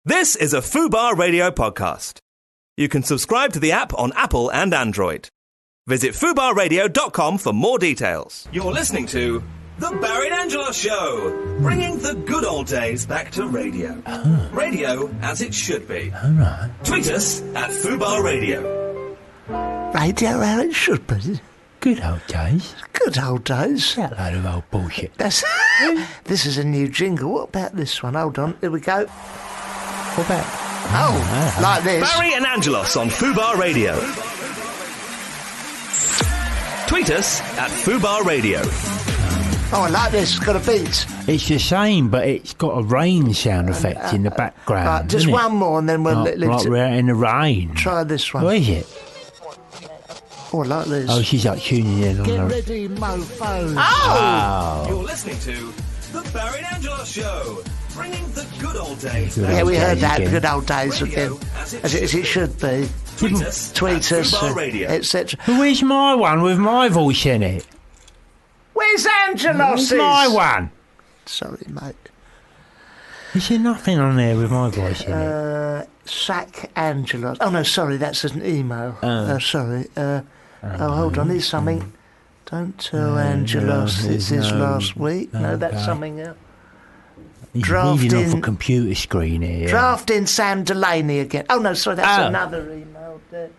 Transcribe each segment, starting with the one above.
This is a Fubar Radio podcast. You can subscribe to the app on Apple and Android. Visit fubarradio.com for more details. You're listening to The Barry and Angelos Show, bringing the good old days back to radio. Radio as it should be. All right. Tweet us at Fubar Radio. Radio how it should be. Good old days. Good old days. That load of old bullshit. This is a new jingle. What about this one? Hold on. Here we go. What about? Oh, like this. Barry and Angelos on Fubar Radio. Tweet us at Fubar Radio. Oh, I like this. It's got a beat. It's the same, but it's got a rain sound effect in the background. Right, just isn't it? one more and then we'll Like we're out in the rain. try this one. What is it? Oh, I like this. Oh, she's like tuning in on Get the... ready, mofo. Oh! You're listening to The Barry and Angelos Show, bringing the good old days. Good Yeah, old we heard days that. again. Good old days again. As it should be. Tweet us, Tweet at us, Fubar Radio. etc. Where's my one with my voice in it? Where's Angelos? Where's my one? Sorry, mate. Is there nothing on there with my voice in it? Sack Angelos. Oh, no, sorry, that's an email. Sorry. Hold on, here's something. Don't tell Angelos it's his last week. No, that's okay. something else. He's drafting- reading off a computer screen here. Drafting Sam Delaney again. Oh, no, sorry, that's another email there.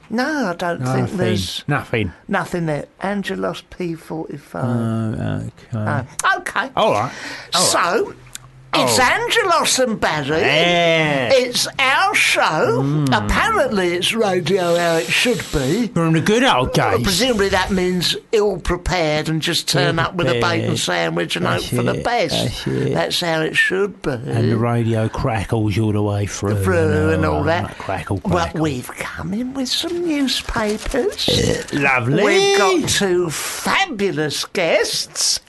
No, I don't think there's Nothing. nothing there. Angelos P45. Okay. Okay. All right. So, it's Angelos and Barry. Yeah. It's our show. Apparently, it's radio how it should be. From the good old Well, days. presumably that means ill-prepared and just turn up with a bacon Ill-prepared. sandwich and hope That's for the it, best. that's it. That's how it should be. And the radio crackles all the way through. And all that. Crackle, Well, crackle. we've come in with some newspapers. Lovely. We've got two fabulous guests.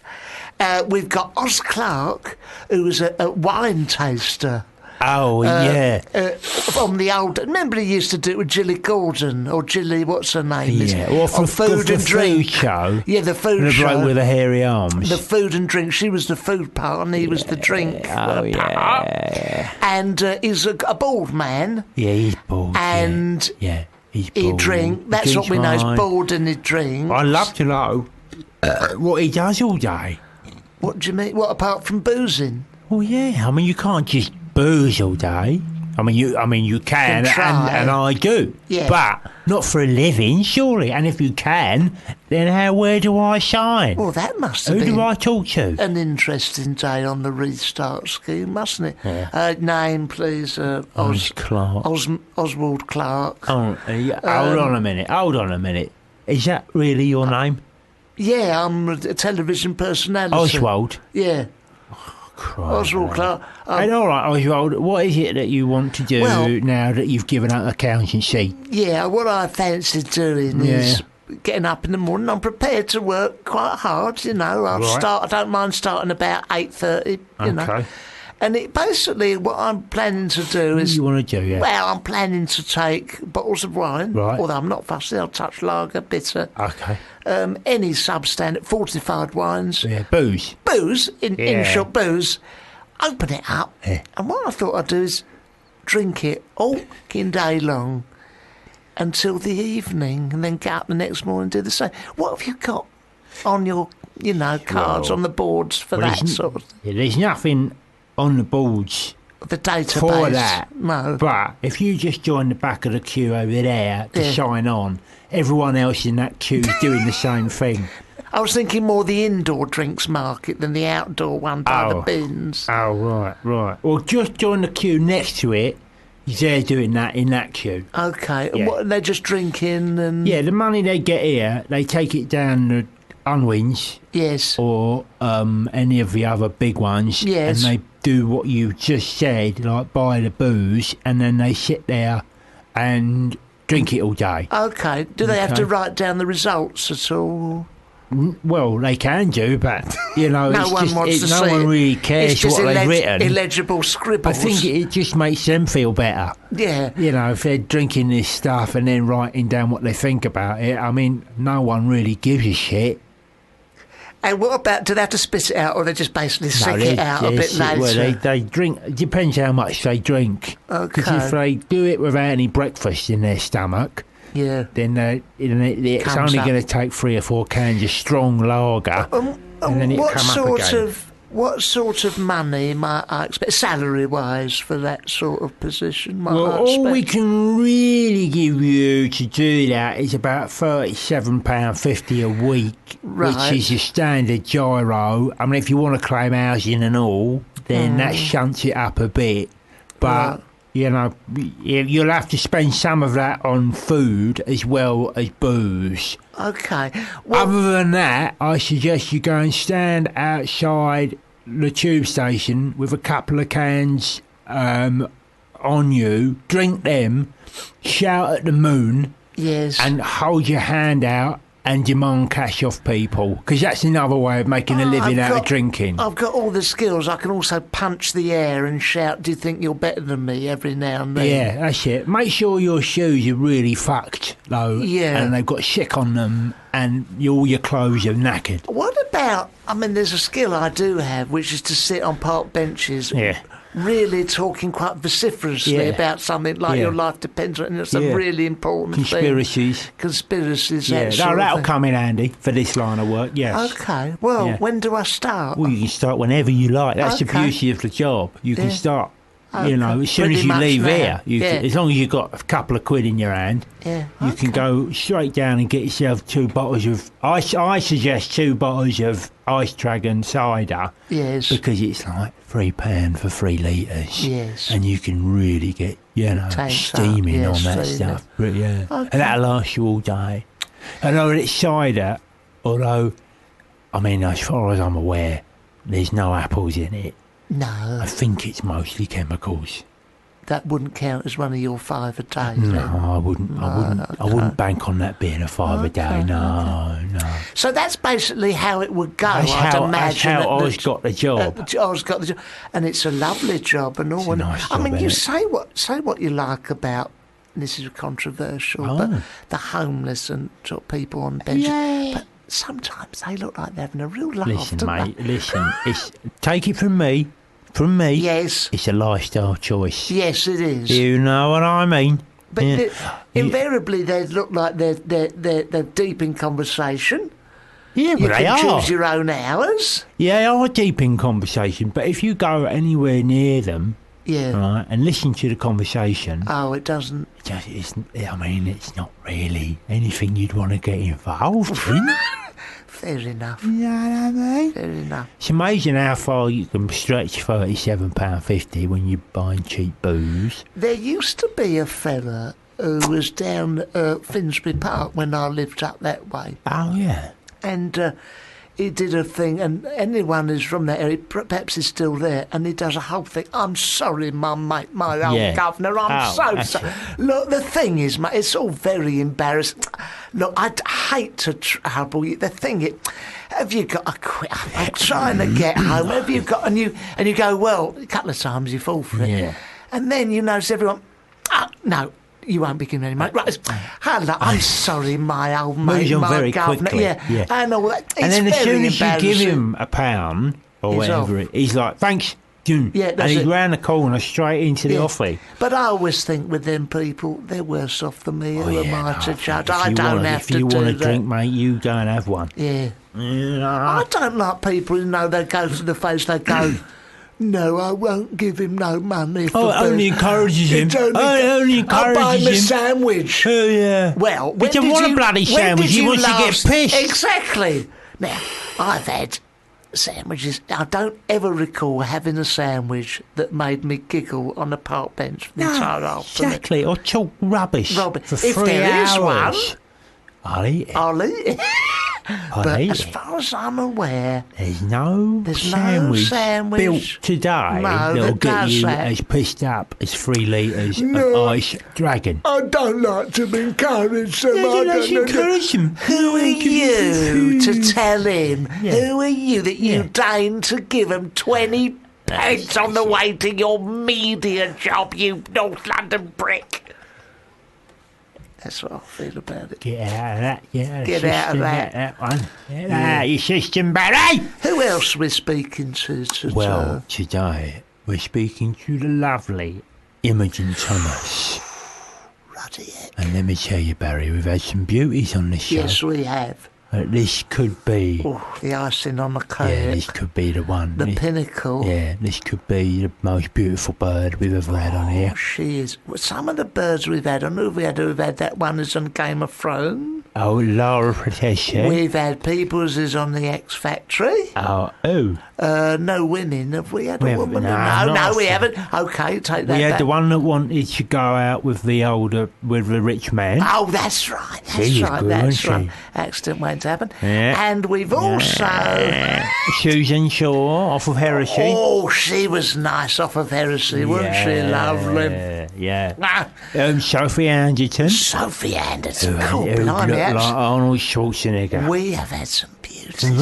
We've got Oz Clark, who was a wine taster. Oh, yeah. From the old... Remember he used to do it with Gilly Gordon, or Gilly, what's her name? Yeah. Well, for on Food and Drink. Food show. Yeah, the food And the show. bloke with the hairy arms. The food and drink. She was the food part and he was the drink Oh, part. yeah. And he's a bald man. Yeah, he's bald. And yeah, he's he'd bald. drink. That's He what we know. drinks He's wine. bald and he'd drink. I'd love to know what he does all day. What do you mean? What, apart from boozing? Well, yeah. I mean, you can't just booze all day. I mean, you can, Can try. and I do. Yeah. But not for a living, surely. And if you can, then where do I sign? Well, that must have Who been do I talk to? an interesting day on the restart scheme, mustn't it? Yeah. Name, please. Oz Clark. Oswald Clark. Oh, hold on a minute. Is that really your name? Yeah, I'm a television personality. Oswald? Yeah, Christ. Oswald Clark. And all right, Oswald, what is it that you want to do Well- now that you've given up accountancy? Yeah, what I fancy doing is getting up in the morning. I'm prepared to work quite hard, you know. Right. I don't mind starting about 8:30, you know. Okay. And it basically what I'm planning to do What is, do you want to do, yeah? well, I'm planning to take bottles of wine. Right. Although I'm not fussy, I'll touch lager, bitter, Okay. any substandard fortified wines, Yeah, booze. booze, in Yeah. short booze. Open it up, Yeah. and what I thought I'd do is drink it all fucking day long until the evening, and then get up the next morning and do the same. What have you got on your, cards Well, on the boards for Well, that there's sort of Yeah, there's nothing on the boards the database? for that. No. But if you just join the back of the queue over there to Yeah. sign on, everyone else in that queue's doing the same thing. I was thinking more the indoor drinks market than the outdoor one by the bins. Oh, right. Well, just join the queue next to it. They're doing that in that queue. Okay, and Yeah. what, they're just drinking and... Yeah, the money they get here, they take it down the Unwins Yes. or any of the other big ones. Yes. And they do what you just said, like buy the booze, and then they sit there and drink it all day. Okay, do they have to Okay. write down the results at all? Well, they can do, but No it's one just, wants to no see one it. really cares It's just what they've written. illegible I scribbles. think it just makes them feel better. Yeah. If they're drinking this stuff and then writing down what they think about it, I mean, no one really gives a shit. And what about, do they have to spit it out, or they just basically sick it out a bit later? Well, they drink. It depends how much they drink. Because if they do it without any breakfast in their stomach, then it's only going to take 3 or 4 cans of strong lager, and then it'll come up again. What sort of money might I expect, salary-wise, for that sort of position? All we can really give you to do that is about £37.50 a week, which is your standard gyro. I mean, if you want to claim housing and all, then that shunts it up a bit. But, you know, you'll have to spend some of that on food as well as booze. Okay. Well, other than that, I suggest you go and stand outside the tube station with a couple of cans on you, drink them, shout at the moon, and hold your hand out and demand cash off people, because that's another way of making a living out of drinking. I've got all the skills. I can also punch the air and shout, "Do you think you're better than me?" every now and then. Yeah, that's it. Make sure your shoes are really fucked, though, and they've got shit on them, and all your clothes are knackered. What about, I mean, there's a skill I do have, which is to sit on park benches, really talking quite vociferously about something like your life depends on it. It's a really important Conspiracies. thing. Conspiracies, that'll come in handy for this line of work, yes. Okay, well, when do I start? Well, you can start whenever you like. That's the beauty of the job. You can start, you know, as soon as you leave here. As long as you've got a couple of quid in your hand, you can go straight down and get yourself 2 bottles of... I suggest 2 bottles of Ice Dragon cider. Yes. Because it's like £3 for 3 litres. Yes. And you can really get, you know, steaming on that stuff. But, and that'll last you all day. I know it's cider, although, I mean, as far as I'm aware, there's no apples in it. No. I think it's mostly chemicals. That wouldn't count as one of your 5 a day. No, I wouldn't. I wouldn't bank on that being a 5 a day. No. So that's basically how it would go. I'd imagine. That's how Oz got the job. Oz got the job, and it's a lovely job and all. It's a nice job, I mean, you innit? say what you like about. This is controversial, but the homeless and sort of people on benches. Yeah. But sometimes they look like they're having a real laugh. Listen, mate. Listen. Take it from me. Yes. It's a lifestyle choice. Yes, it is. You know what I mean? But invariably, they look like they're deep in conversation. Yeah, but they are. You can choose your own hours. Yeah, they are deep in conversation. But if you go anywhere near them, right, and listen to the conversation, it doesn't. It's not really anything you'd want to get involved in. Fair enough. You know what I mean? Fair enough. It's amazing how far you can stretch £37.50 when you're buying cheap booze. There used to be a fella who was down Finsbury Park when I lived up that way. Oh, yeah. And he did a thing, and anyone who's from that area, perhaps is still there, and he does a whole thing. "I'm sorry, my mate, my old governor, I'm so sorry." Look, the thing is, mate, it's all very embarrassing. Look, I'd hate to trouble you. The thing is, have you got a quit? I'm trying to get home. Have you got, and you go, well, a couple of times you fall for it. Yeah. And then you notice everyone, no. You won't be giving any money. Right, hello, I'm sorry, my old mate, my very governor. Quickly. Yeah, and all that. And then as soon as you give him £1 or whatever, he's like, "Thanks." Yeah, and he's round the corner straight into the offie. But I always think with them people, they're worse off than me. Who am I to judge? I don't have to do that. If you want a drink, mate, you go and have one. Yeah. I don't like people who know they go to the face, they go, "No, I won't give him no money." It only encourages him. I'll buy him a sandwich. Oh, yeah. Well, but you want a bloody sandwich. He wants to get pissed. Exactly. Now, I've had sandwiches. I don't ever recall having a sandwich that made me giggle on a park bench for the entire afternoon. Exactly. Or talk rubbish for 3 if there hours. Is one, I'll eat it. I'll eat it. But as far as I'm aware, there's no sandwich built today that'll get you as pissed up as 3 litres of Ice Dragon. I don't like to encourage them. Encourage him. Who are you to tell him? Who are you that you deign to give him 20 pence on the way to your media job, you North London prick? That's what I feel about it. Get out of that. Yeah, Get out of that. That one. Get out of your system, Barry. Who else we're speaking to today? Well, today we're speaking to the lovely Imogen Thomas. Ruddy heck. And let me tell you, Barry, we've had some beauties on this show. Yes, we have. This could be... the icing on the cake. Yeah, this could be the one. The pinnacle. Yeah, this could be the most beautiful bird we've ever had on here. She is. Well, some of the birds we've had, I know we've had that one who's on Game of Thrones. Oh, Laura Protession. We've had Peoples who's on the X Factory. Oh, who? No women. Have we had a woman? No, we haven't. Okay, take that We had back. the one that wanted to go out with the rich man. Oh, that's right. She was good, That's wasn't right. Accident won't happen. Yeah. And we've also... Susan Shaw off of Heresy. Oh, she was nice off of Heresy, wasn't she? Lovely. Yeah. Sophie Anderton. Sophie Anderton. Who Cool, looked blimey, like Arnold Schwarzenegger. we have had some beauties. Some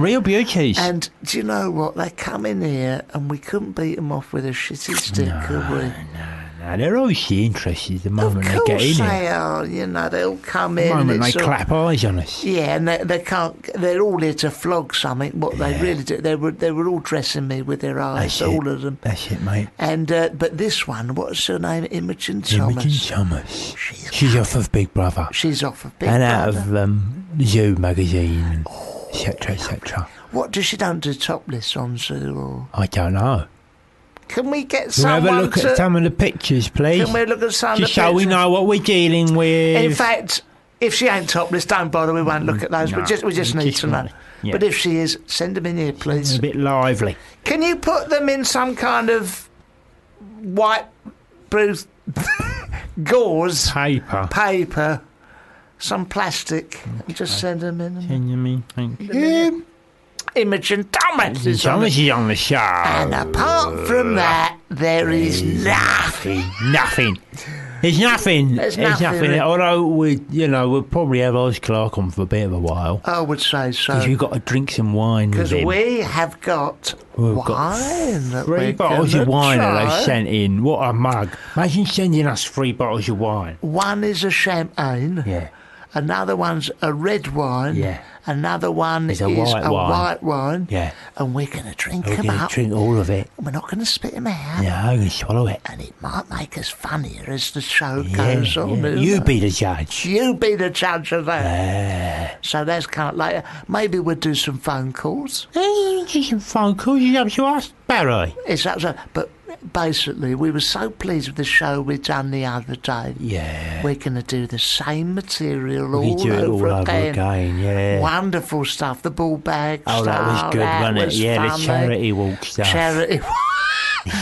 real beauties. And do you know what? They come in here and we couldn't beat them off with a shitty stick, could we? No, they're obviously interested the moment they get in they here. are. You know, they'll come in. The moment and they it's all- clap eyes on us. Yeah, and they can't. They're all here to flog something. What they really do, they were all dressing me with their eyes, all of them. That's it, mate. And but this one, what's her name? Imogen Thomas. Imogen Thomas. She's off of Big Brother. She's off of Big and Brother. out of Zoo magazine, etc., etc. What does she don't do topless on Zoo? Or I don't know. can we get We'll someone have a look to? at some of the pictures, please. Can we look at some Just of the so we pictures? know what we're dealing with. In fact, if she ain't topless, don't bother. We won't look at those. No, we just need to know. want- yeah. But if she is, send them in here, please. a bit lively. Can you put them in some kind of white bruised gauze Paper. some plastic, and just send them in? Can you mean? Thank you. Imogen Thomas is on Thomas it. is on the show. And apart from that, there is nothing. Nothing. There's nothing. There's nothing. Although we'll probably have Oz Clark on for a bit of a while. I would say so. Because we've got to drink some wine with Because him. we have got wine. That 3 we're bottles gonna of wine that try. they sent in. What a mug. Imagine sending us 3 bottles of wine. One is a champagne. Yeah. Another one's a red wine. Yeah. Another one is a white wine. Yeah. And we're going to drink We're them going to up. drink all of it. We're not going to spit them out. No, I'm going to swallow it. And it might make us funnier as the show goes on. Yeah. isn't You it? be the judge. You be the judge of that. So that's kind of later. Maybe we'll do some phone calls. Just some phone calls. You up to us, Barry? It's up to, but basically, we were so pleased with the show we done the other day. Yeah. We're going to do the same material We all do it all over over again. again, yeah. Wonderful stuff. The ball bag Oh, stuff. that was good, wasn't it? was Yeah, funny. the charity walk stuff. Charity.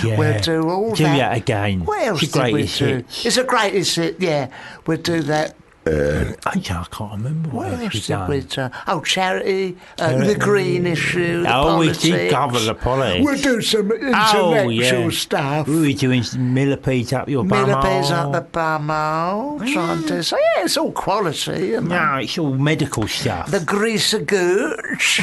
Yeah. We'll do all do that. that again. What else It's the did we greatest do? hits. It's a greatest hit. Yeah, we'll do that. I can't remember what What else else we've did we done. do? Oh, charity, the Charity. green issue, the Oh, we politics. did cover the politics. We'll do some intellectual stuff. We were doing Millipede up your bum. Millipedes up the bumhole, trying to say, yeah, it's all quality. No, it's all medical stuff. The greasy gooch.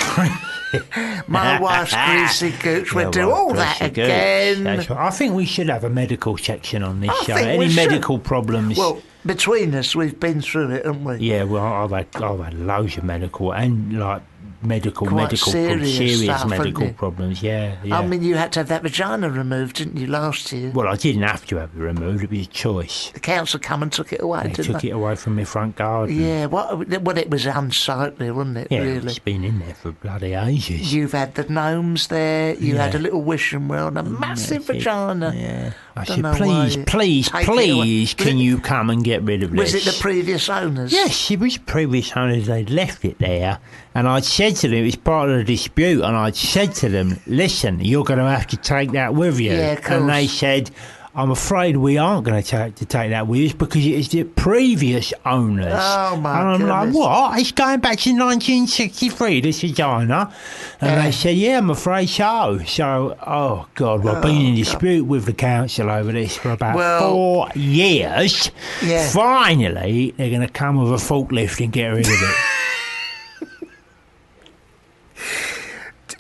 My wife's greasy gooch. We'll do all that again. That's right. I think we should have a medical section on this I show. think we Any should. medical problems? Well, between us, we've been through it, haven't we? Yeah, well, I've had loads of medical and like Quite serious stuff, medical haven't you? problems. Yeah. I mean, you had to have that vagina removed, didn't you, last year? Well, I didn't have to have it removed. It was a choice. The council come and took it away, They didn't took they? it away from my front garden. Yeah, well, it was unsightly, wasn't it, Yeah, really? it's been in there for bloody ages. You've had the gnomes there, you had a little wishing well and a massive That's it. vagina. Yeah. I Don't said, know why please, take it away. please, can you come and get rid of Was this? it the previous owners? Yes, it was previous owners. They'd left it there, and I'd said to them, it was part of the dispute, and I'd said to them, listen, you're going to have to take that with you. Yeah, of course. And they said, I'm afraid we aren't going to take that with us because it is the previous owners. Oh, my And I'm goodness. like, what? It's going back to 1963, this vagina. And they said, yeah, I'm afraid so. So, oh, God, we've been in dispute with the council over this for about 4 years. Yeah. Finally, they're going to come with a forklift and get rid of it.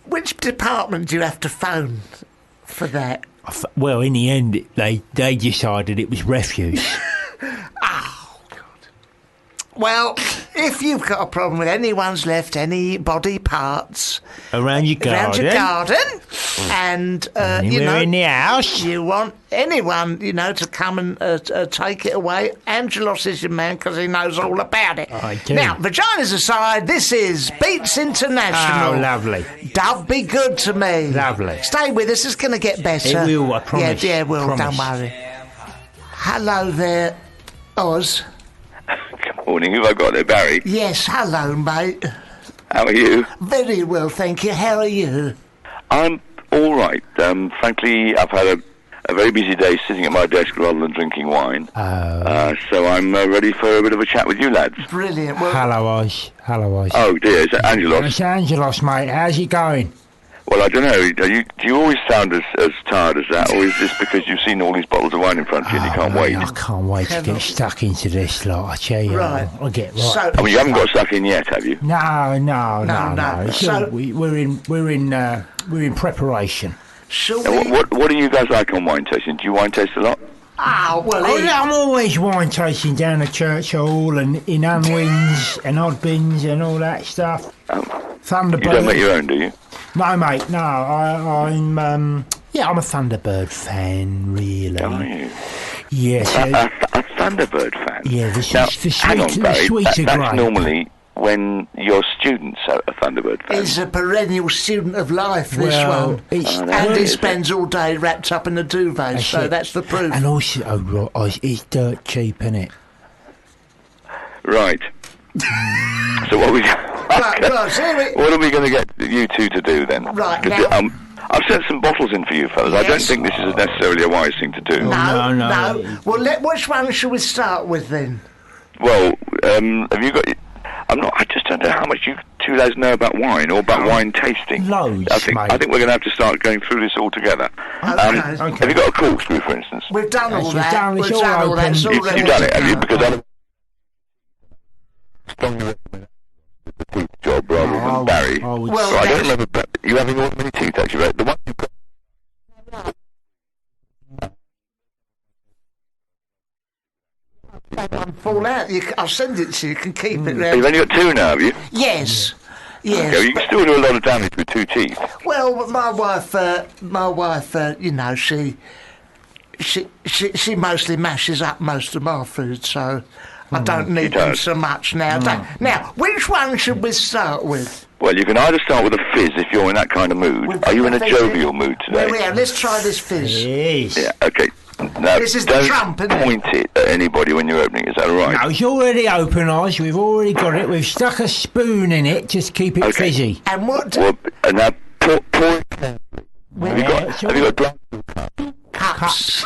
Which department do you have to phone for that? Well, in the end, they decided it was refuse. Oh, Well, if you've got a problem with anyone's left any body parts around your garden, and anywhere in the house, you want anyone, to come and take it away, Angelos is your man because he knows all about it. I do. Now, vaginas aside, this is Beats International. Oh, lovely. Don't be good to me. Lovely. Stay with us, it's going to get better. It will, I promise. Yeah, it will, Promise. don't worry. Hello there, Oz. Good morning, who have I got there, Barry? Yes, hello, mate. How are you? Very well, thank you. How are you? I'm all right. Frankly, I've had a very busy day sitting at my desk rather than drinking wine. So I'm ready for a bit of a chat with you lads. Brilliant. Well, Hello, Oz. Oh dear, is that Angelos? It's Angelos, mate. How's it going? Well, I don't know. Do you always sound as tired as that, or is this because you've seen all these bottles of wine in front of you and you can't wait? I can't wait to get stuck into this lot. I tell you, Right. I'll get right. So- I mean, you haven't got stuck in yet, have you? No. No. It's So- all- we're in preparation. shall Now, we... what do you guys like on wine tasting? Do you wine taste a lot? I'm always wine tasting down at Church Hall and in unwins and odd bins and all that stuff. Thunderbird. You don't make your own, do you? No, mate. No, I'm a Thunderbird fan, really. Are you? Yes. A Thunderbird fan? Yeah, the Hang on, Barry. sweets are That's great. normally when your students are a Thunderbird fan. He's a perennial student of life, this Well, one. it's- And he is it? spends all day wrapped up in a duvet, so it. that's the proof. And also, it's dirt cheap, isn't it? Right. So what we? Right, so here What are we going to get you two to do then? Right, 'Cause, now- I've sent some bottles in for you fellas. I don't Yes. think this is necessarily a wise thing to do. No. Well, which one should we start with then? Well, have you got? I just don't know how much you two lads know about wine or about wine tasting. Loads, I think mate. we're going to have to start going through this all together. Okay. Have you got a corkscrew, for instance? We've done all Yes, that. we've done- it's We've all done all that. open. It's all You've ready done it, to have you? go. Because I strongly recommend the teeth job rather than Barry. I would Well, So I don't that's- remember you having all many teeth actually. Right? The one you've got. Fall out. I'll send it to you. You can keep it You've there. only got two now, have you? Yes. Okay, well, Yes. you can still do a lot of damage with two teeth. Well, my wife, she mostly mashes up most of my food, so I don't need them does. so much now. Now, which one should we start with? Well, you can either start with a fizz if you're in that kind of mood. We've Are you in got a the fizz jovial mood today? There we are. Let's try this fizz. Yes. Yeah, okay. Now, This is the don't Trump, isn't it? point it at anybody when you're opening, is that all right? No, it's already open, Oz. We've already got it. We've stuck a spoon in it. Just keep it Okay. fizzy. And what Well, and now pour it carefully. Have you got glass cups?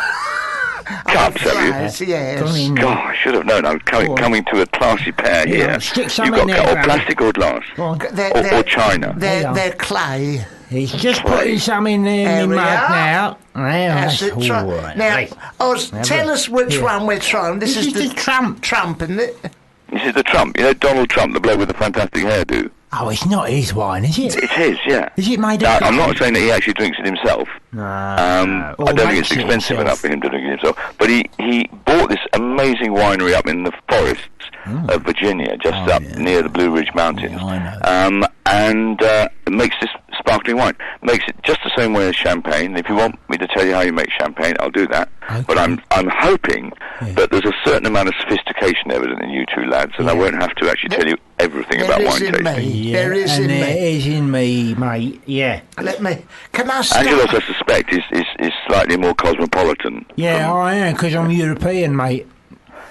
cups, have you? Yes, yes. Go in. God, I should have known. I'm coming to a classy pair Yeah, here. stick some You've in got there, or Barry. plastic or glass? Go on. Or china. They're clay. He's just putting some in there There in the we mug are. now. Yeah, That's that's it. all right. Now, Right. Oz, Now, tell look, us which here. one we're trying. This is the Trump. Trump, isn't it? This is the Trump. You know Donald Trump, the bloke with the fantastic hairdo? Oh, it's not his wine, is it? It's his, yeah. Is it made Now, of? I'm not saying that he actually drinks it himself. I don't think it's expensive enough for him to drink it himself. But he bought this amazing winery up in the forests of Virginia, just up near the Blue Ridge Mountains. Yeah, I know. And makes this sparkling wine. Makes it just the same way as champagne. If you want me to tell you how you make champagne, I'll do that. Okay. But I'm hoping that there's a certain amount of sophistication evident in you two lads, and I won't have to actually tell you everything There about is wine in tasting. me. There is in There me. is in me, mate. Yeah. Let me. Can I start? Angelos, I suspect, is slightly more cosmopolitan. Yeah, I am, because I'm European, mate.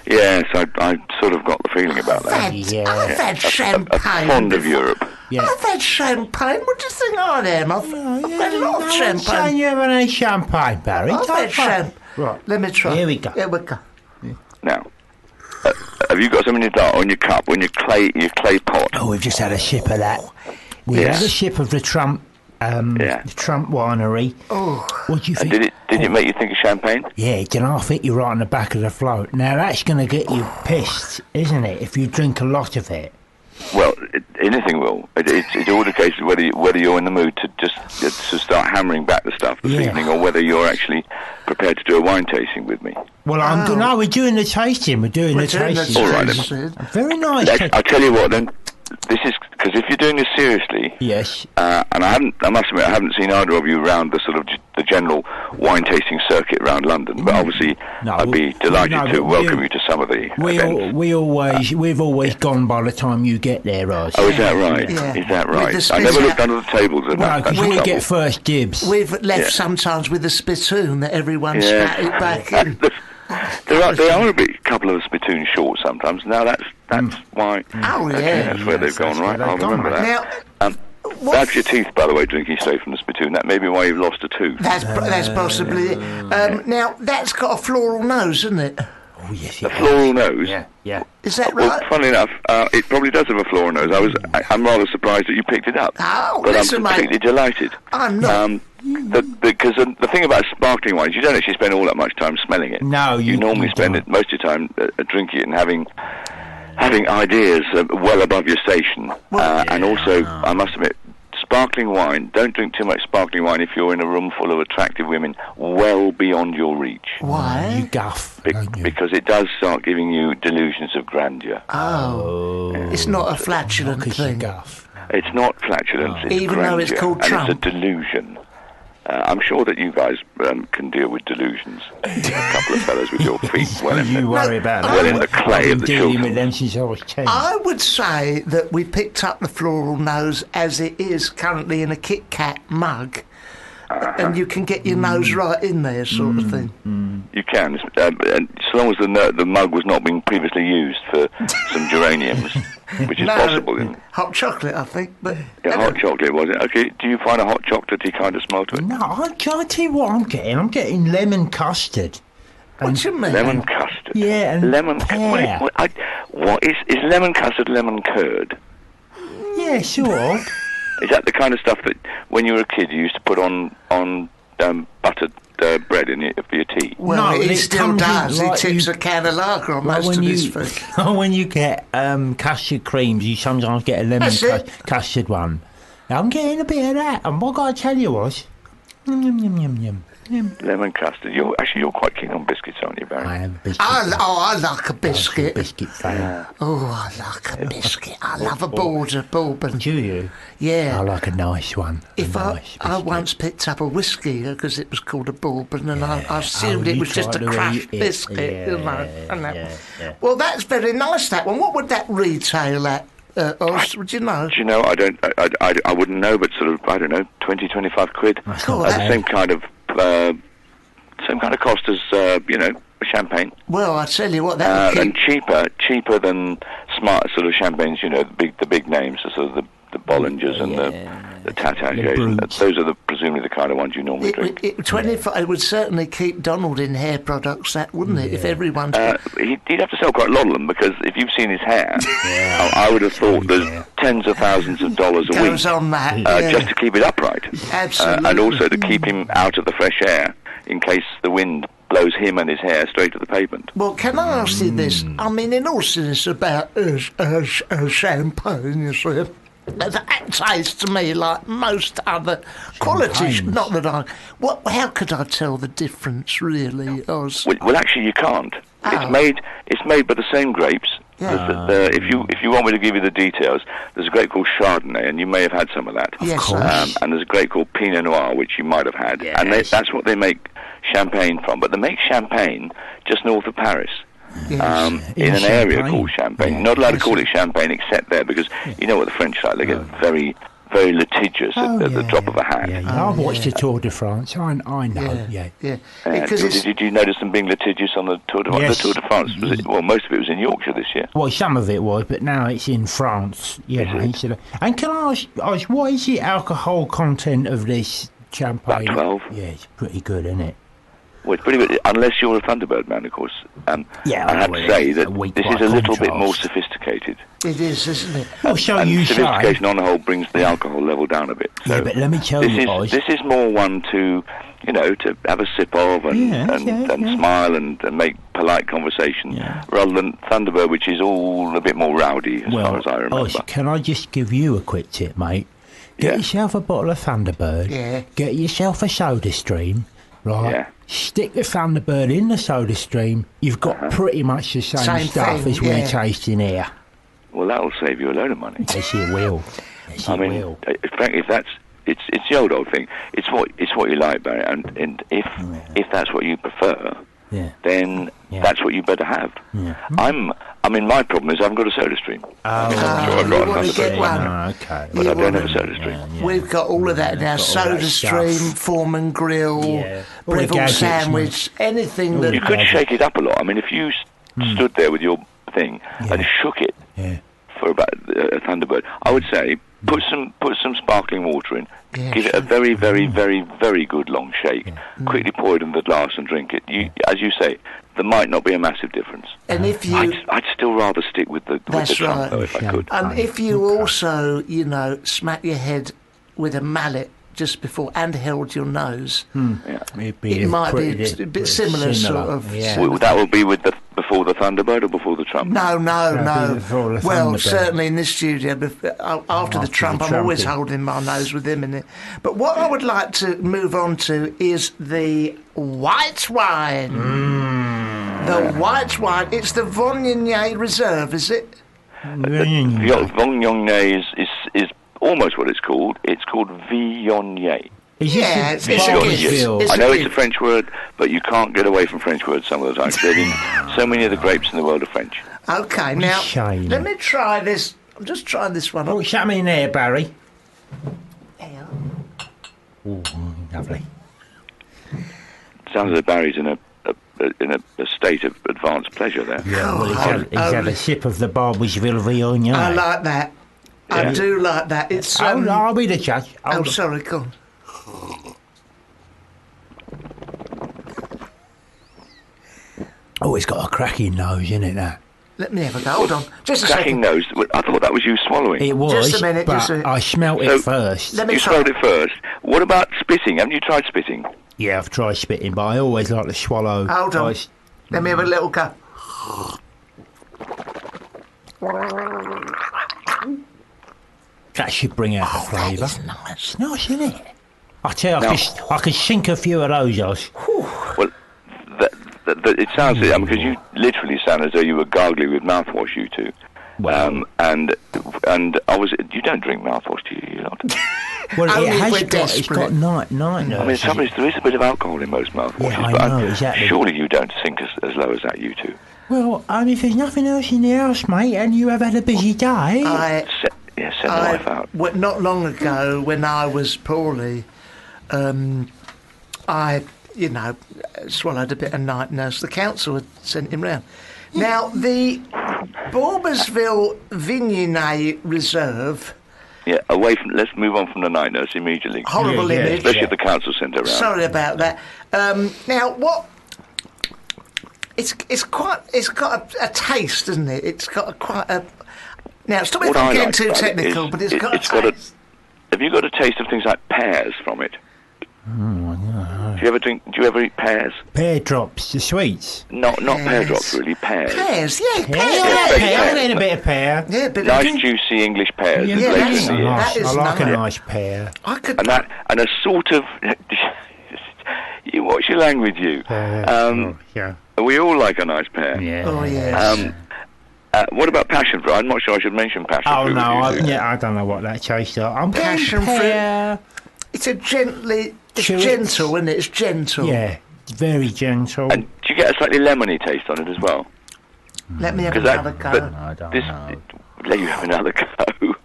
Yes, I sort of got the feeling about that. I've had champagne. Fond of Europe. Yeah. I've had champagne. What do you think I am? I've had a lot of I'm saying champagne. you haven't had champagne, Barry. I've Don't had champagne. Right. Let me try. Here we go. Here we go. Now, have you got something on your cup, on your clay pot? Oh, we've just had a sip of that. We Yeah. had a sip of the Trump, the Trump winery. Oh, What do you And think? did it make you think of champagne? Yeah, it can half hit you right on the back of the throat. Now that's going to get you pissed, isn't it? If you drink a lot of it. Well, anything will. It's all the case of whether you're in the mood to start hammering back the stuff this evening, or whether you're actually prepared to do a wine tasting with me. Well, no, we're doing the tasting. We're doing the tasting. All right, then. Very nice. I'll tell you what, then. This is because if you're doing this seriously, yes, and I must admit, I haven't seen either of you around the sort of the general wine tasting circuit around London. But obviously, I'd be delighted to welcome you to some of the events. We've always gone by the time you get there, Roz. Oh, is that right? Yeah. Is that right? I never looked under the tables. Because we get first dibs. We've left sometimes with a spittoon that everyone spat it back in. They are a couple of spittoons short sometimes. Now that's why. Oh yeah, that's where they've gone. Right, I'll remember that. Now, that's your teeth, by the way, drinking straight from the spittoon. That may be why you've lost a tooth. That's possibly it. Now that's got a floral nose, isn't it? Oh yes, a floral nose. Yeah. Is that right? Well, funnily enough, it probably does have a floral nose. I'm rather surprised that you picked it up. Oh, but listen, I'm completely delighted. I'm not. Because the thing about sparkling wines, you don't actually spend all that much time smelling it. No, you normally spend it most of your time drinking it and having ideas well above your station. And also, I must admit, sparkling wine, don't drink too much sparkling wine if you're in a room full of attractive women well beyond your reach. Why? You guff. Because it does start giving you delusions of grandeur. Oh. It's not a flatulent thing. Guff. It's not flatulence, it's even grandeur, though it's called Trump. And it's a delusion. I'm sure that you guys can deal with delusions. A couple of fellows with your feet well in the clay of the children. With them since I was 10. I would say that we picked up the floral nose as it is currently in a Kit Kat mug, and you can get your nose right in there, sort of thing. You can, and so long as the mug was not being previously used for some geraniums, which is possible. Hot chocolate, I think. But hot chocolate, was it? Okay, do you find a hot chocolatey kind of smell to it? No, I'll tell you what I'm getting. I'm getting lemon custard. What do you mean? Lemon custard? Yeah, and lemon pear. What is lemon custard lemon curd? Yeah, sort of. Is that the kind of stuff that when you were a kid you used to put on buttered bread for your tea? Well, he still does. He tips a can of lager on most of his food. When you get custard creams, you sometimes get a lemon custard one. I'm getting a bit of that. And what I tell you was, yum. Lemon custard. You're quite keen on biscuits, aren't you, Barry? I am a biscuit. I like a biscuit. I'm a biscuit fan. Oh, I like a biscuit. I love a bourbon. Do you? Yeah. I like a nice one. I once picked up a whiskey because it was called a bourbon, and I assumed it was just a crushed biscuit. Yeah. Well, that's very nice. That one. What would that retail at? Would you know? Do you know? I wouldn't know, but sort of, I don't know, 20, 25 quid. The same kind of cost as champagne. Well, I tell you what, that and cheaper than smart sort of champagnes. The big names, sort of the Bollingers and the Tatangers. Those are presumably the kind of ones you normally drink. 25. It would certainly keep Donald in hair products, wouldn't it? If everyone. He'd have to sell quite a lot of them, because if you've seen his hair, I would have thought there's tens of thousands of dollars a week on that, just to keep it upright. Absolutely, and also to keep him out of the fresh air in case the wind blows him and his hair straight to the pavement. Well, can I ask you this? I mean, in all seriousness, about champagne, you see. That tastes to me like most other qualities. Not that how could I tell the difference, really? Well, actually, you can't. It's made by the same grapes. Yeah. If you want me to give you the details, there's a grape called Chardonnay, and you may have had some of that. Of course. And there's a grape called Pinot Noir, which you might have had. Yes. And that's what they make champagne from. But they make champagne just north of Paris. Yes. In an area called Champagne. Not allowed to call it champagne except there, because you know what the French are like. They get very, very litigious at the drop of a hat. I've watched the Tour de France. I know. Did you notice them being litigious on the Tour de France? Yes. The Tour de France, most of it was in Yorkshire this year. Well, some of it was, but now it's in France. And can I ask, what is the alcohol content of this champagne? About 12. Yeah, it's pretty good, isn't it? Well, it's pretty good, unless you're a Thunderbird man, of course. I have to say that this is a little bit more sophisticated. It is, isn't it? Well, sophistication on the whole brings the alcohol level down a bit. So but let me tell you, Oz. This is more one to to have a sip of and smile and make polite conversation, rather than Thunderbird, which is all a bit more rowdy, as far as I remember. Can I just give you a quick tip, mate? Get yourself a bottle of Thunderbird, get yourself a soda stream, right? Yeah. Stick the Thunderbird in the soda stream, you've got pretty much the same stuff thing, as we're tasting here. Well, that'll save you a load of money. Yes, it will. Frankly, if that's it's the old thing. It's what you like, Barry, and if that's what you prefer, then that's what you better have. Yeah. My problem is I haven't got a soda stream. You want to get one. Okay. But I don't have a soda stream. We've got all of that now. Soda stream, Foreman grill, Breville sandwich, anything that... You could shake it up a lot. I mean, if you stood there with your thing and shook it for about a Thunderbird, I would say put some sparkling water in, give it a very, very, very, very good long shake, quickly pour it in the glass and drink it. As you say, there might not be a massive difference. And if you... I'd still rather stick with the trunk, though, if I could. And if you also, smack your head with a mallet just before and held your nose, it might be a bit similar. Sort of. Yeah. Well, that will be with before the Thunderbird or before the Trump? No. Well, certainly in this studio, after the Trump, I'm always holding my nose with him in it. But what I would like to move on to is the white wine. The white wine. It's the Viognier Reserve, is it? Viognier is almost what it's called. It's called Viognier. It's I know it's a French word, but you can't get away from French words some of the time. So many of the grapes in the world are French. Okay, now let me try this. I'm just trying this one. What's happening there, Barry? There. Oh, lovely. Sounds as though Barry's in a state of advanced pleasure there. Yeah, well, he's had a sip of the Barboursville Viognier. I like that. I do like that. It's. I'll be the judge. Sorry, go on. Oh, it's got a cracking nose, isn't it, that? Let me have a go. Hold on. Just a cracking second. Nose? I thought that was you swallowing. It was, just a minute, but I smelt it first. You smelled it first. What about spitting? Haven't you tried spitting? Yeah, I've tried spitting, but I always like to swallow. Hold on. Let me have a little go. That should bring out the flavour. That is nice. It's nice, isn't it? I tell you, I could sink a few of those, Oz. Well, it sounds... because you literally sound as though you were gargling with mouthwash, you two. Well, and I was... You don't drink mouthwash, do you? Well, it's got night. I mean, the trouble is, there is a bit of alcohol in most mouthwashes. Yeah, I know, exactly. Surely you don't sink as low as that, you two. Well, if there's nothing else in the house, mate, and you have had a busy day... Set the life out. Not long ago, when I was poorly, I, swallowed a bit of night nurse. The council had sent him round. Now, the Barboursville Viognier Reserve... Yeah, let's move on from the night nurse immediately. Horrible image. Especially if the council sent her around. Sorry about that. Now, what... It's got a taste, isn't it? It's got quite a... Now, stop me if I'm getting too technical, but it's got a taste. Have you got a taste of things like pears from it? No. Do you ever eat pears? Pear drops, the sweets. Not pear drops, really. Pears. Pears, yeah. Pear. I'm getting a bit of pear. Yeah, but nice, juicy English pears. Yeah, I like a nice pear. And a sort of... What's your language, you? Yeah. We all like a nice pear. Yeah. Oh, yes. What about passion fruit? I'm not sure I should mention passion fruit. Oh, no, I don't know what that tastes like. I'm passion fruit. It's gentle, isn't it? It's gentle. Yeah, it's very gentle. And do you get a slightly lemony taste on it as well? Let me have another go. I don't know. Let you have another go.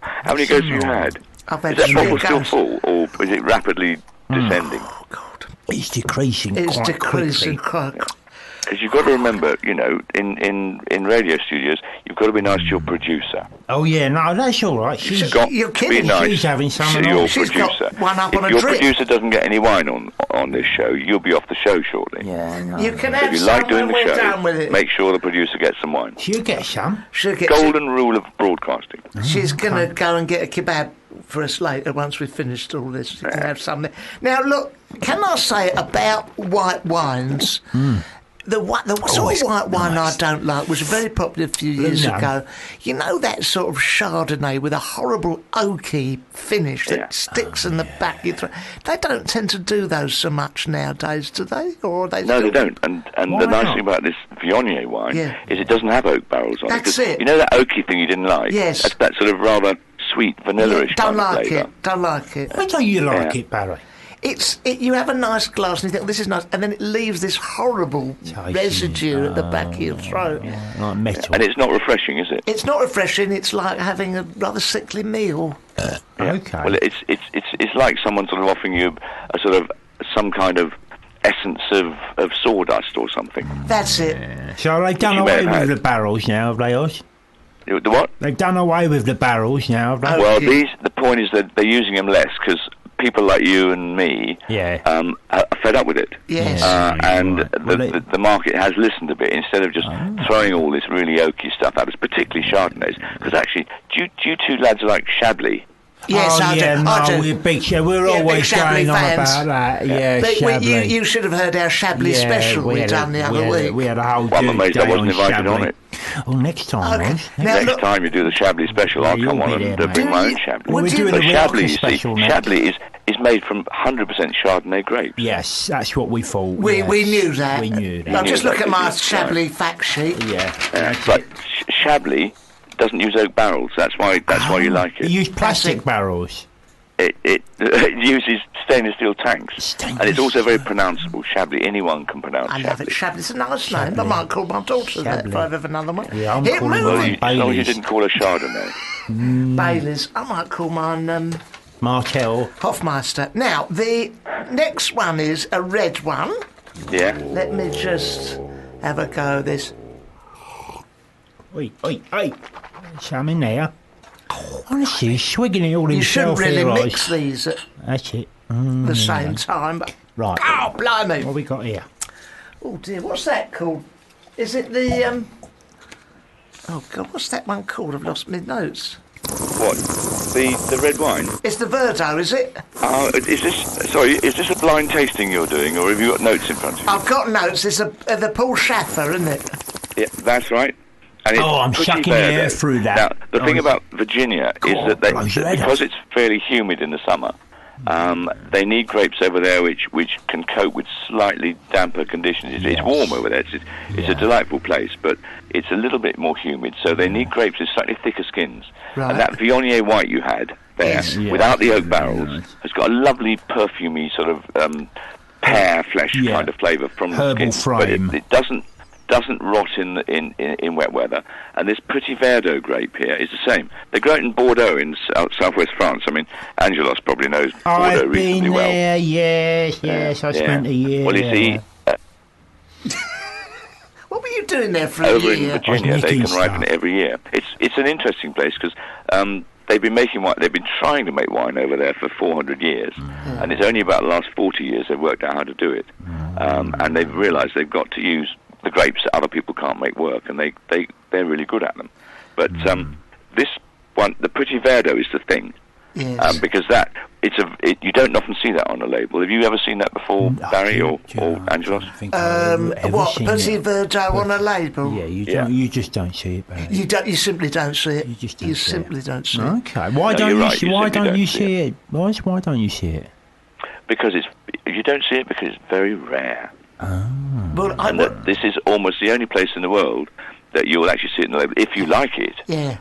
How many goes have you had? I've had is that bottle still full, or is it rapidly descending? Oh, God. It's decreasing quite quickly. Because you've got to remember, in radio studios, you've got to be nice to your producer. Oh, yeah, no, that's all right. You're kidding. Nice she's having some to your She's producer. Got one up if on a your drip. Producer doesn't get any wine on this show, you'll be off the show shortly. Yeah, no. You can have if you some like doing when the we're show, done with it. make sure the producer gets some wine. She'll get some. Golden rule of broadcasting. She's going to go and get a kebab for us later once we've finished all this. You can have some there. Now, look, can I say about white wines? The sort of white wine I don't like was very popular a few years ago. You know that sort of Chardonnay with a horrible oaky finish that sticks in the back of your throat? They don't tend to do those so much nowadays, do they? Or they No, they don't. And the nice thing about this Viognier wine is it doesn't have oak barrels on it. That's it. You know that oaky thing you didn't like? Yes. That's that sort of rather sweet, vanilla-ish kind of flavour. Don't like it. Why don't you like it, Barry? You have a nice glass and you think, this is nice, and then it leaves this horrible residue at the back of your throat. Like metal. And it's not refreshing, is it? It's not refreshing. It's like having a rather sickly meal. Okay. Well, it's like someone sort of offering you a sort of some kind of essence of sawdust or something. That's it. So they've done away with the barrels now, have they, Oz? The what? They've done away with the barrels now, have they? Well, the point is that they're using them less because people like you and me are fed up with it. Yes. And the market has listened a bit instead of just throwing all this really oaky stuff at us, particularly Chardonnays. Because actually, do you two lads like Chablis? Yes, I do. We're always going on about that. Yeah, but Chablis. You should have heard our Chablis special we done the other week. We had a whole I'm amazed I wasn't invited on it. Oh, next time. Okay. Next time you do the Chablis special, I'll come on and bring my own Chablis. We're doing but a Chablis, special next. Chablis is made from 100% Chardonnay grapes. Yes, that's what we thought. We knew that. We knew that. Now, just look at my Chablis fact sheet. But Chablis doesn't use oak barrels. That's why you like it. You use plastic barrels. It uses stainless steel tanks, and it's also very pronounceable. Chablis, anyone can pronounce. I love it. Chablis is a nice name. I might call my daughter that if I have another one. Yeah, I'm calling mine as long as you didn't call her Chardonnay. Baileys. I might call mine Markel. Hofmeister. Now, the next one is a red one. Yeah. Let me just have a go at this. Oi. Some in there. Honestly, swigging it all You himself. shouldn't really here, mix these at That's it. the same time. But Right. oh, blimey. What we got here? Oh, dear. What's that called? Is it the... Oh, God, what's that one called? I've lost my notes. What? The red wine? It's the Verdot, is it? Is this a blind tasting you're doing, or have you got notes in front of you? I've got notes. It's the Paul Schaffer, isn't it? Yeah, that's right. And it's I'm sucking air through that. Now, the thing about Virginia is that because it's fairly humid in the summer, they need grapes over there which can cope with slightly damper conditions. It's warm over there. It's a delightful place, but it's a little bit more humid, so they need grapes with slightly thicker skins. Right. And that Viognier white you had there, without the oak barrels, has got a lovely perfumey sort of pear flesh kind of flavour from the skin. Frame. But it doesn't rot in wet weather. And this Petit Verdot grape here is the same. They grow it in Bordeaux in southwest France. I mean, Angelos probably knows Bordeaux reasonably well. I've been there, yes. I spent a year Well, you see, What were you doing there for over a year? in Virginia, they can ripen it every year. It's an interesting place because they've been making wine. They've been trying to make wine over there for 400 years, and it's only about the last 40 years they've worked out how to do it. And they've realised they've got to use the grapes that other people can't make work, and they're really good at them. But this one, the Petit Verdot, is the thing. Yes. Because you don't often see that on a label. Have you ever seen that before, Barry or Angelos? What, Petit Verdot on a label? Yeah, you just don't see it, Barry. You simply don't see it. You simply don't see it. Okay, why don't you see it? Why don't you see it? Because you don't see it because it's very rare. Well, this is almost the only place in the world that you'll actually see it in the label if you like it. Yeah.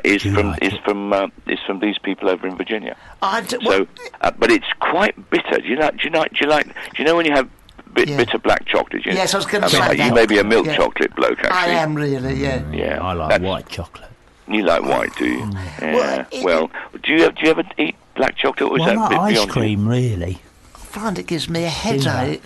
Is from these people over in Virginia. But it's quite bitter. Do you know when you have bitter black chocolate? Yes, I was going to say that. You may be a milk chocolate bloke, actually. I am really, yeah. Yeah, I like white chocolate. You like white, do you? Yeah. Well, do you ever eat black chocolate, or is that a bit ice beyond cream, really? I find it gives me a headache.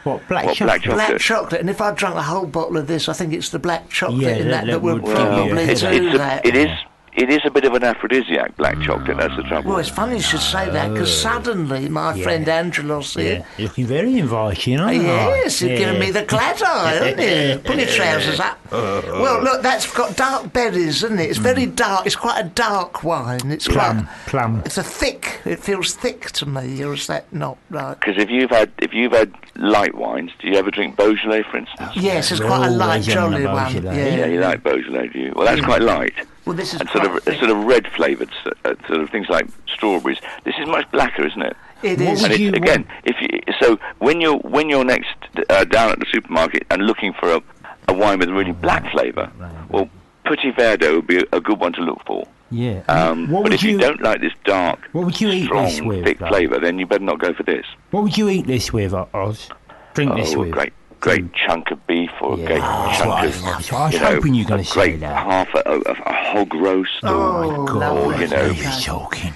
What, black chocolate? Black chocolate, and if I drank a whole bottle of this, I think it's the black chocolate that would probably do that. It is it is a bit of an aphrodisiac, black chocolate. That's the trouble. Well, it's funny you should say that, because suddenly my friend Angelos here... You're looking very inviting, aren't you? Yes, you've given me the glad eye, haven't you? Pull your trousers up. Well, look, that's got dark berries, isn't it? It's very dark. It's quite a dark wine. It's Plum. It's it feels thick to me, or is that not right? Because if you've had light wines, do you ever drink Beaujolais, for instance? Yes, it's quite a light, jolly one. Yeah, you like Beaujolais, do you? Well, that's quite light. Well, this is and sort of red flavoured, sort of things like strawberries. This is much blacker, isn't it? It is. And when you're next down at the supermarket and looking for a wine with a really black flavour, well, Petit Verdot would be a good one to look for. Yeah. But if you don't like this dark, strong, thick flavour, then you better not go for this. What would you eat this with, Oz? Drink this with? Great chunk of beef or a great chunk of, I was hoping you were going to say that. Half a hog roast, Oh, my God! You're joking.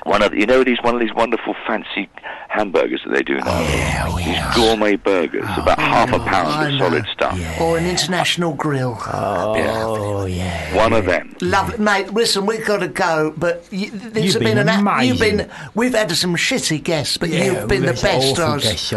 One of these wonderful fancy hamburgers that they do now. These gourmet burgers, about half a pound of solid stuff. Yeah. Or an international grill. One of them. Lovely, mate. Listen, we've got to go, but we've had some shitty guests, but you've been the best.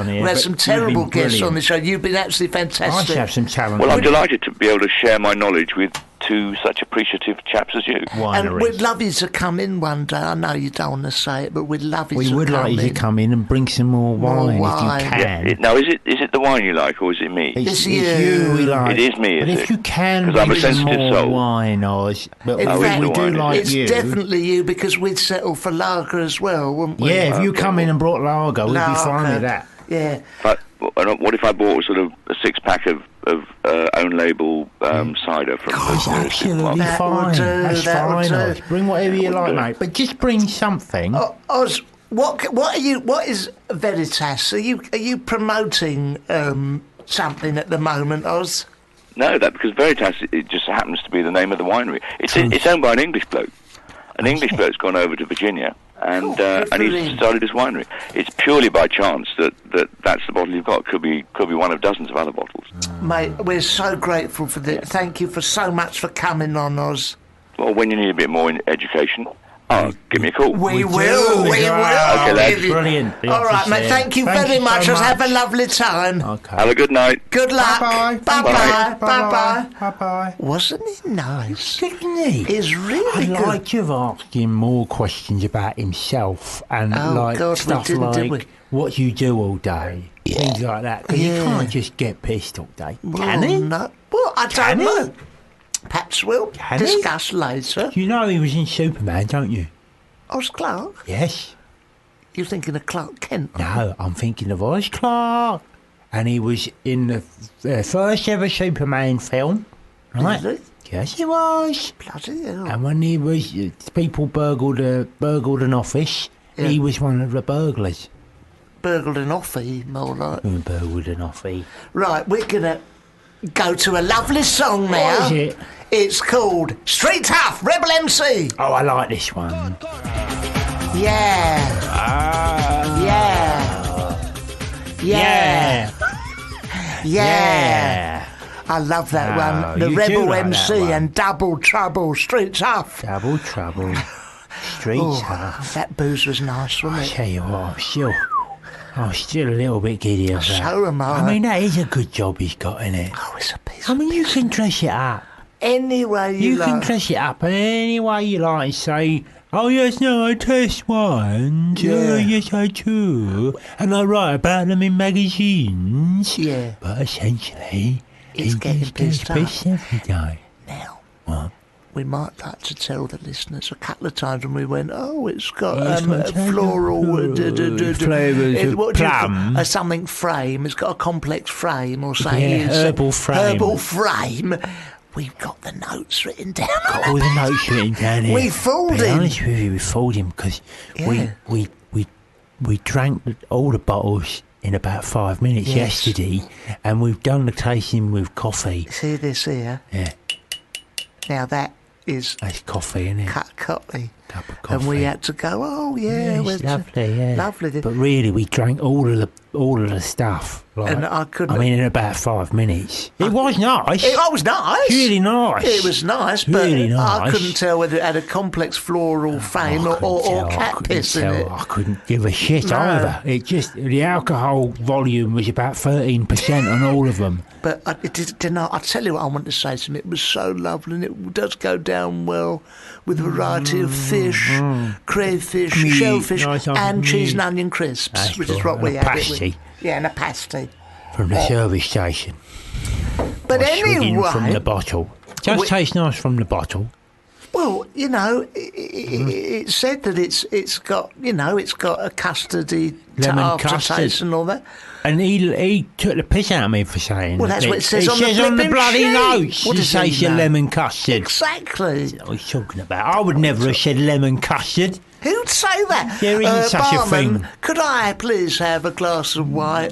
We've had some terrible guests on the show. You've been absolutely fantastic. I have some talent. Well, I'm delighted to be able to share my knowledge with two such appreciative chaps as you. And we'd love you to come in one day. I know you don't want to say it, but we'd love you to come in. We would like you to come in and bring some more wine if you can. Yeah. Now, is it the wine you like, or is it me? It's you we like. It is me, but if you can, because I'm a sensitive soul. Wine, Oz. But we do like you. It's definitely you, because we'd settle for lager as well, wouldn't we? Yeah, if you come in and brought lager, we'd be fine with that. Yeah. But what if I bought sort of a 6-pack of own label cider from the supermarket? That's fine. Oz. Bring whatever you like, mate. But just bring something. Oz, what is Veritas? Are you promoting something at the moment, Oz? No, because Veritas, it just happens to be the name of the winery. It's owned by an English bloke. An English bloke's gone over to Virginia and he's started his winery. It's purely by chance that's the bottle you've got. Could be one of dozens of other bottles. Mate, we're so grateful for this. Thank you for so much for coming on, Oz. Well, when you need a bit more education, give me a call. We will. Okay, lads. Brilliant. All right, mate. Thank you very much. So have a lovely time. Okay. Have a good night. Good luck. Bye-bye. Bye-bye. Wasn't he nice? Didn't he? He's really good. I'd like to have asked him more questions about himself and stuff like what you do all day, things like that. Because you can't just get pissed all day. Can he? No. Well, I don't know. Perhaps we'll discuss later. You know he was in Superman, don't you? Oz Clark? Yes. You're thinking of Clark Kent? No, I'm thinking of Oz Clark. And he was in the first ever Superman film. Right? Really? Yes, he was. Bloody hell. And when he was, people burgled an office, he was one of the burglars. Burgled an offie, more like. Burgled an offie. Right, we're going to go to a lovely song now. What is it? It's called Street Tough, Rebel MC. Oh, I like this one. Yeah. I love that one. The Rebel MC and Double Trouble, Street Tough. Double Trouble, Street Tough. That booze was nice, wasn't it? I tell you what, I'm still a little bit giddy of that. So am I. I mean, that is a good job he's got, isn't it? Oh, it's a piece I mean, you can dress it up. Any way you like. You can dress it up any way you like and say, oh, yes, no, I test wines. Yeah. Oh, yes, I do. And I write about them in magazines. Yeah. But essentially, it's getting pissed every day. Now, what? We might like to tell the listeners a couple of times when we went, it's got floral flavours of plum. Something frame. It's got a complex frame or something. Yeah, herbal frame. We've got the notes written down. Got all the notes written down here. We fooled him. To be honest with you, we fooled him because we drank all the bottles in about 5 minutes yesterday, and we've done the tasting with coffee. See this here? Yeah. Now that's coffee, isn't it? Cut coffee. Cup of coffee. And we had to go, it's lovely, lovely. But really, we drank all of the stuff. and I couldn't. I mean, in about 5 minutes. It was nice. It was nice. Really nice. It was nice, but really nice. I couldn't tell whether it had a complex floral vein or cat piss in it. I couldn't give a shit either. It just, the alcohol volume was about 13% on all of them. But I tell you what I want to say to him. It was so lovely, and it does go down well with a variety of fish, crayfish, shellfish, and cheese and onion crisps, which is what we had. Pasty. Yeah, and a pasty. From the service station. But anyway... from the bottle. Just tastes nice from the bottle. Well, it said that it's got a custardy aftertaste and all that. And he took the piss out of me for saying well, that's what it says on the bloody notes. What does it say? Lemon custard. Exactly. That's what he's talking about. I would never have said lemon custard. Who'd say that? There isn't such a thing. Could I please have a glass of wine?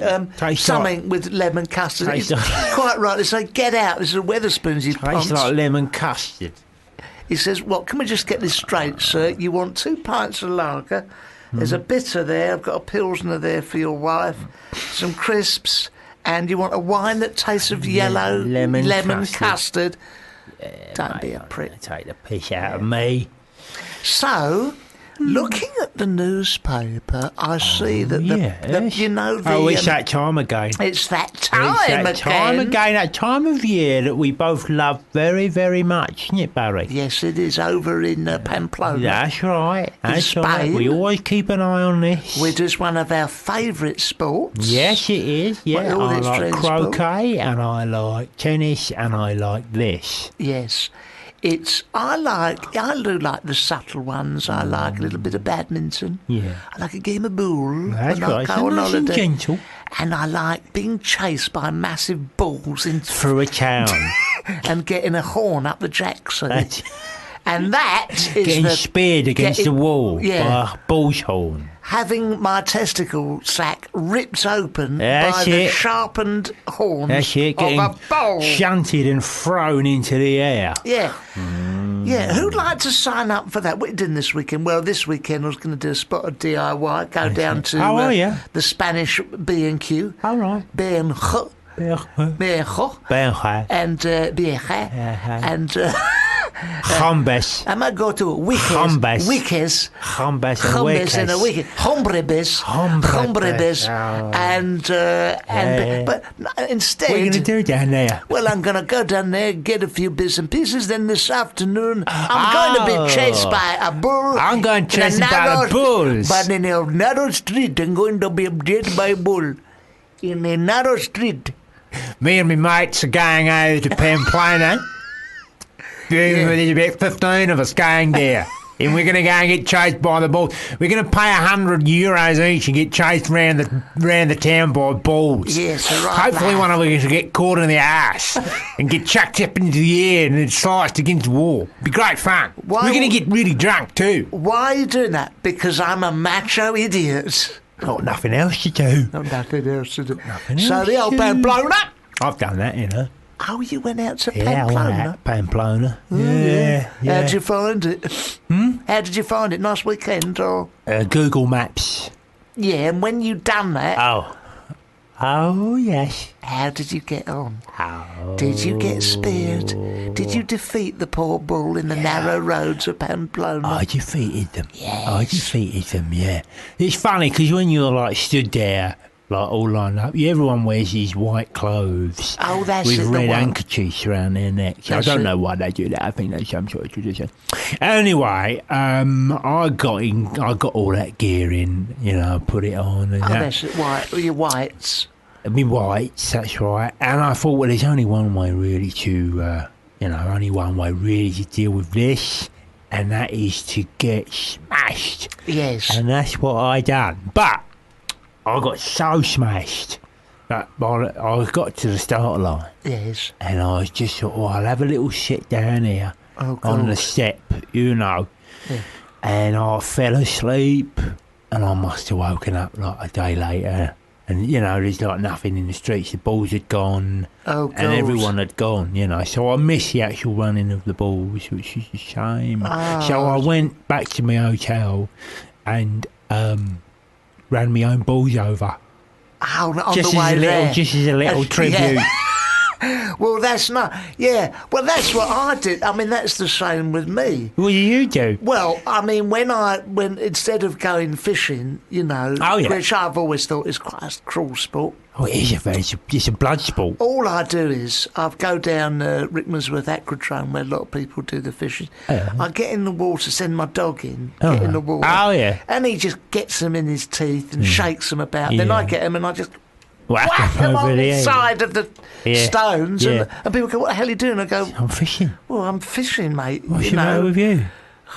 Something with lemon custard. He's quite right. They say, get out. This is a Wetherspoons. Tastes like lemon custard. He says, well, can we just get this straight, sir? You want 2 pints of lager. There's a bitter there. I've got a Pilsner there for your wife. Some crisps. And you want a wine that tastes of yellow lemon custard. Yeah, Don't be a prick. Take the piss out of me. So... looking at the newspaper, I see that it's that time again. It's that time again. That time of year that we both love very, very much, isn't it, Barry? Yes, it is over in Pamplona. That's right. In Spain. We always keep an eye on this. Which is one of our favourite sports. Yes, it is. Yeah, I like croquet, and I like tennis, and I like this. Yes. I do like the subtle ones. I like a little bit of badminton. Yeah. I like a game of pool. That's right. Go on holiday. Gentle. And I like being chased by massive balls through a town. And getting a horn up the jacksie. And that is getting speared against the wall by a bull's horn. Having my testicle sack ripped open by the sharpened horns of a bull. Shunted and thrown into the air. Yeah. Yeah, who'd like to sign up for that? What are you doing this weekend? Well, this weekend I was going to do a spot of DIY, go down to the Spanish B&Q. All right. B&Q. And Hombres. I might go to Wickes and a Wickes. Hombres. But instead... What are you going to do down there? Well, I'm going to go down there, get a few bits and pieces, then this afternoon I'm going to be chased by a bull. I'm going to chase by the bulls. But in a narrow street, I'm going to be chased by a bull. In a narrow street. Me and my mates are going over to Pamplona. There's about 15 of us going there. And we're going to go and get chased by the bulls. We're going to pay €100 each and get chased round the town by bulls. Yes, right. Hopefully one of us will get caught in the ass and get chucked up into the air and then sliced against the wall. It'd be great fun. We're going to get really drunk too. Why are you doing that? Because I'm a macho idiot. Got nothing else to do. Nothing else to do. So the old Pamplona. I've done that, you know. Oh, you went out to Pamplona? I went out Pamplona. Yeah. How did you find it? How did you find it? Nice weekend, or? Google Maps. Yeah, and when you done that... Oh, yes. How did you get on? Did you get speared? Did you defeat the poor bull in the narrow roads of Pamplona? I defeated them. Yes. I defeated them, yeah. It's funny, because when you're, like, stood there... like all lined up. Everyone wears these white clothes with red handkerchiefs around their necks. I don't know why they do that. I think that's some sort of tradition. Anyway, I got all that gear in, put it on. And that's it. Your whites. My whites, that's right. And I thought, well, there's only one way really to, deal with this, and that is to get smashed. Yes. And that's what I done. But I got so smashed that I got to the start line. Yes. And I was just thought, I'll have a little sit down here on the step, Yeah. And I fell asleep, and I must have woken up like a day later. And, there's like nothing in the streets. The balls had gone, and everyone had gone, So I missed the actual running of the balls, which is a shame. So I went back to my hotel and... ran my own balls over. Oh, on the way there. Just as a little tribute. Yeah. Well, that's not... Yeah, well, that's what I did. I mean, that's the same with me. What do you do? Well, I mean, when instead of going fishing, which I've always thought is quite a cruel sport. Oh, it's a blood sport. All I do is I go down Rickmansworth Aquadrome where a lot of people do the fishing. I get in the water, send my dog in, get in the water. Oh, yeah. And he just gets them in his teeth and shakes them about. Then I get them and I just... whack them on the side of the stones, and people go, "What the hell are you doing?" I go, "I'm fishing." Well, I'm fishing, mate. What's the matter with you?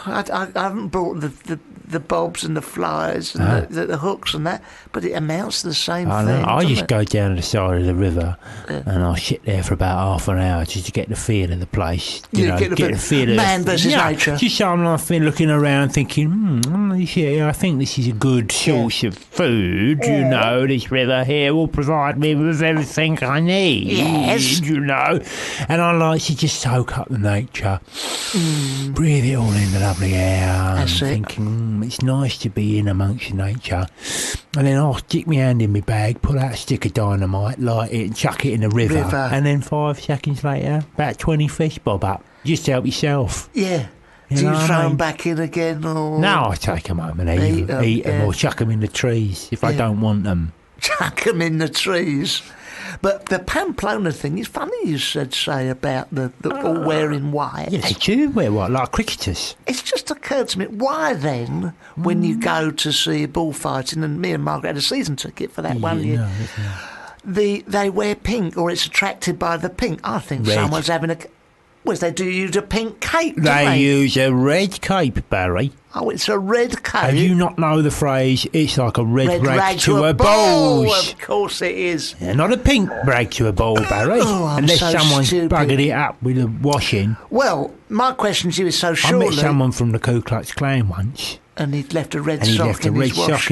I haven't brought the bobs and the flies and the hooks and that, but it amounts to the same thing. I just go down to the side of the river and I'll sit there for about half an hour just to get the feel of the place. Get the feel of man versus nature. Just so I'm not looking around thinking, I think this is a good source of food. This river here will provide me with everything I need. Yes. And I like to just soak up the nature, breathe it all in the lovely air. That's thinking, it's nice to be in amongst nature. And then I'll stick my hand in my bag, pull out a stick of dynamite, light it and chuck it in the river. And then 5 seconds later, about 20 fish bob up. Just help yourself. Yeah. Do you throw them back in again? Or? No, I take them home and eat them or chuck them in the trees if I don't want them. Chuck them in the trees. But the Pamplona thing is funny you should say about the all wearing white. Yes, they do wear white, like cricketers. It's just occurred to me, why then, when you go to see bullfighting, and me and Margaret had a season ticket for that one year, they wear pink, or it's attracted by the pink. I think someone's having a... Well, they do use a pink cape, don't they? They use a red cape, Barry. Oh, it's a red cape. Have you not know the phrase, it's like a red rag to a bull? Of course it is. Yeah, not a pink rag to a bull, Barry. Unless someone's buggered it up with a washing. Well, my question to you is surely... I met someone from the Ku Klux Klan once. And he'd left a red sock in his wash.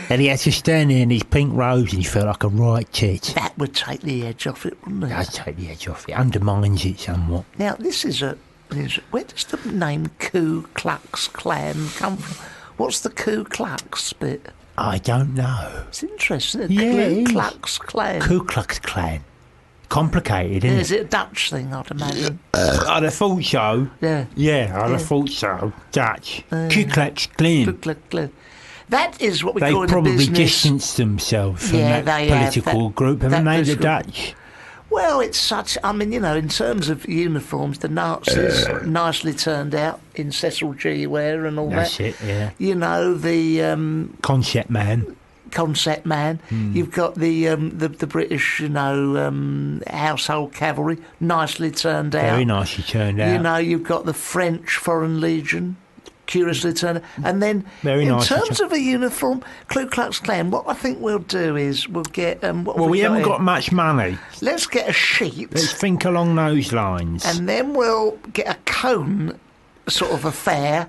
And he had to stand there in his pink robes and he felt like a right tit. That would take the edge off it, wouldn't it? It does take the edge off it. Undermines it somewhat. Now, this is where does the name Ku Klux Klan come from? What's the Ku Klux bit? I don't know. It's interesting. Ku Klux Klan. Ku Klux Klan. Complicated, isn't it? Is it a Dutch thing, I'd imagine? I'd have thought so. Yeah. Yeah, I'd have thought so. Dutch. Ku Klux Klan. Ku Klux Klan. That is what we call in the business. They probably distanced themselves from that political group, haven't they, the Dutch? Well, it's such... I mean, in terms of uniforms, the Nazis nicely turned out in Cecil G. Ware and all that. That's it, yeah. The... Concept man. You've got the British, household cavalry, nicely turned out. Very nicely turned out. You've got the French Foreign Legion, curiously turned out. And then, in terms of a uniform, Ku Klux Klan, what I think we'll do is we'll get... we haven't got much money. Let's get a sheet. Let's think along those lines. And then we'll get a cone sort of affair,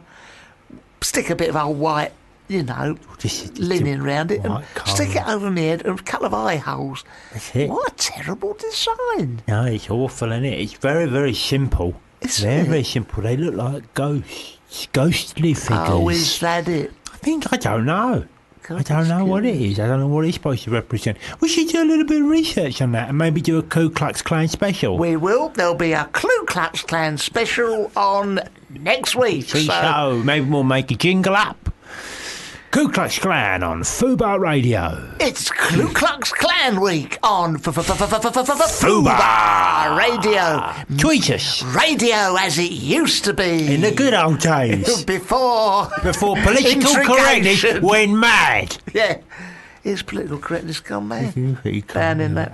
stick a bit of old white... linen around it and stick it over my head and a couple of eye holes. That's it. What a terrible design. No, it's awful, isn't it? It's very, very simple. Very simple. They look like ghosts, ghostly figures. Oh, is that it? I don't know. I don't know what it is. I don't know what it's supposed to represent. We should do a little bit of research on that and maybe do a Ku Klux Klan special. We will. There'll be a Ku Klux Klan special on next week. So maybe we'll make a jingle up. Ku Klux Klan on Fubar Radio. It's Ku Klux Klan week on Fubar Radio. Tweet us. Radio as it used to be. In the good old days. Before political correctness went mad. Yeah. Is political correctness gone mad? Banning that.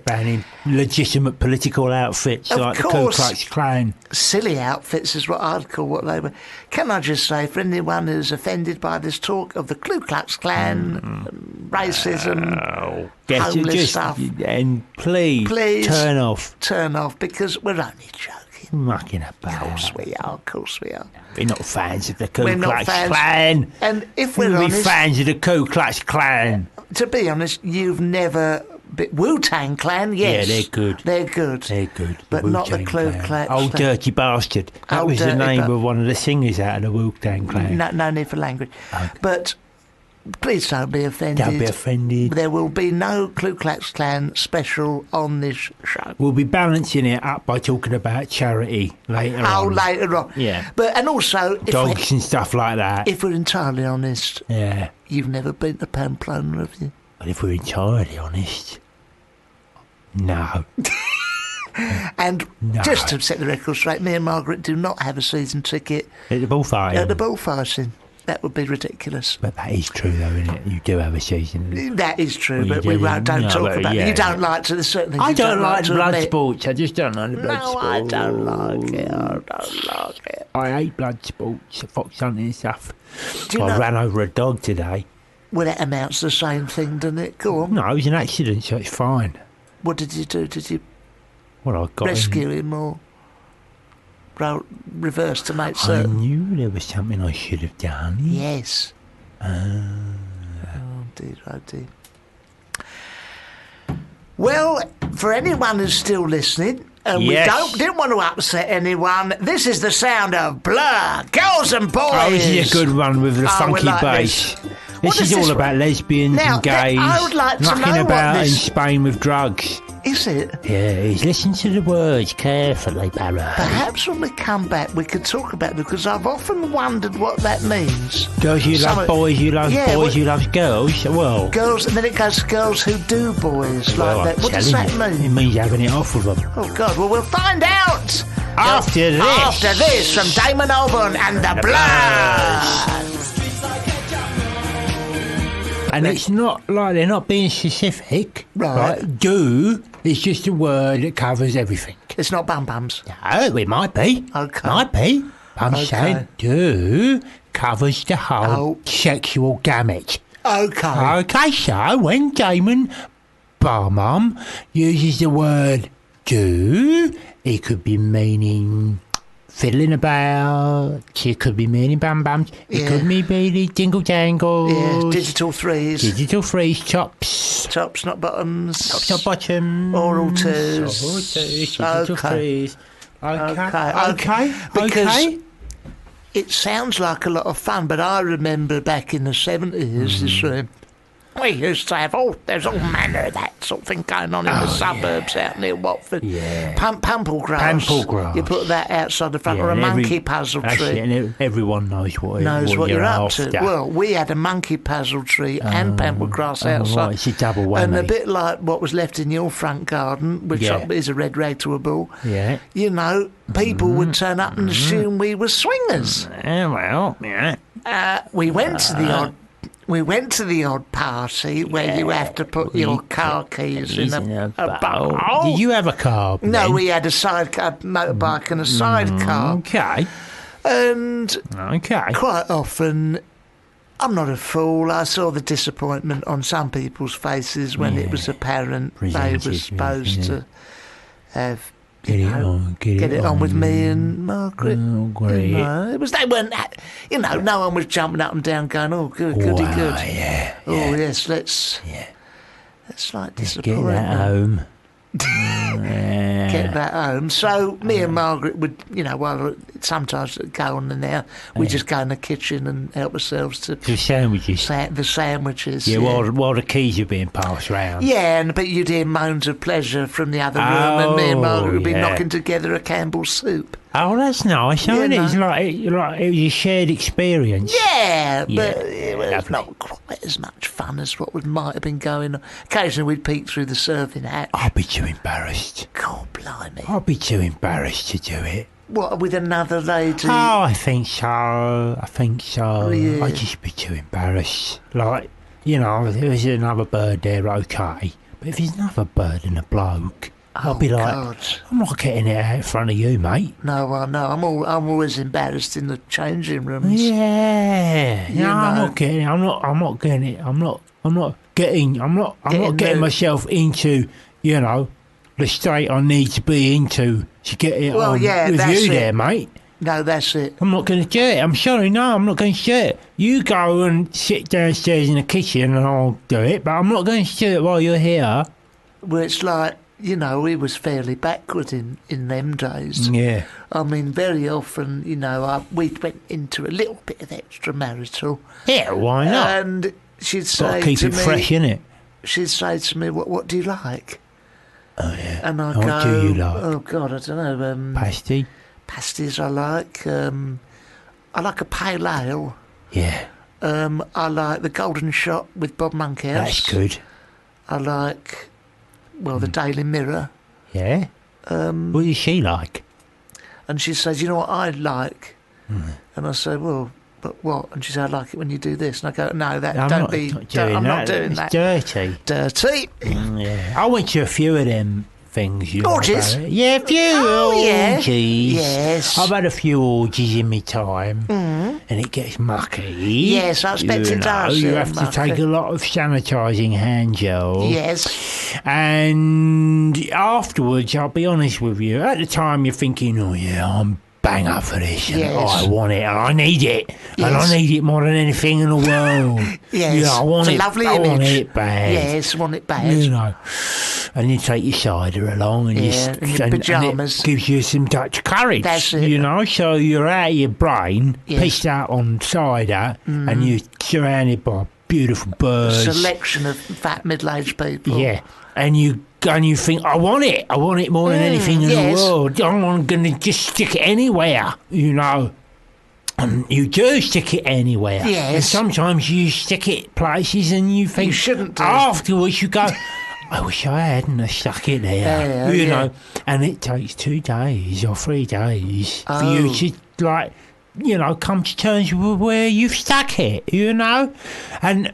Banning legitimate political outfits like the Ku Klux Klan. Silly outfits is what I'd call what they were. Can I just say, for anyone who's offended by this talk of the Ku Klux Klan, racism, homeless stuff, and please turn off. Turn off, because we're only joking. Mucking about. Of course we are. We're not fans of the Ku Klux Klan. And if we're honest... fans of the Ku Klux Klan. To be honest, you've never... Wu-Tang Clan, yes. Yeah, they're good. But not the Ku Klux. Old dirty bastard. That was the name of one of the singers out of the Wu-Tang Clan. No need for language. Okay. But Please don't be offended. Don't be offended. There will be no Ku Klux Klan special on this show. We'll be balancing it up by talking about charity later on. Oh, later on. Yeah. And also... Dogs and stuff like that. If we're entirely honest... Yeah. You've never been to Pamplona, have you? Well, if we're entirely honest... No. And just to set the record straight, me and Margaret do not have a season ticket... At the bullfighting? At the bullfighting. That would be ridiculous. But that is true, though, isn't it? You do have a season. That is true, but we don't talk about it. You don't like to. There's certain things I don't like blood admit. sports. I just don't like the blood sports. No, I don't like it. I don't like it. I hate blood sports, fox hunting and stuff. I ran over a dog today. Well, that amounts to the same thing, doesn't it? Go on. No, it was an accident, so it's fine. What did you do? Did you I got rescue him or reverse to make certain? I knew there was something I should have done. Yes. Oh dear, oh dear. Well, for anyone who's still listening, and we didn't want to upset anyone, this is the sound of Blur, Girls and Boys. Oh, this is a good one with the funky bass. This is all about lesbians and gays I would like to knocking know about what in Spain with drugs. Is it? Yeah, listen to the words carefully, Barry. Perhaps when we come back we could talk about it, because I've often wondered what that means. Girls you love, boys you love, boys you love girls. Well, girls, and then it goes girls who do boys like that. What does that mean? It means having it off with them. Oh God! Well, we'll find out after this. After this, from Damon Albarn and the Blur. And it's not like they're not being specific. Right. Do is just a word that covers everything. It's not bum-bums. No, it might be. Okay. Might be. I'm saying do covers the whole sexual gamut. Okay. Okay, so when Damon Barmum uses the word do, it could be meaning... fiddling about, it could be meaning bum-bums, it could be meaning dingle-dangles. Yeah, digital threes. Chops. Tops, not bottoms. Tops, not bottoms. Oral twos. Digital threes. Okay. Because it sounds like a lot of fun, but I remember back in the 70s, we used to have there's all manner of that sort of thing going on in the suburbs out near Watford. Yeah. Pamplegrass. You put that outside the front, or a monkey puzzle tree. And everyone knows what you're up after. to. Well, we had a monkey puzzle tree and pamplegrass outside. Right. It's a double whammy. And a bit like what was left in your front garden, which is a red rag to a bull. Yeah. You know, people would turn up and assume we were swingers. We went to the odd party where you have to put your car keys in a bowl. Did you have a car? No, we had a motorbike and a sidecar. Okay. And quite often, I'm not a fool, I saw the disappointment on some people's faces when it was apparent they were supposed to have... Get it on with me and Margaret. Oh, great. They weren't, no one was jumping up and down going, oh, good, goody, good. Yeah. Oh, yes, let's like disappointment. Get that home. Get that home. So me and Margaret would, sometimes go on and now we just go in the kitchen and help ourselves to the sandwiches. The sandwiches. Yeah, while the keys are being passed round. Yeah, but you'd hear moans of pleasure from the other room, and me and Margaret would be knocking together a Campbell's soup. Oh, that's nice. It's like it was a shared experience. Yeah, but it was not quite as much fun as what might have been going on. Occasionally we'd peek through the serving hatch. I'd be too embarrassed. God blimey. I'd be too embarrassed to do it. What, with another lady? Oh, I think so. Yeah. I'd just be too embarrassed. Like, if there's another bird there, okay. But if there's another bird and a bloke... I'll be like, God. I'm not getting it out in front of you, mate. No, I know. I'm always embarrassed in the changing rooms. Yeah. I'm not getting it. I'm not getting myself into, the state I need to be into to get it on with you there, mate. No, that's it. I'm not going to do it. I'm sorry, no, I'm not going to do it. You go and sit downstairs in the kitchen and I'll do it, but I'm not going to do it while you're here. Well, it's like... we was fairly backward in them days. Yeah. I mean, very often, we went into a little bit of extramarital. Yeah, why not? And she'd say got to keep it fresh, innit? She'd say to me, "What do you like?" Oh yeah. And I What go, do you like? "Oh God, I don't know. Pasty. Pasties I like. I like a pale ale. Yeah. I like the Golden Shot with Bob Monkhouse. That's good. I like, the Daily Mirror. Yeah. What does she like? And she says, "You know what I like?" And I say, "Well, but what?" And she said, "I like it when you do this." And I go, "No, I'm not doing that. Dirty. Dirty." Yeah. I went to a few of them things. Orgies? Yeah, a few orgies. Yes. I've had a few orgies in my time, and it gets mucky. Yes, I expect it does. You have to take a lot of sanitising hand gel. Yes. And afterwards, I'll be honest with you, at the time you're thinking, oh yeah, I'm bang up for this, and I want it, and I need it, and I need it more than anything in the world. Yes, I want it's it. A lovely I image. want it bad. Yes, want it bad. You know, and you take your cider along, and and your pyjamas. And it gives you some Dutch courage. That's it. You know, so you're out of your brain, pissed out on cider, and you're surrounded by beautiful birds. A selection of fat middle-aged people. Yeah, and you think, I want it more than anything in the world. I'm going to just stick it anywhere, you know. And you do stick it anywhere. Yes. And sometimes you stick it places and you think, you shouldn't do. Afterwards you go, I wish I hadn't stuck it there, you know. And it takes 2 days or 3 days for you to, like, you know, come to terms with where you've stuck it, you know. And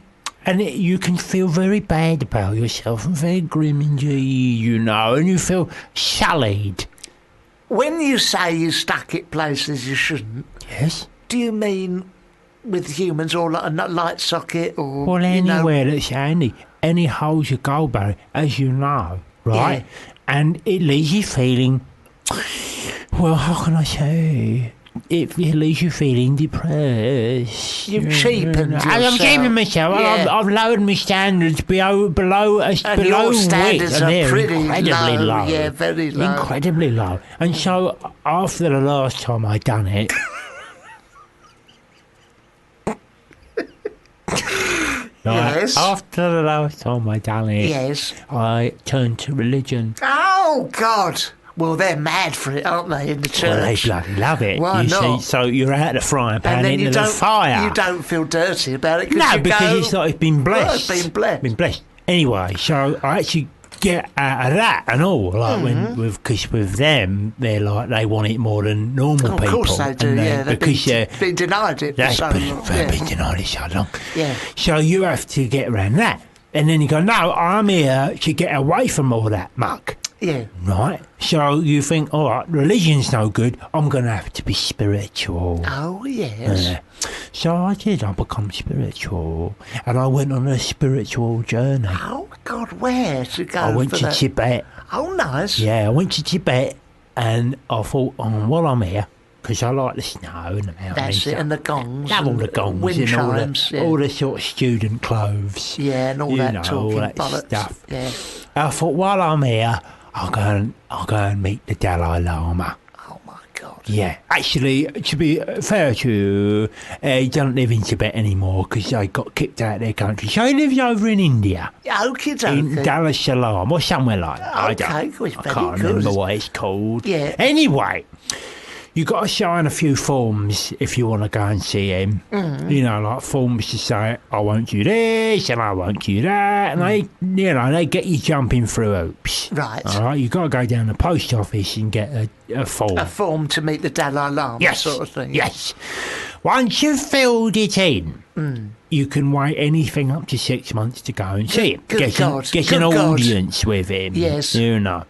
you can feel very bad about yourself and very grim indeed, you know, and you feel sullied. When you say you stuck it places you shouldn't, yes, do you mean with humans or like a light socket or... Well, anywhere that's handy. Any holes you go, Barry, as you know, right? Yeah. And it leaves you feeling, well, how can I say... It leaves you feeling depressed. You've cheapened yourself. I'm cheapening myself. Yeah. I've lowered my standards below and your standards are pretty incredibly low. Yeah, very low. Incredibly low. And so, after the last time I done it... Yes. After the last time I done it... Yes. I turned to religion. Oh, God! Well, they're mad for it, aren't they, in the church? Well, they bloody love it. Why not? See, so you're out of the frying pan into the fire. You don't feel dirty about it. No, because it's like it's been blessed. Well, it's been blessed. Been blessed. Anyway, so I actually get out of that and all. Like because with them, they're like they want it more than normal people. Of course they do. Yeah, they've been denied it for so long. They've been denied it so long. Yeah. So you have to get around that, and then you go, no, I'm here to get away from all that muck. Yeah. Right. So you think, all right, religion's no good. I'm going to have to be spiritual. Oh, yes. So I did. I become spiritual. And I went on a spiritual journey. Oh, God, where to go? I went to Tibet. Oh, nice. Yeah, I went to Tibet and I thought, while I'm here, because I like the snow and the mountains. That's it, and the gongs. Love all the gongs wind and chimes, all the sort of student clothes. Yeah, and all that talking all that bollocks. stuff. Yeah. I thought, while I'm here, I'll go and meet the Dalai Lama. Oh my God. Yeah, actually, to be fair to you, he doesn't live in Tibet anymore because they got kicked out of their country. So he lives over in India. Okie In Dar es Salaam or somewhere like that. I can't remember what it's called. Yeah. Anyway, you got to sign a few forms if you want to go and see him. You know, like forms to say, I won't do this and I won't do that. And they get you jumping through hoops. Right. All right, you got to go down the post office and get a form. A form to meet the Dalai Lama sort of thing. Yes. Once you've filled it in, you can wait anything up to 6 months to go and see him. Get an audience with him. Yes. You know.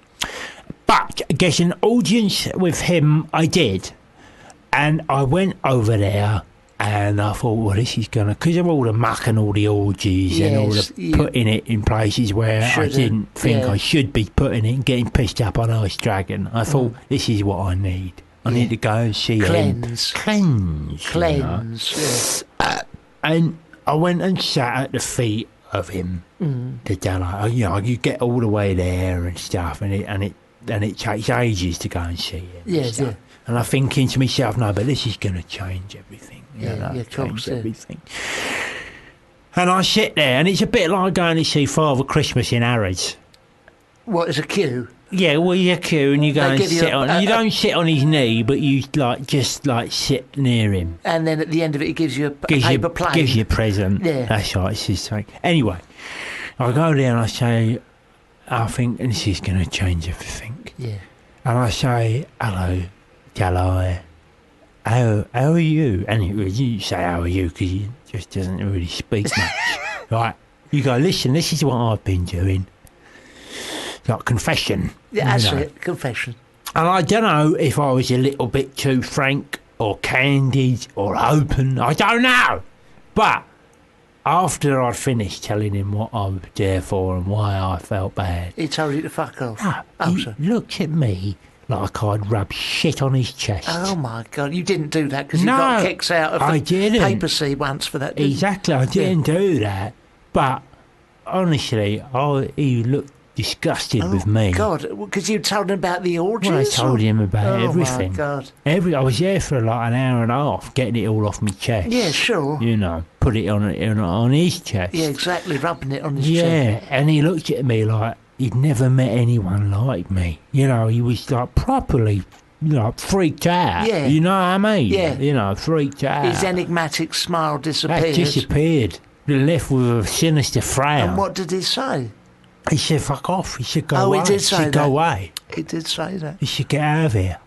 But get an audience with him I did. And I went over there and I thought, well, this is going to... Because of all the muck and all the orgies and all the putting it in places where I didn't think I should be putting it and getting pissed up on Ice Dragon. I thought, this is what I need. I need to go and see him. Cleanse. Yes. And I went and sat at the feet of him. The Dalai. You know, you get all the way there and stuff, and it takes ages to go and see him. Yes, yeah. And I'm thinking to myself, no, but this is going to change everything. Of course. Everything. And I sit there, and it's a bit like going to see Father Christmas in Harrods. What, is a queue? Yeah, well, you queue and you go and sit on. You don't sit on his knee, but you just sit near him. And then at the end of it, he gives you a paper plane. Gives you a present. Yeah, that's right. It's his thing. Anyway, I go there and I say, I think this is going to change everything. Yeah. And I say, hello, Jalai. How are you? And you say, how are you? Because he just doesn't really speak much. Right. You go, listen, this is what I've been doing. Like confession. Yeah, that's it, confession. And I don't know if I was a little bit too frank or candid or open. I don't know. But after I'd finished telling him what I was there for and why I felt bad, he told you to fuck off. No, he looked at me like I'd rubbed shit on his chest. Oh my God, you didn't do that because you got kicks out of the paper sea once for that, didn't Exactly, I didn't do that. But honestly, he looked disgusted with me. God, because you told him about the orgies? Well, I told him about everything. Oh my God. I was there for like an hour and a half, getting it all off my chest. Yeah, sure. You know, put it on his chest. Yeah, exactly, rubbing it on his chest. Yeah, and he looked at me like he'd never met anyone like me. You know, he was like properly, freaked out. Yeah. You know what I mean? Yeah. Freaked out. His enigmatic smile disappeared. That disappeared. Left with a sinister frown. And what did he say? He said, fuck off. He should go away. He did say that. Go away. He did say that. He should get out of here.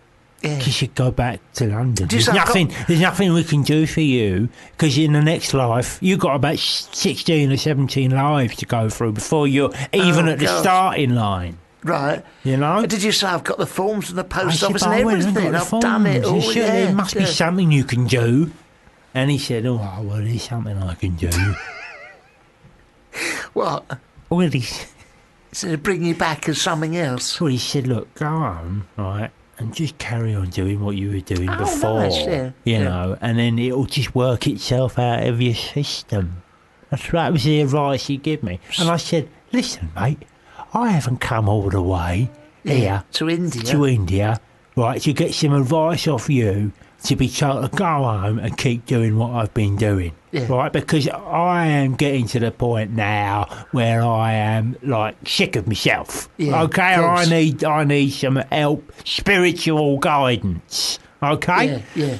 Yeah. He should go back to London. There's nothing we can do for you, because in the next life, you've got about 16 or 17 lives to go through before you're even at the starting line. Right. You know? Did you say, I've got the forms from the post office and everything? I've done it all. There must be something you can do. And he said, oh, well, there's something I can do. What? Well, So bring you back as something else? Well, he said, look, go home, right, and just carry on doing what you were doing before. Nice, you know, and then it'll just work itself out of your system. That was the advice he gave me. And I said, listen, mate, I haven't come all the way here to India, right, to get some advice off you, to be told to go home and keep doing what I've been doing. Yeah. Right, because I am getting to the point now where I am like sick of myself. Yeah, okay, and I need some help, spiritual guidance. Okay? Yeah.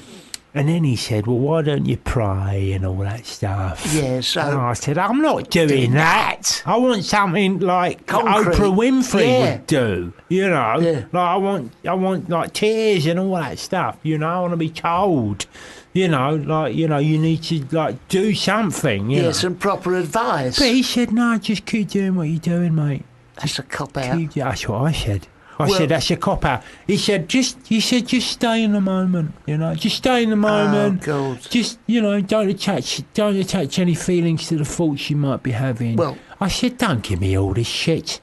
And then he said, well, why don't you pray and all that stuff? Yeah, so... And I said, I'm not doing that. I want something like concrete. Oprah Winfrey would do, you know? Yeah. Like, I want like tears and all that stuff, you know? I want to be told, you know, like, you need to, like, do something, you know? some proper advice. But he said, no, just keep doing what you're doing, mate. That's a cop-out. That's what I said. I said, that's a cop-out. He said, just stay in the moment, you know. Just stay in the moment. Oh, God. Just, don't attach any feelings to the thoughts you might be having. Well, I said, don't give me all this shit.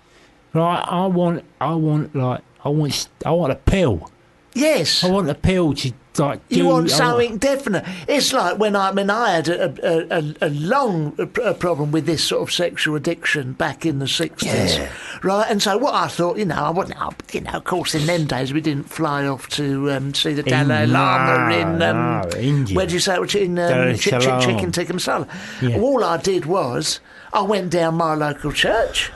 Right? I want a pill. Yes. I want a pill to, like, you want something definite. It's like when I had a long problem with this sort of sexual addiction back in the 60s, right? And so what I thought, I wouldn't, of course, in them days we didn't fly off to see the Dalai Lama in India. Where did you say it was? In Chicken Tikka Masala. Yeah. All I did was I went down my local church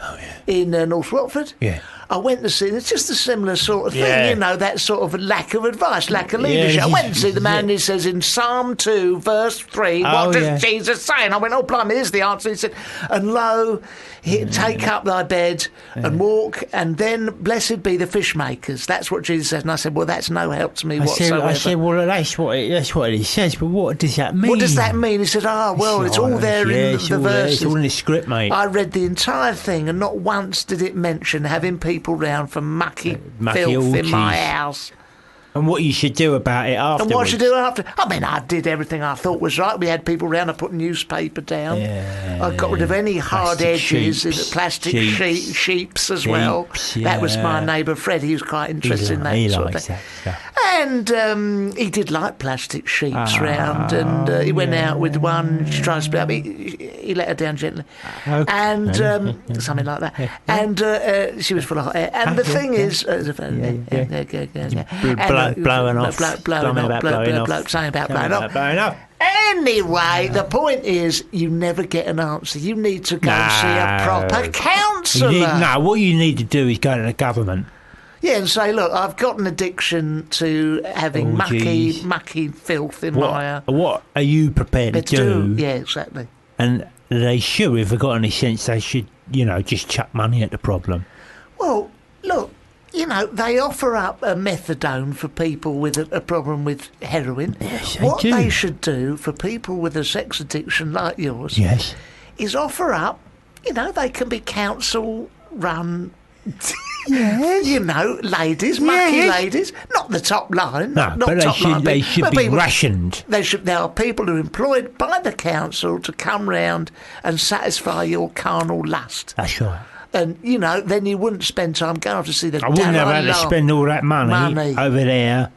in North Watford. Yeah. I went to see, it's just a similar sort of thing, that sort of lack of advice, lack of leadership. I went to see the man who says in Psalm 2, verse 3, what does Jesus say? And I went, oh, blimey, here's the answer. He said, and lo, take up thy bed and walk, and then blessed be the fish makers. That's what Jesus says. And I said, well, that's no help to me whatsoever. I said, well, that's what it says, but what does that mean? What does that mean? He said, it's all there in the verses. It's all in the script, mate. I read the entire thing, and not once did it mention having people round for mucky filth orgies in my house. And what you should do about it afterwards. And what should do after? I mean, I did everything I thought was right. We had people round, I put newspaper down. I got rid of any hard edges, plastic sheeps as well. That was my neighbour Fred. He was quite interested in that sort of thing. And he did like plastic sheets round, and he went out with one. She tried to split up. He let her down gently, and something like that. And she was full of hot air. And the thing is, blowing off. Something about blowing off. Anyway, the point is, you never get an answer. You need to go and see a proper counsellor. No, what you need to do is go to the government. Yeah, and say, look, I've got an addiction to having mucky filth in my... What are you prepared to do? Yeah, exactly. And they should, if they've got any sense, they should, just chuck money at the problem. Well, look, they offer up a methadone for people with a problem with heroin. Yes, what they should do for people with a sex addiction like yours is offer up, they can be council-run... Yes. Ladies, mucky ladies, not the top line. No, not but top line. They should be rationed. There are people who are employed by the council to come round and satisfy your carnal lust. That's right. And, then you wouldn't spend time going off to see the... I wouldn't have had to spend all that money over there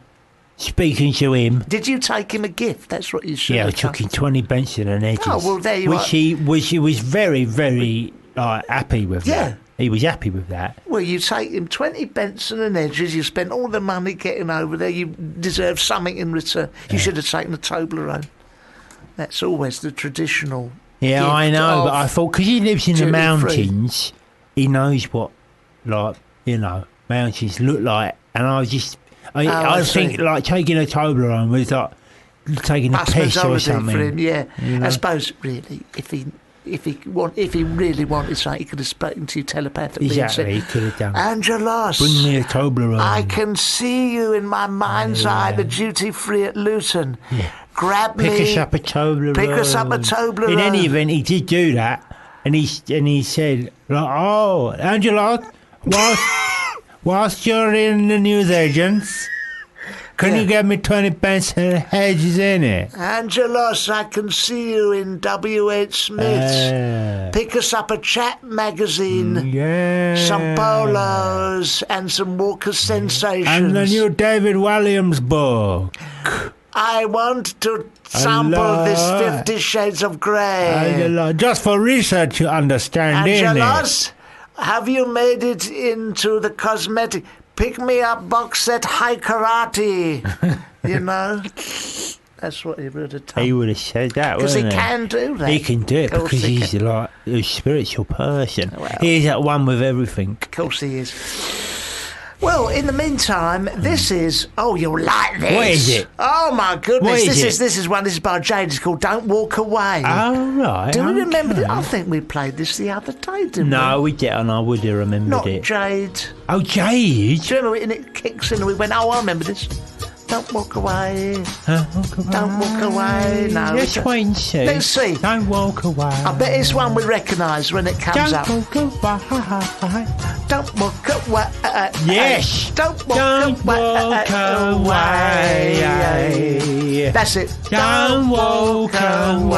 speaking to him. Did you take him a gift? That's what you should have done. I took him 20 Benson and edges. Oh, well, there you are. He was very, very happy with that. He was happy with that. Well, you take him 20 Benson and edges, you spent all the money getting over there, you deserve something in return. You should have taken a Toblerone. That's always the traditional gift. I know, but I thought, because he lives in the mountains, he knows what, mountains look like. And I think, like, taking a Toblerone was like taking a piss or something. For him, yeah. I suppose, really, if he really wanted something, he could have spoken to you telepathically. Exactly, and said, he could have done. Angelos, bring me a Toblerone. I can see you in my mind's eye, the duty free at Luton. Yeah. Grab me. Pick us up a Toblerone. In any event, he did do that, and he said, "Oh, Angelos, whilst you're in the newsagents, can you get me 20 pence and hedges in it? Angelos, I can see you in W.H. Smith's. Pick us up a chat magazine. Some polos and some Walker's Sensations. And the new David Walliams book. I want to sample this 50 Shades of Grey. Just for research, you understand, Angelos, have you made it into the cosmetic... Pick me up box set High Karate, That's what he would have told. He would have said that, because he wouldn't he? Can do that. He can do it because he's like a spiritual person. Well, he's at one with everything. Of course he is. Well, in the meantime, this is... Oh, you'll like this. What is it? Oh, my goodness. This is one. This is by Jade. It's called Don't Walk Away. Oh, right. Do we remember this? I think we played this the other day, didn't we? No, we didn't. I would have remembered Not it. Jade. Oh, Jade? Do you remember it? And it kicks in and we went, oh, I remember this. Don't walk away. Don't walk away. No. Let's wait and see. Let's see. Don't walk away. I bet it's one we recognise when it comes up. Don't walk away. Don't walk away. Yes. Don't walk away. That's it. Don't walk away.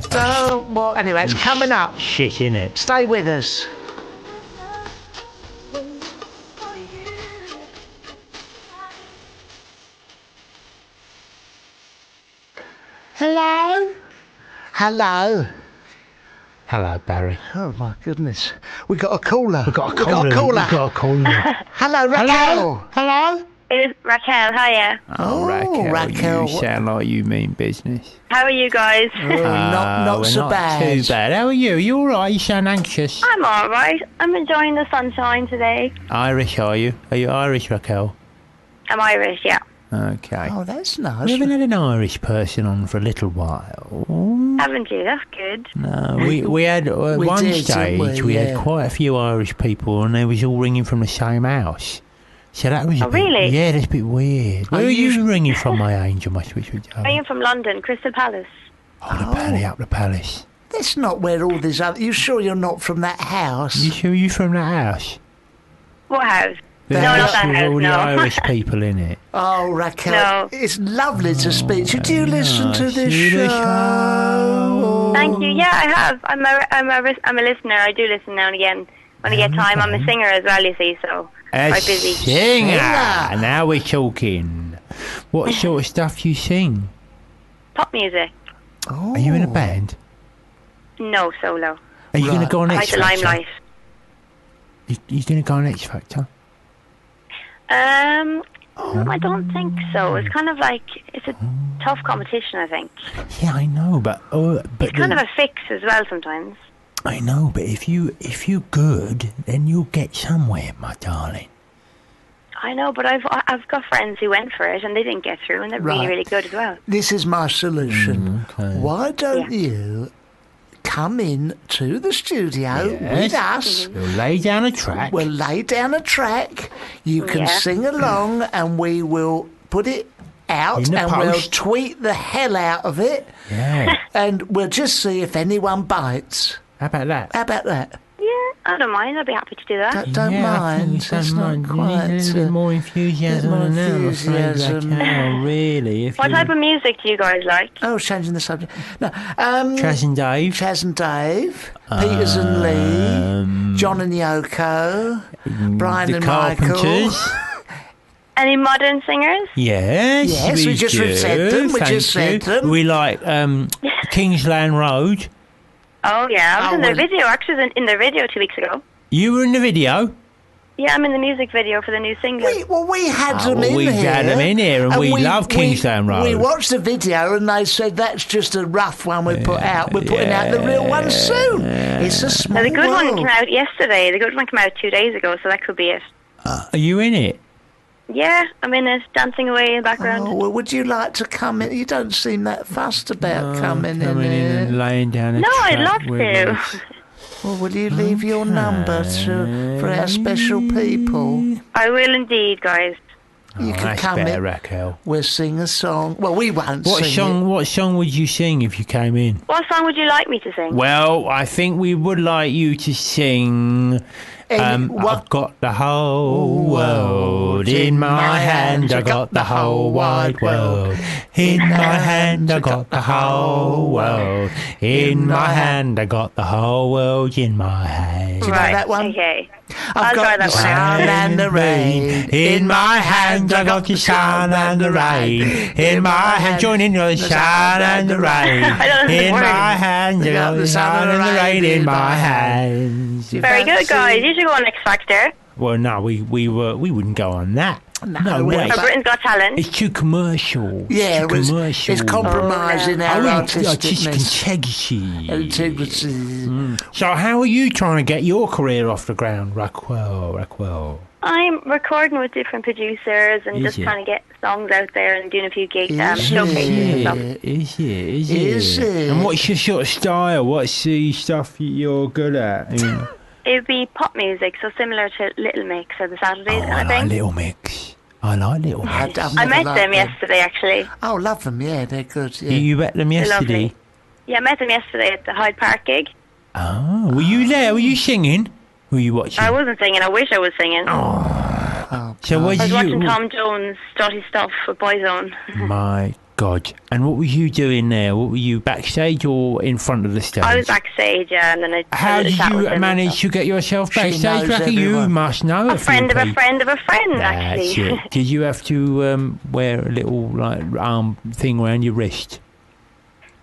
Don't walk. Anyway, it's coming up. Shit, innit? Stay with us. Hello? Hello? Hello, Barry. Oh, my goodness. We got a caller. We got a caller. Hello, Raquel. Hello? It's Raquel, hiya. Oh, Raquel. You sound like you mean business. How are you guys? Not so not bad. Too bad. How are you? You all right? You sound anxious. I'm alright. I'm enjoying the sunshine today. Irish, are you? Are you Irish, Raquel? I'm Irish, yeah. Oh, Okay. that's nice. We haven't had an Irish person on for a little while. Haven't you? That's good. No, we had at one stage we had quite a few Irish people, and they was all ringing from the same house. So that was really? Yeah, that's a bit weird. Where are you ringing from, my angel, my sweet I'm ringing from London, Crystal Palace. Up the palace. That's not where all this other... You sure you're not from that house? You sure you're from that house? What house? The No, house not that with house, all the no. Irish people in it. Oh, Raquel, No. it's lovely to speak to you. Do you listen to this show? Thank you. Yeah, I have. I'm a listener. I do listen now and again when I get time. I'm a singer as well, you see, so A Quite busy. singer. Now we're talking. What sort of stuff do you sing? Pop music. Oh. Are you in a band? No, solo. Are you going to go on I like X the Factor? limelight. You going to go on X Factor? I don't think so. It's kind of like, it's a tough competition, I think. Yeah, I know, but It's kind of a fix as well sometimes. I know, but if you're good, then you'll get somewhere, my darling. I know, but I've got friends who went for it and they didn't get through, and they're really, Right. really good as well. This is my solution. Okay. Why don't you come in to the studio with us? We'll lay down a track. We'll lay down a track. You can Yeah. sing along, and we will put it out, In the and we'll post. tweet the hell out of it, Yeah. and we'll just see if anyone bites. How about that? How about that? Yeah, I don't mind. I'd be happy to do that. Don't Yeah, I mind. think you It's don't not mind. You quite. need a little bit more enthusiasm more than that, I'm afraid, enthusiasm. Raquel, really. If What you... type of music do you guys like? Oh, changing the subject. No, Chaz and Dave. Chaz and Dave, Peters and Lee, John and Yoko, Brian the and Carpenters. Michael. Any modern singers? Yes, Yes, we just do. said them, we Thank just said you. them. We like Kingsland Road. Oh, yeah. I was Oh, in their well- video. Actually, I was in their video 2 weeks ago. You were in the video. Yeah, I'm in the music video for the new single. We had them well, in we here. had them in here, and we love Kingsland Road. We watched the video, and they said that's just a rough one we put out. We're putting out the real one soon. It's a small Now, the good one world. came out yesterday. The good one came out 2 days ago, so that could be it. Are you in it? Yeah, I'm in it, dancing away in the background. Oh, well, would you like to come in? You don't seem that fussed about coming in in here. and laying down a No, I'd track love with to. us. Well, will you leave your number for our special people? I will indeed, guys. You can That's come better, in. Raquel. We'll sing a song. Well, we won't What sing song? it. What song would you sing if you came in? What song would you like me to sing? Well, I think we would like you to sing. I've got the whole world in my hand. I got the whole wide world in my hand. I got the whole world in my hand. I got the whole world in my hand. Do you know Right, that one? okay. I've I'll got try the that one. sun and the rain in my hand. I got the sun and the rain in my hand. Join in the sun and the rain I don't know the in words. my hand. I got the sun and the rain in my hands. Very good, guys. You should go on X Factor. Well, no, we wouldn't go on that. No we- way. Or Britain's Got Talent. It's too commercial. Yeah, too commercial. it's compromising our artistic artisticness. integrity. So, how are you trying to get your career off the ground, Raquel? I'm recording with different producers and Is just it? trying to get songs out there and doing a few gigs, Is showcases and stuff. Is it? And what's your sort of style? What's the stuff you're good at? It would be pop music, so similar to Little Mix or the Saturdays I kind of like thing. Little Mix. I like Little Mix. I met them yesterday, actually. Oh, love them. Yeah, they're good. Yeah. You met them They're yesterday? lovely. Yeah, I met them yesterday at the Hyde Park gig. Oh, were you there? Were you singing? Were you watching? I wasn't singing. I wish I was singing. So what I did was watching you? Tom Jones' Dirty Stuff with Boyzone. My God! And what were you doing there? What were you backstage or in front of the stage? I was backstage, yeah, and then I How had a did chat with you him manage and to get yourself She backstage, knows Raquel? You everyone. must know stuff. A friend of a few people. friend of a friend, That's actually. it. Did you have to wear a little like arm thing around your wrist?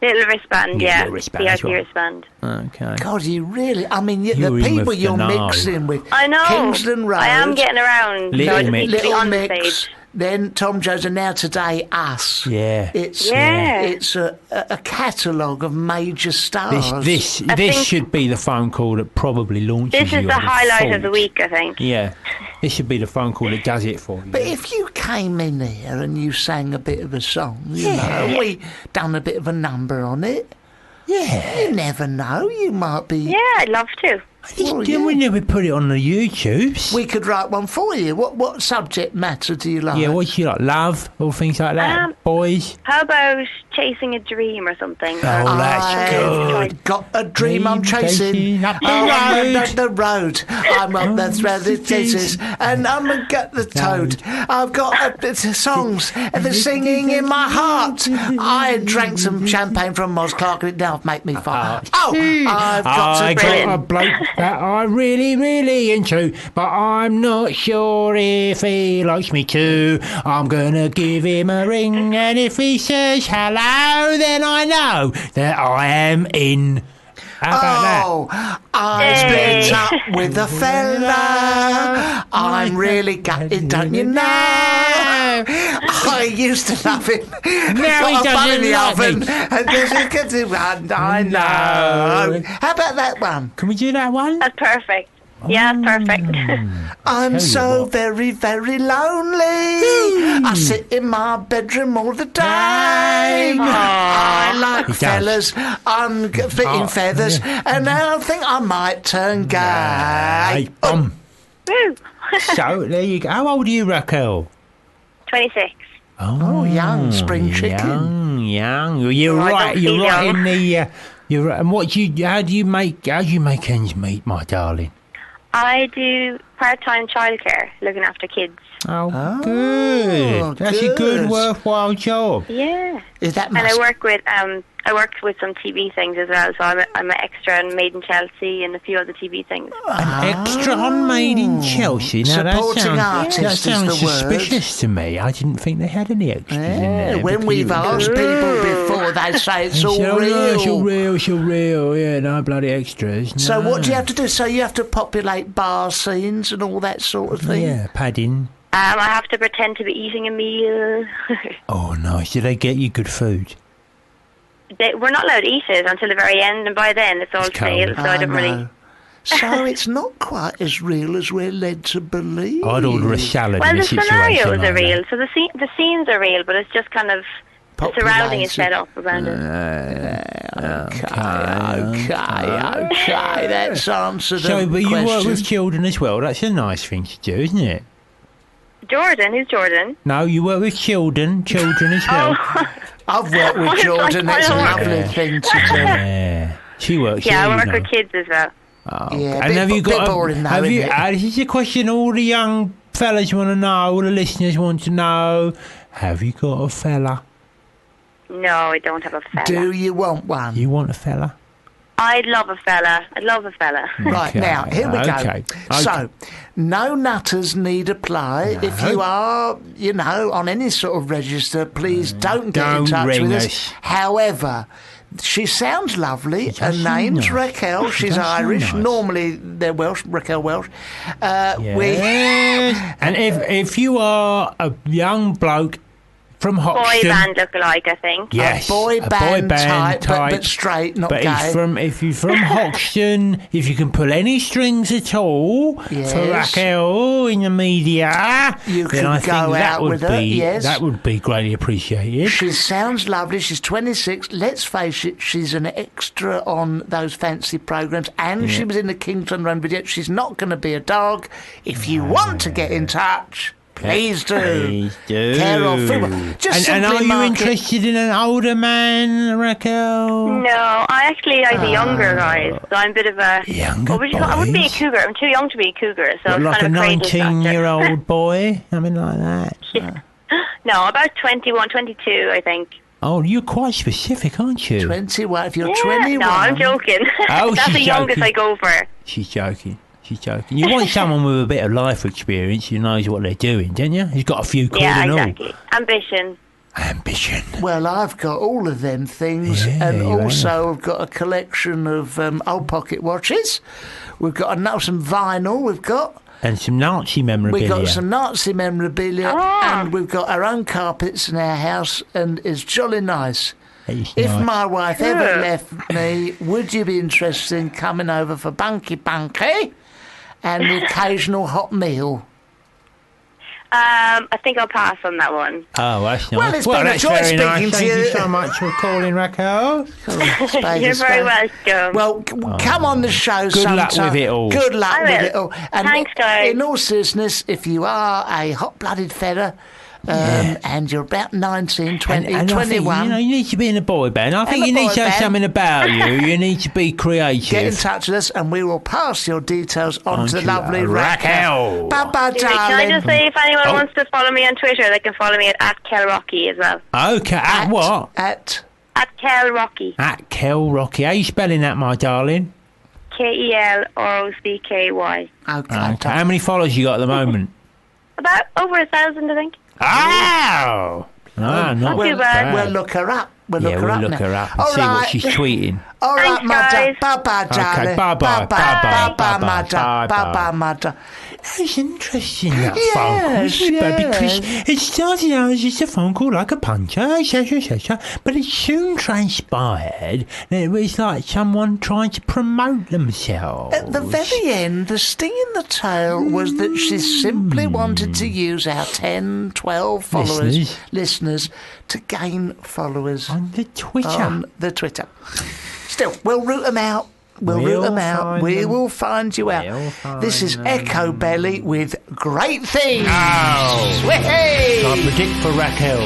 Little wristband, Yeah, yeah. little wristband, VIP sure. wristband. Okay. God, you really... I mean, the You're in people with you're the know. mixing with... I know. Kingsland Road. I am getting around. Little so I just Mix. need to be Little on the Mix, stage. then Tom Jones, and now today, Us. Yeah. It's Yeah. it's a catalogue of major stars. This I think- should be the phone call that probably launches This you. is the I would highlight of thought. the week, I think. Yeah. This should be the phone call that does it for you. But if you came in here and you sang a bit of a song, you know, we done a bit of a number on it. yeah. You never know. You might be. Yeah, I'd love to. Well, Yeah, we never put it on the YouTubes. We could write one for you. What subject matter do you like? Yeah, what do you like? Love or things like that? Boys? How about chasing a dream or something. Oh, that's good. Got a dream I'm chasing. Up the I'm the road. I'm on the threaded chases, and I'm gonna get the toad. I've got songs and the singing in my heart. I drank some champagne from Moz Clark and it now make me fart. I've got a bloke that I'm really, really into, but I'm not sure if he likes me too. I'm gonna give him a ring, and if he says hello, then I know that I am in. How about that? I split up with a fella. I'm really gutted, don't you know? I used to love him. Now he doesn't love me. I know. How about that one? Can we do that one? That's perfect. Yeah, that's perfect. I'm so very, very lonely. I sit in my bedroom all the time. I like fellas. I'm fitting feathers, and I think I might turn gay. Woo. So there you go. How old are you, Raquel? 26. Oh, young spring chicken. Young. You're right. You're right in the. You're. And what do you? How do you make ends meet, my darling? I do part-time childcare, looking after kids. Oh, good. That's a good, worthwhile job. Yeah. Is that and I work with some TV things as well. So I'm an extra on Made in Chelsea and a few other TV things. An extra on Made in Chelsea. Now, supporting artists that sounds is the suspicious to me. I didn't think they had any extras in there. When we've asked people before, they say it's all real. It's all real. Yeah, no bloody extras. No. So what do you have to do? So you have to populate bar scenes and all that sort of thing? Yeah, padding. I have to pretend to be eating a meal. Oh, nice. Do they get you good food? We're not allowed to eat it until the very end, and by then it's all stale, so I don't really... So it's not quite as real as we're led to believe. I'd order a salad in a situation like the scenarios are real, that. so the scenes are real, but it's just kind of... The surrounding is set up around it. Okay, that's answered the question. But you work with children as well. That's a nice thing to do, isn't it? Jordan? Who's Jordan? No, you work with children as well. I've worked with Jordan. It's a lovely thing to do. Yeah, she works. Yeah, I work with kids as well. Oh, yeah, and have you got? Boring now, this is a question all the young fellas want to know. All the listeners want to know. Have you got a fella? No, I don't have a fella. Do you want one? You want a fella? I'd love a fella. Right, okay. now, here we go. Okay. So, no nutters need apply. No. If you are, on any sort of register, please don't get in touch with us. However, she sounds lovely. Her name's Raquel. She's Irish. Nice. Normally, they're Welsh. Raquel Welsh. Yes. And if you are a young bloke from Hoxton. Boy band look-alike, I think. Yes, a boy band type. But straight, not gay. But if you're from Hoxton, if you can pull any strings at all for Raquel in the media, you then I think that would her. Yes. That would be greatly appreciated. She sounds lovely. She's 26. Let's face it, she's an extra on those fancy programmes, and she was in the Kingston Run video. She's not going to be a dog. If you want to get in touch... Please do. Care of football. And are you interested in an older man, Raquel? No, I like the younger guys. So I'm a bit of a... Younger boys? I wouldn't be a cougar. I'm too young to be a cougar. So like kind a of 19-year-old boy? Something like that? Yeah. No, about 21, 22, I think. Oh, you're quite specific, aren't you? 21. If you're 21... No, I'm joking. That's the youngest I go for. She's joking. You want someone with a bit of life experience who knows what they're doing, don't you? Who's got a few quid and all. Exactly. Ambition. Well, I've got all of them things, and also I've got a collection of old pocket watches. We've got some vinyl. We've got. And some Nazi memorabilia. We've got some Nazi memorabilia, and we've got our own carpets in our house, and it's jolly nice. If my wife ever left me, would you be interested in coming over for Bunky and the occasional hot meal? I think I'll pass on that one. Oh, that's nice. Well, it's been a joy speaking to you. Thank you so much for calling, Raquel. You're very welcome. Well, come on the show sometime. Good luck with it all. Good luck with it all. And thanks, guys. In all seriousness, if you are a hot-blooded fella, and you're about 19, 20, and 21. I think, you need to be in a boy band. I think you need to have something about you. You need to be creative. Get in touch with us and we will pass your details on to the lovely Raquel. Bye-bye, darling. Can I just say, if anyone wants to follow me on Twitter, they can follow me at KelRocky as well. Okay, at what? At KelRocky. At KelRocky. How are you spelling that, my darling? KelRocky. Okay. How many followers you got at the moment? About over 1,000, I think. Oh! Not too bad. We'll look her up. We'll look her up and see what she's tweeting. All right, Thanks, Mother. guys. Bye-bye, darling. Okay, bye-bye. Bye-bye, Mother. Bye-bye, Mother. That's interesting, that phone call, because it started out as just a phone call like a puncher, etc., but it soon transpired that it was like someone trying to promote themselves. At the very end, the sting in the tail was that she simply wanted to use our 10, 12 listeners to gain followers on the Twitter. Still, we'll root them out. We will find you out. This is Echo Belly with Great Things. Oh. I predict for Raquel.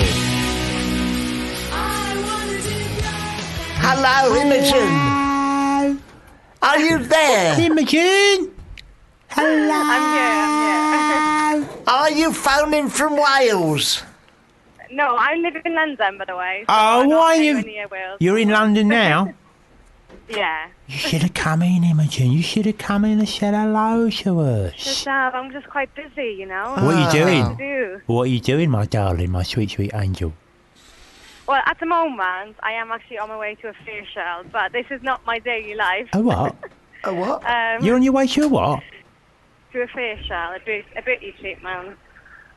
Hello, Imogen. Are you there? Imogen. Hello. I'm here. Are you phoning from Wales? No, I live in London, by the way. So why are you? You're in London now? Yeah. You should have come in, Imogen. You should have come in and said hello to us. I'm just quite busy, you know. What are you doing? Do. What are you doing, my darling, my sweet, sweet angel? Well, at the moment, I am actually on my way to a facial, but this is not my daily life. A what? A what? You're on your way to a what? To a facial, a beauty treatment.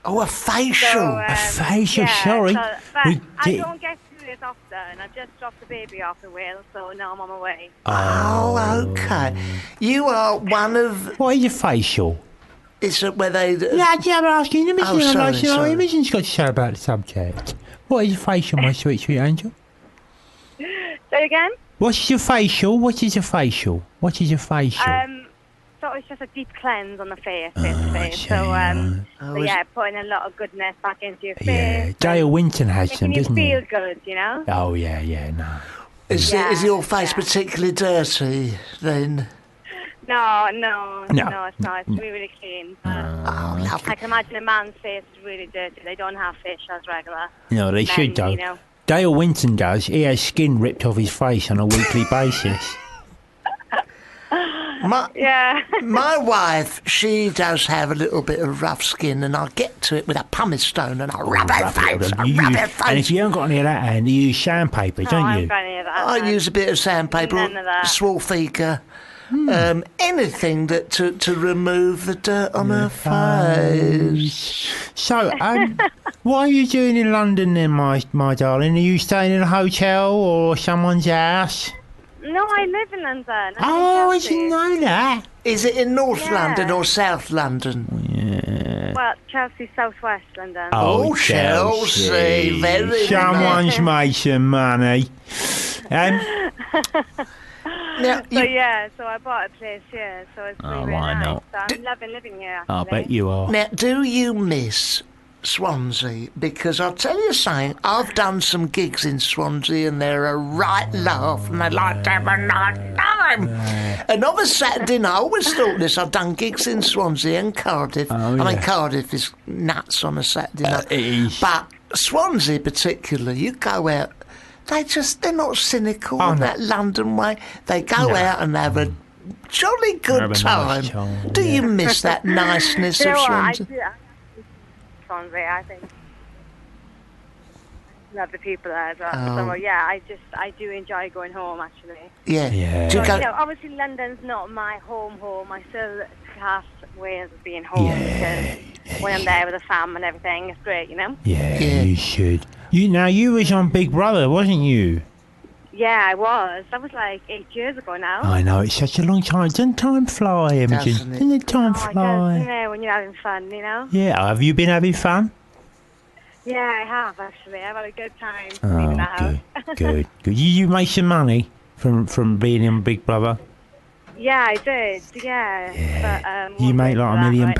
Oh, a facial. So, A facial, yeah, sorry. So, but I don't get to do this often. I just dropped the baby off in Wales, so now I'm on my way. Oh, okay. You are one of... What is a facial? It's where they... Yeah, I'm asking Imogen. Oh, sorry. Imogen's got to say about the subject. What is a facial, my sweet, sweet angel? Say again? What is a facial? What is a facial? What is a facial? So it's just a deep cleanse on the face, basically. So putting a lot of goodness back into your face. Yeah, Dale Winton has some, doesn't he? Making you feel good, you know? Oh, no. Is your face particularly dirty, then? No, it's not. It's really clean. Lovely. I can imagine a man's face is really dirty. They don't have facials regular. No, they should, though. You know? Dale Winton does. He has skin ripped off his face on a weekly basis. My wife, she does have a little bit of rough skin, and I get to it with a pumice stone and I rub her face. And if you haven't got any of that hand, you use sandpaper, don't you? I haven't got any of that. I use a bit of sandpaper, Swalfika, anything to remove the dirt on her face. So, what are you doing in London then, my darling? Are you staying in a hotel or someone's house? No, I live in London. I didn't know that. Is it in North London or South London? Yeah. Well, Chelsea, southwest London. Oh, Chelsea. Very Someone's made some money. So I bought a place here, so it's really nice. So I'm loving living here, actually. I bet you are. Now, do you miss Swansea? Because I'll tell you something, I've done some gigs in Swansea and they're a right laugh and they like to have a nice time. And on a Saturday night, I always thought this, I've done gigs in Swansea and Cardiff. I mean, Cardiff is nuts on a Saturday night. It is. But Swansea particularly, you go out, they're not cynical in that London way. They go out and have a jolly good time. Do you miss that niceness of Swansea? Swansea, I think. I love the people there as well. So I do enjoy going home, actually. Yeah. So, obviously London's not my home. I still class Wales as being home because when I'm there with the fam and everything, it's great, you know? Yeah, you should. You was on Big Brother, wasn't you? Yeah, I was. That was like 8 years ago now. I know, it's such a long time. Doesn't time fly, Imogen? Doesn't time fly? It does, you know, when you're having fun, you know? Yeah, have you been having fun? Yeah, I have, actually. I've had a good time leaving the house. Good. You make some money from being in Big Brother? Yeah, I did, yeah. But, you make like £1 million?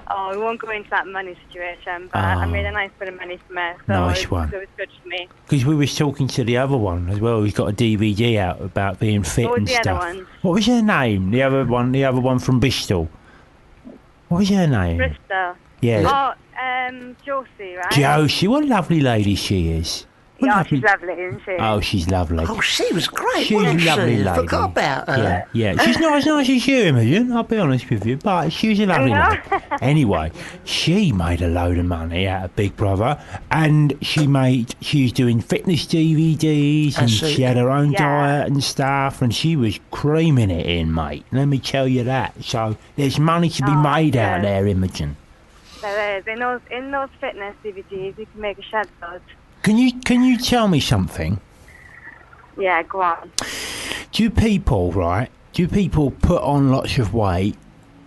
Oh, No, we won't go into that money situation, but I made a nice bit of money from it, so nice one. It was good for me. Because we was talking to the other one as well. He's got a DVD out about being fit and stuff. What was the other one? What was her name? The other one from Bristol. What was her name? Bristol. Yeah. Oh, Josie, right? Josie, what a lovely lady she is. Yeah, she's lovely, isn't she? Oh, she's lovely. Oh, she was great, She's wasn't a lovely she? lady. Forgot about her. Yeah. She's not as nice as you, Imogen, I'll be honest with you, but she's a lovely lady. Anyway, she made a load of money out of Big Brother, and she was doing fitness DVDs, and she had her own diet and stuff, and she was creaming it in, mate. Let me tell you that. So there's money to be made out there, Imogen. There is. In those fitness DVDs, you can make a shed load. Can you tell me something? Yeah, go on. Do people put on lots of weight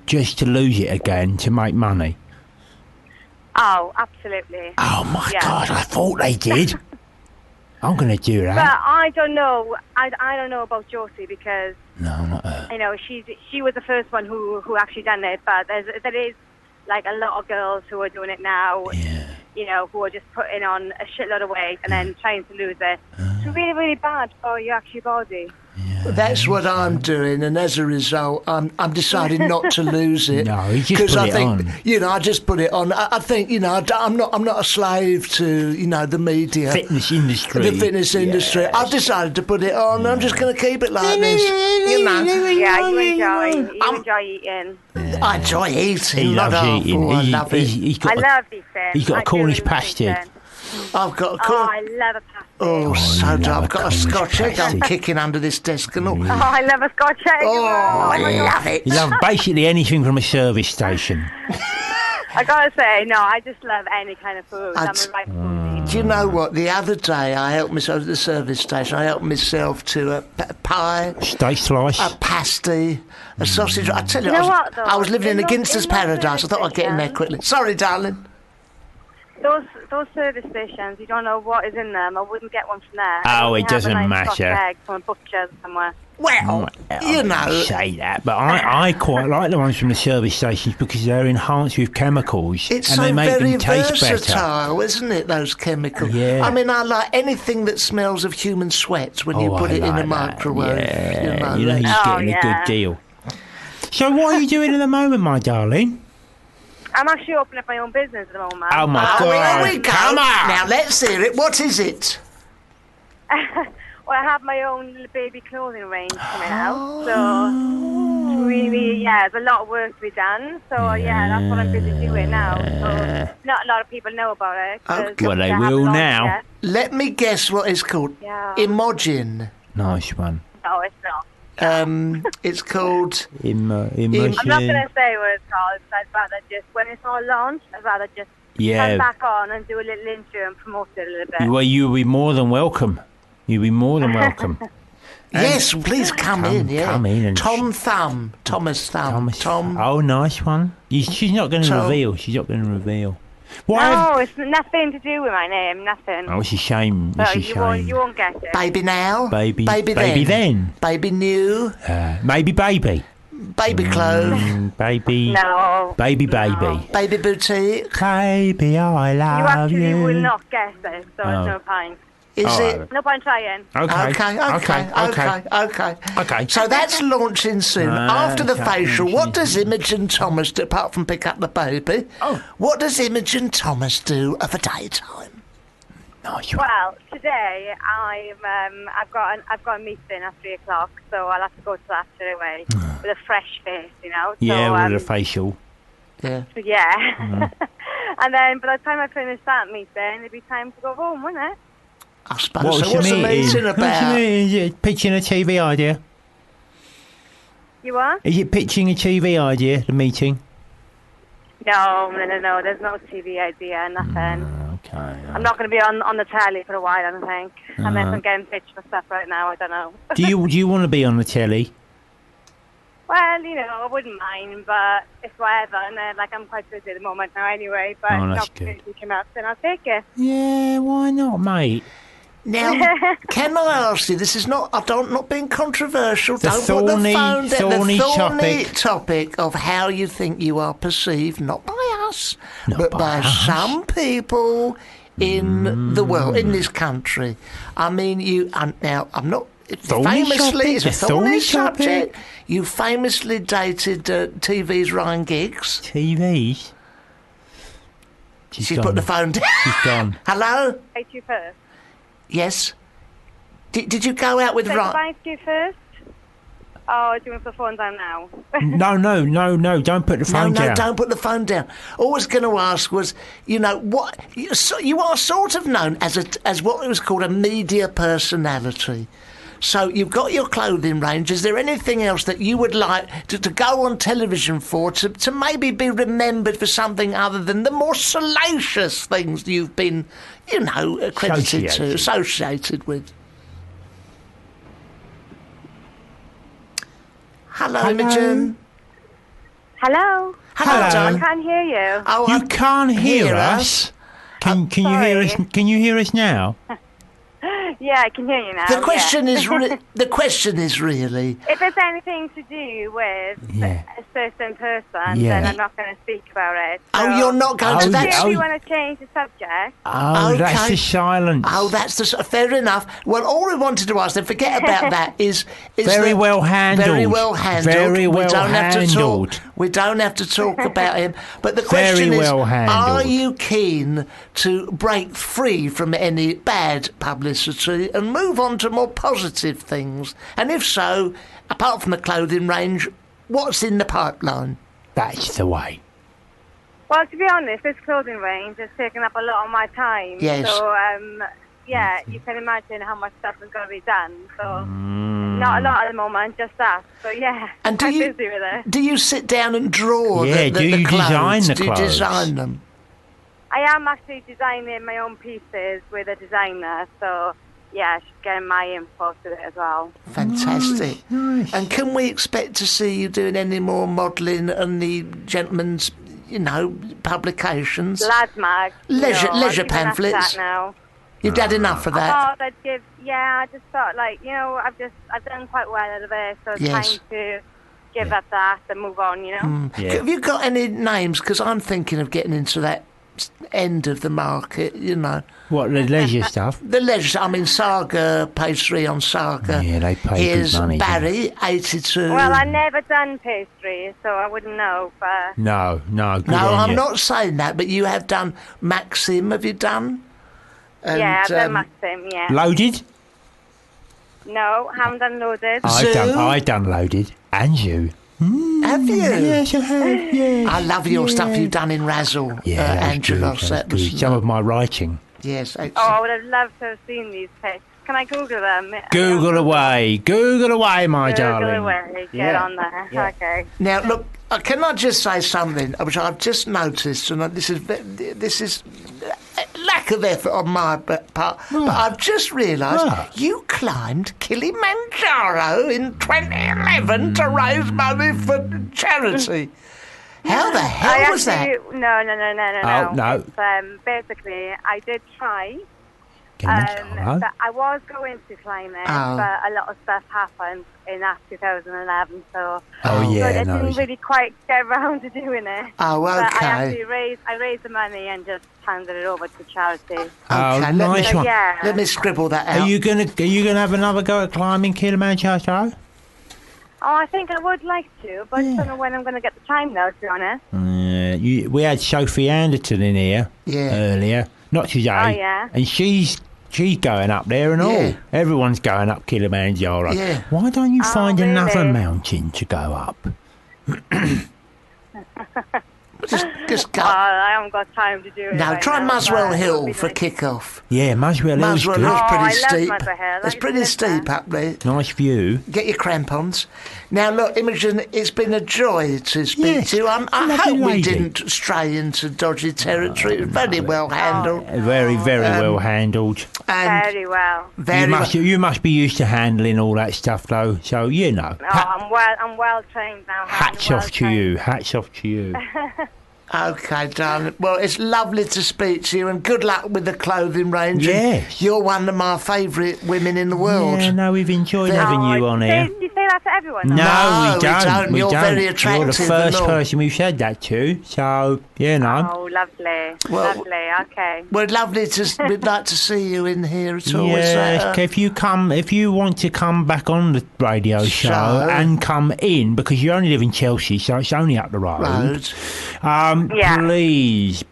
just to lose it again to make money? Oh, absolutely. Oh my God, I thought they did. I'm going to do that. But I don't know. I don't know about Josie because no, not her. You know, she was the first one who actually done it. But there is like a lot of girls who are doing it now. Yeah. You know, who are just putting on a shitload of weight and then trying to lose it. It's really, really bad for your actual body. Yeah. That's what I'm doing, and as a result, I'm deciding not to lose it. No, you just put it on. You know, I just put it on. I think, you know, I'm not a slave to, you know, the media, fitness industry. The fitness industry. I've decided to put it on. I'm just going to keep it like this. You know. Yeah, you enjoy eating. I enjoy eating. He loves eating. I love it. I love eating. He's got a Cornish pasty. I've got a I love a pasty. Oh, so do I've got a Scotch egg. I'm kicking under this desk and all. Oh, I love a Scotch egg. Oh, I love it. You love basically anything from a service station. I gotta say, no, I just love any kind of food. I'm a right foodie. Do you know what? The other day I helped myself at the service station. I helped myself to a pie, steak slice, a pasty, a sausage. I tell you, I was living in a Ginster's paradise. I thought I'd get in there quickly. Sorry, darling. Those service stations, you don't know what is in them. I wouldn't get one from there. Oh, it doesn't matter. Egg from a butcher somewhere. Well, you know. Say that, but I quite like the ones from the service stations because they're enhanced with chemicals and they make them taste versatile, better. Isn't it, those chemicals? Yeah. I mean, I like anything that smells of human sweat when you put it in a microwave. Yeah. You know he's getting a good deal. So what are you doing at the moment, my darling? I'm actually opening up my own business at the moment. Oh, my God. Here we go. Come on. Now, let's hear it. What is it? Well, I have my own little baby clothing range coming out. So, it's really, there's a lot of work to be done. So, that's what I'm busy doing now. So, not a lot of people know about it. Okay. Well, they will now. Let me guess what it's called. Yeah. Imogen. Nice one. No, it's not. It's called Imogen. I'm not going to say what it's called. I'd rather just, when it's all launched, I'd rather just come back on and do a little interview and promote it a little bit. Well, you'll be more than welcome. You'll be more than welcome. Yes, please come in. Yeah, come in. And Thomas Thumb. Tom. Oh, nice one. She's not going to reveal. She's not going to reveal. No, it's nothing to do with my name. Nothing. Oh, it's a shame. You won't get it. Baby now. Baby then. Baby new. Maybe baby. Baby clothes. Baby. No. Baby. No. Baby boutique. Baby, I love you. You actually will not get it, so it's no point. Is it? No point trying. Okay. So that's launching soon. After the facial, what does Imogen Thomas do, apart from pick up the baby? What does Imogen Thomas do of a daytime? Nice. Well, today I've got a meeting at 3:00, so I'll have to go to that straight away with a fresh face, you know. Yeah, with a facial. Yeah. Yeah. And then by the time I finish that meeting, it'll be time to go home, won't it? I suppose so. What's the meeting about? Is it pitching a TV idea? You what? Is it pitching a TV idea, the meeting? No. There's no TV idea, nothing. Okay. I'm not going to be on the telly for a while, I don't think. Unless I'm getting pitched for stuff right now, I don't know. Do you want to be on the telly? Well, you know, I wouldn't mind, but it's whatever. And I'm quite busy at the moment now anyway. But if an opportunity came up, then I'll take it. Yeah, why not, mate? Now, can I ask you, this is not being controversial. Don't put the phone down. The thorny topic of how you think you are perceived, not by us, but by some people in the world, in this country. I mean, now, I'm not... Famously, it's a thorny subject. You famously dated TV's Ryan Giggs. TV's? She's put the phone down. She's gone. Hello? Invite you first. Yes. Did you go out with Ryan? Invite you first. Oh, do you want to put the phone down now? No, don't put the phone down. No, don't put the phone down. All I was going to ask was, what you are sort of known as what was called a media personality. So you've got your clothing range. Is there anything else that you would like to go on television for, to maybe be remembered for something other than the more salacious things you've been, associated with? Hello, Imogen. Hello. Hello, I can't hear you. Oh, You can't hear us? Can you hear us? Can you hear us now? Yeah, I can hear you now. The question is really, if there's anything to do with a certain person, then I'm not going to speak about it. So you're not going to that. If you want to change the subject. Oh, okay. That's the silence. Oh, fair enough. Well, all we wanted to ask, then forget about that, is very well handled. Very well handled. Very well handled. We don't have to talk about him. But the question is, are you keen to break free from any bad publicity and move on to more positive things? And if so, apart from the clothing range, what's in the pipeline? That's the way. Well, to be honest, this clothing range has taken up a lot of my time. Yes. So, you can imagine how much stuff is going to be done. So, not a lot at the moment, just that. So, yeah, and I'm busy with it. Do you sit down and draw the clothes? Design the clothes? Do you design them? I am actually designing my own pieces with a designer, so... yeah, she's getting my info to it as well. Fantastic. Nice. And can we expect to see you doing any more modelling on the gentleman's, publications? Lad mag. Leisure pamphlets. Now. You've had enough of that? I just thought, I've done quite well out of it, so it's time to give up that and move on, Have you got any names? Because I'm thinking of getting into that end of the market, What, the leisure stuff? The leisure, Saga, page 3 on Saga. Yeah, they pay Here's good money. Barry, 82. Well, I've never done pastry, so I wouldn't know, but... No, I'm not saying that, but you have done Maxim, have you done? And, I've done Maxim, yeah. Loaded? No, haven't done Loaded. I've done Loaded. And you. Have you? Yes, I have, yes. I love your stuff you've done in Razzle, Angelos. That was some of my writing. Yes. I would have loved to have seen these pics. Can I Google them? Google away, my darling. Google away, get on there. Yeah. Okay. Now, look, can I just say something which I've just noticed, and this is lack of effort on my part, but I've just realised you climbed Kilimanjaro in 2011 to raise money for charity. How the hell was that? No. Oh, no. It's, basically, I did try. But I was going to climb it, but a lot of stuff happened in that 2011, so I didn't really quite get around to doing it. Oh, okay. But I actually raised the money and just handed it over to charity. Okay, nice one. Let me scribble that out. Are you gonna have another go at climbing Kilimanjaro? Oh, I think I would like to, but I don't know when I'm going to get the time now, to be honest. We had Sophie Anderton in here earlier, not today. Oh, yeah. And she's going up there and all. Everyone's going up Kilimanjaro. Yeah. Why don't you find another mountain to go up? Just go. I haven't got time to do it. No, right try now, Muswell Hill nice. for kick-off. Yeah, Muswell Hill's good. Hill's pretty I steep. love Muswell Hill. It's pretty steep up there. Nice view. Get your crampons. Now, look, Imogen, it's been a joy to speak to you. I hope we didn't stray into dodgy territory. It was very well handled. Very, very well handled. Very well. You must be used to handling all that stuff, though. So you know. I'm well trained now. Hats off to you. Hats off to you. Okay, darling. Well, it's lovely to speak to you, and good luck with the clothing range. Yes. You're one of my favourite women in the world. Yeah, no, we've enjoyed having you on here. You say that to everyone? No, though? we don't. You're very attractive. You're the first person we've said that to, so, you know. Oh, lovely. Lovely, okay. Well, we'd like to see you in here at all. Yes, if you want to come back on the radio show and come in, because you only live in Chelsea, so it's only up the road.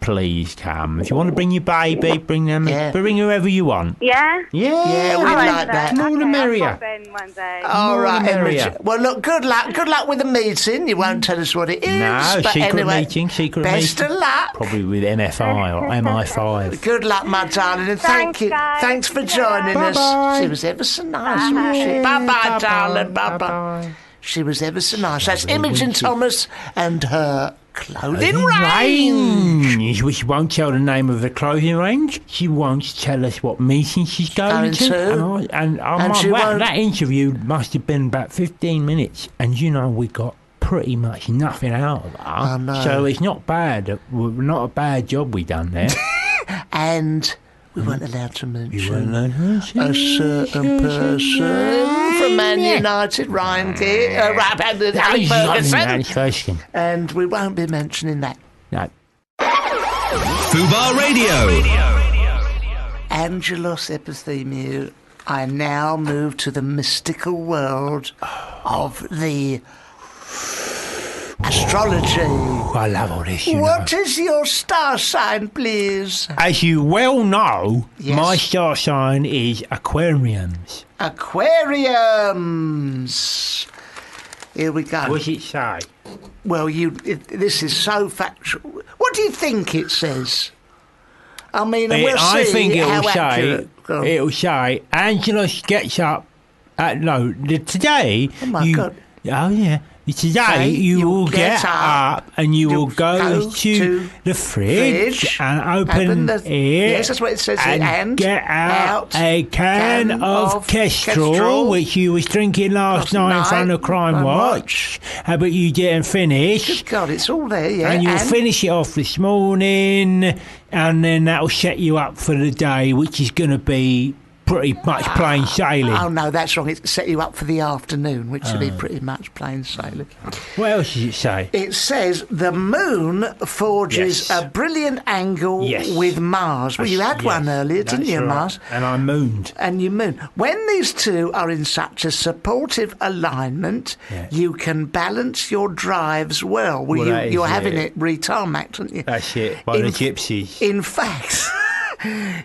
Please come. If you want to bring your baby, bring them, bring whoever you want. Yeah? Yeah, we'd like that. More the merrier. One day. All right, well, look, good luck with the meeting. You won't tell us what it is. No, but secret anyway, meeting. Best of luck. Probably with MFI or MI5. Good luck, my darling, and thank you. Guys. Thanks for joining us. She was ever so nice, wasn't she? Bye-bye, darling. Bye-bye. She was ever so nice. That's Imogen Thomas and her clothing range. She won't tell the name of the clothing range. She won't tell us what meeting she's going to. And that interview must have been about 15 minutes. And, you know, we got pretty much nothing out of her. So it's not bad. Not a bad job we done there. And we weren't allowed to mention a certain person from Man United, Ryan Ferguson. And we won't be mentioning that. No. Fubar Radio. Angelos Epithemiou. I now move to the mystical world of the astrology. I love all this, What is your star sign, please? As you well know, my star sign is Aquariums. Aquariums. Here we go. What does it say? Well, this is so factual. What do you think it says? I mean, we'll see. I think it'll say Angelos gets up today. Oh my God. Oh yeah. Today you will get up and you will go to the fridge and open it. Yes, that's what it says. And get out a can of Kestrel, which you was drinking last night in front of Crime Watch, but you didn't finish. Good God, it's all there, yeah. And you'll finish it off this morning, and then that'll set you up for the day, which is going to be pretty much plain sailing. Oh no, that's wrong. It set you up for the afternoon, which would be pretty much plain sailing. What else does it say? It says the moon forges a brilliant angle with Mars. Well, you had one earlier, didn't you, Mars? And I mooned. And you mooned. When these two are in such a supportive alignment, you can balance your drives well. You're having it re-tarmacked, aren't you? That's it, by the gypsies. In fact...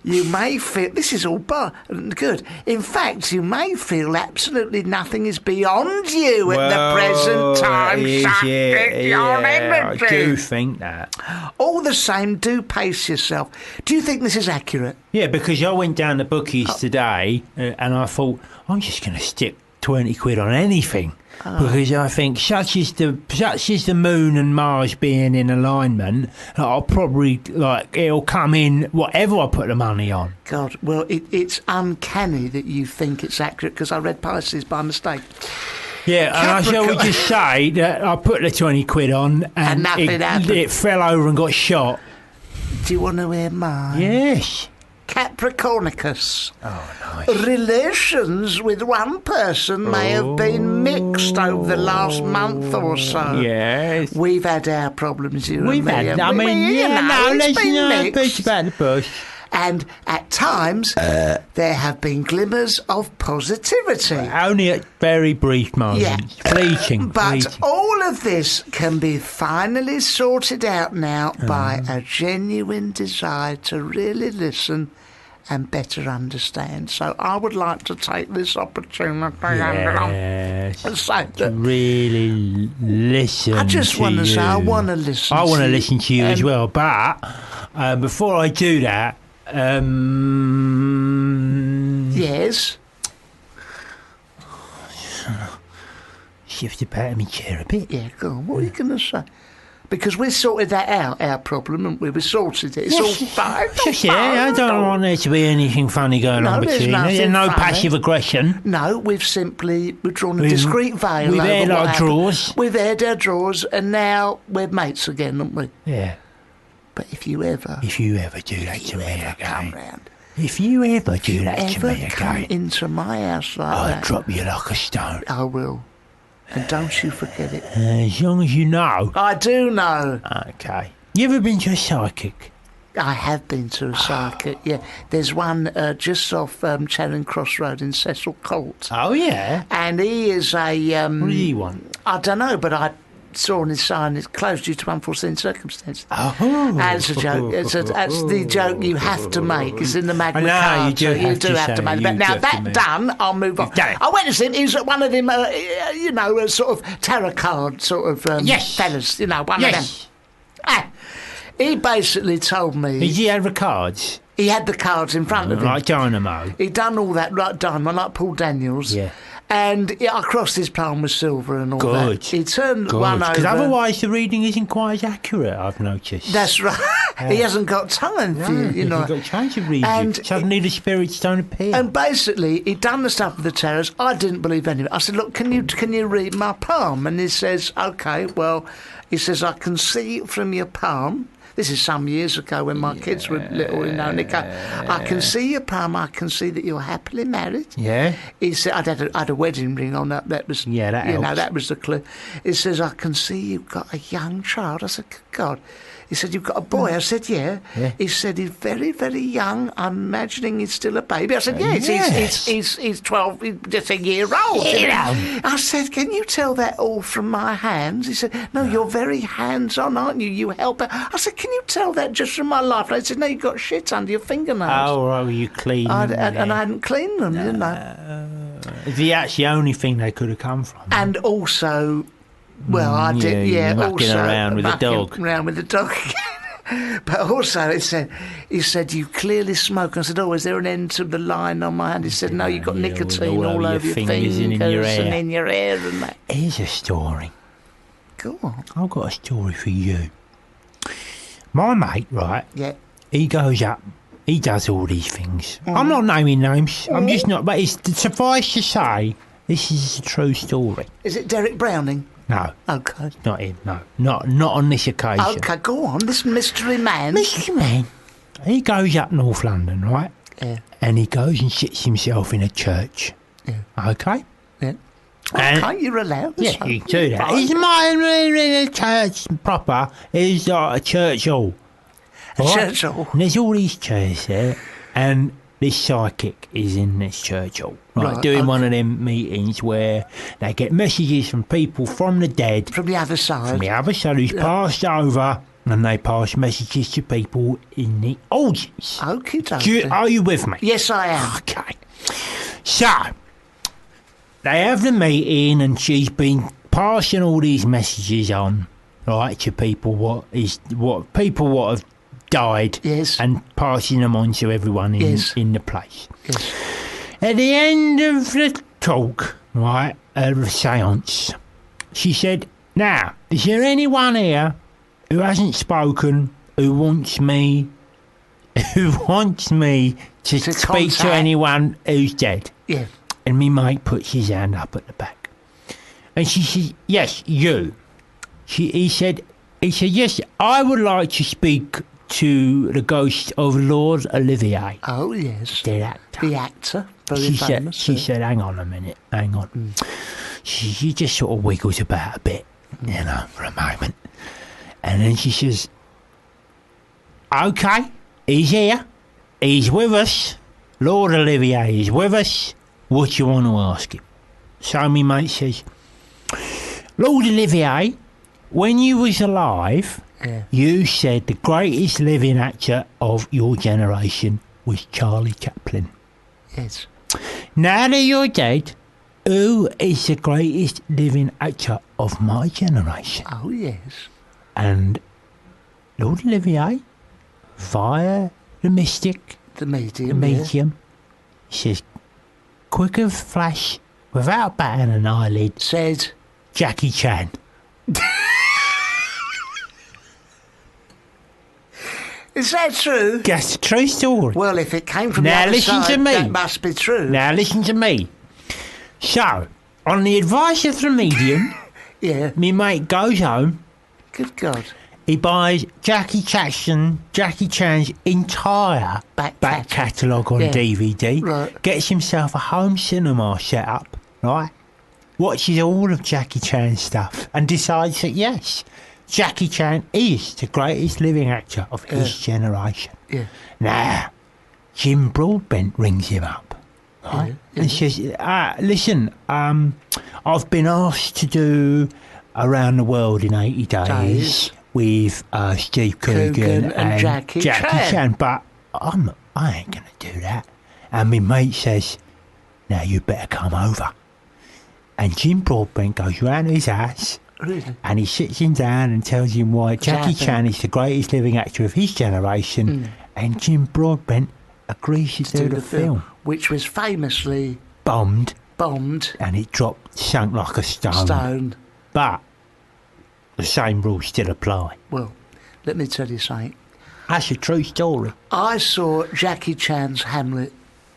You may feel... This is all good. In fact, you may feel absolutely nothing is beyond you at the present time. I do think that. All the same, do pace yourself. Do you think this is accurate? Yeah, because I went down the bookies today and I thought, I'm just going to stick 20 quid on anything. Because I think such is the moon and Mars being in alignment, I'll probably it'll come in whatever I put the money on. God, well, it's uncanny that you think it's accurate because I read Pisces by mistake. Yeah, and I shall we just say that I put the 20 quid on and nothing happened. It fell over and got shot. Do you want to hear mine? Yes. Capricornicus. Oh, nice. Relations with one person may have been mixed over the last month or so. Yes. We've had our problems, let's not beat about the bush. And at times, there have been glimmers of positivity. Only at very brief moments. Fleeting. But all of this can be finally sorted out now by a genuine desire to really listen and better understand. So I would like to take this opportunity and say that really listen. I just want to say I want to listen. I want to listen to you as well. But before I do that, yes. Shift the back of my chair a bit. Yeah, go on. What are you going to say? Because we sorted that out, our problem, and we sorted it. It's all fine. I don't want there to be anything funny going on between us. There's no passive aggression. No, we've drawn a discreet veil. We've aired our drawers. We've aired our drawers, and now we're mates again, aren't we? Yeah. But if you ever do that to me again, if you ever do that to me again, come into my house like I'll that, drop you like a stone. I will. And don't you forget it. As long as you know. I do know. Okay. You ever been to a psychic? I have been to a psychic, yeah. There's one just off Charing Cross Road in Cecil Court. Oh, yeah? And he is a... what do you want? I don't know, but I saw on his sign it's closed due to unforeseen circumstances. Oh. That's a joke. That's the joke you have to make. It's in the Magna Carta. I know, you do have to make it. But now that done, I'll move on. I went to see him. He was one of them, sort of tarot card sort of fellas. You know, one of them. He basically told me... Did he have the cards? He had the cards in front of him. Like Dynamo? He'd done all that, like Dynamo, like Paul Daniels. Yeah. And I crossed his palm with silver and all that. He turned one over. Because otherwise the reading isn't quite as accurate, I've noticed. That's right. He hasn't got time for you know. He's got time to read and suddenly the spirits don't appear. And basically, he'd done the stuff with the terrors. I didn't believe any of it. I said, look, can you read my palm? And he says, OK, well, he says, I can see it from your palm. This is some years ago when my kids were little, you know, and they go, I can see your palm, I can see that you're happily married. Yeah. He said, I had a wedding ring on that was, that helps. That was the clue. He says, I can see you've got a young child. I said, good God. He said, you've got a boy? I said, yeah. He said, he's very, very young. I'm imagining he's still a baby. I said, yes. He's 12, he's just a year old. I said, can you tell that all from my hands? He said, no, you're very hands-on, aren't you? You help her. I said, can you tell that just from my life? And I said, no, you've got shit under your fingernails. Oh, you clean them. And I hadn't cleaned them, you know. That's the only thing they could have come from. And also... Well, I did, also around with the dog. Around with the dog. But also, he said, you clearly smoke. And I said, oh, is there an end to the line on my hand? He said, no, you've got nicotine all over your fingers and in your hair and that. Here's a story. Go on. I've got a story for you. My mate, right? Yeah. He goes up. He does all these things. I'm not naming names. I'm just not. But it's suffice to say, this is a true story. Is it Derek Browning? No. Okay. Not him, no. Not on this occasion. Okay, go on. This mystery man. Mystery man. He goes up North London, right? Yeah. And he goes and sits himself in a church. Yeah. Okay? Yeah. Okay, you're allowed. Yeah, you do that. He's my church proper. He's like a church hall. A church hall? And there's all these chairs there. And this psychic is in this church hall, right, doing one of them meetings where they get messages from people from the dead. From the other side. From the other side, who's passed over, and they pass messages to people in the audience. Okay, are you with me? Yes, I am. Okay. So, they have the meeting, and she's been passing all these messages on, right, to people what have died, yes, and passing them on to everyone in the place. Yes. At the end of the talk, right, of the seance, she said, now, is there anyone here who hasn't spoken who wants me to speak to anyone who's dead? Yeah. And me mate puts his hand up at the back. And she said, yes, you. He said, yes, I would like to speak to the ghost of Lord Olivier. Oh, yes. The actor. The actor. Very famous. She said, hang on a minute, hang on. She just sort of wiggles about a bit, you know, for a moment. And then she says, OK, he's here. He's with us. Lord Olivier is with us. What do you want to ask him? So me mate says, Lord Olivier, when you was alive... Yeah. You said the greatest living actor of your generation was Charlie Chaplin. Yes. Now that you're dead, who is the greatest living actor of my generation? Oh, yes. And Lord Olivier, via the mystic, the medium, says, quick of flash, without batting an eyelid, said Jackie Chan. Is that true? That's a true story. Well, if it came from the other side, that must be true. Now listen to me. So, on the advice of the medium, me mate goes home. Good God. He buys Jackie Chan's entire back catalogue on DVD. Right. Gets himself a home cinema set up, right? watches all of Jackie Chan's stuff and decides that, yes, Jackie Chan is the greatest living actor of his generation. Yeah. Now, Jim Broadbent rings him up, right? And says, listen, I've been asked to do Around the World in 80 days with Steve Coogan and Jackie Chan, but I ain't going to do that. And my mate says, now you better come over. And Jim Broadbent goes round to his house, and he sits him down and tells him why Jackie Chan is the greatest living actor of his generation, and Jim Broadbent agrees to do the film. Which was famously bombed, and it sunk like a stone. But the same rules still apply. Well, let me tell you something. That's a true story. I saw Jackie Chan's Hamlet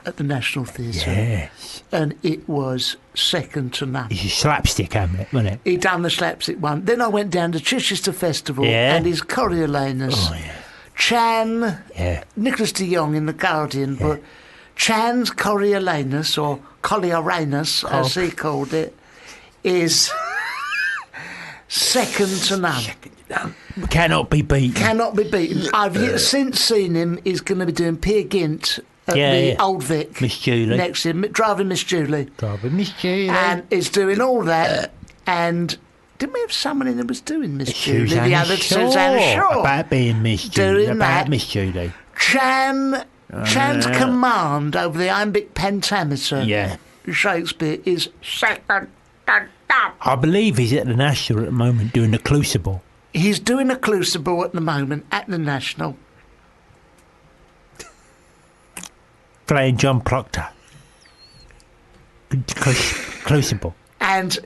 at the National Theatre. Yes. And it was second to none. It's a slapstick Hamlet, wasn't it? He done the slapstick one. Then I went down to Chichester Festival and his Coriolanus. Oh, yeah. Chan, Nicholas de Jong in The Guardian, but Chan's Coriolanus, or Coriolanus, as he called it, is second to none. Cannot be beaten. I've since seen him. He's going to be doing Peer Gynt at the Old Vic. Miss Julie. Next to him, driving Miss Julie. And he's doing all that. And didn't we have someone in that was doing Miss Julie? The other Susanna Shaw. About being Miss Julie. Miss Julie. Chan's command over the iambic pentameter, Shakespeare, is second to none. I believe he's at the National at the moment doing the Crucible. He's doing a Crucible at the moment at the National. Playing John Proctor. Crucible. And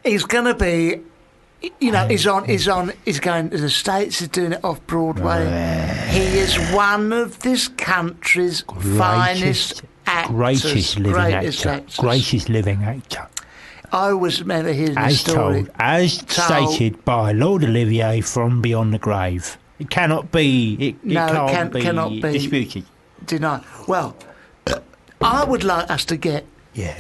he's going to be, he's going to the States, he's doing it off Broadway. He is one of this country's finest actors. Greatest living actor. I always remember hearing the story. As stated by Lord Olivier from Beyond the Grave. It cannot be, cannot be disputed. Denied. Well, I would like us to get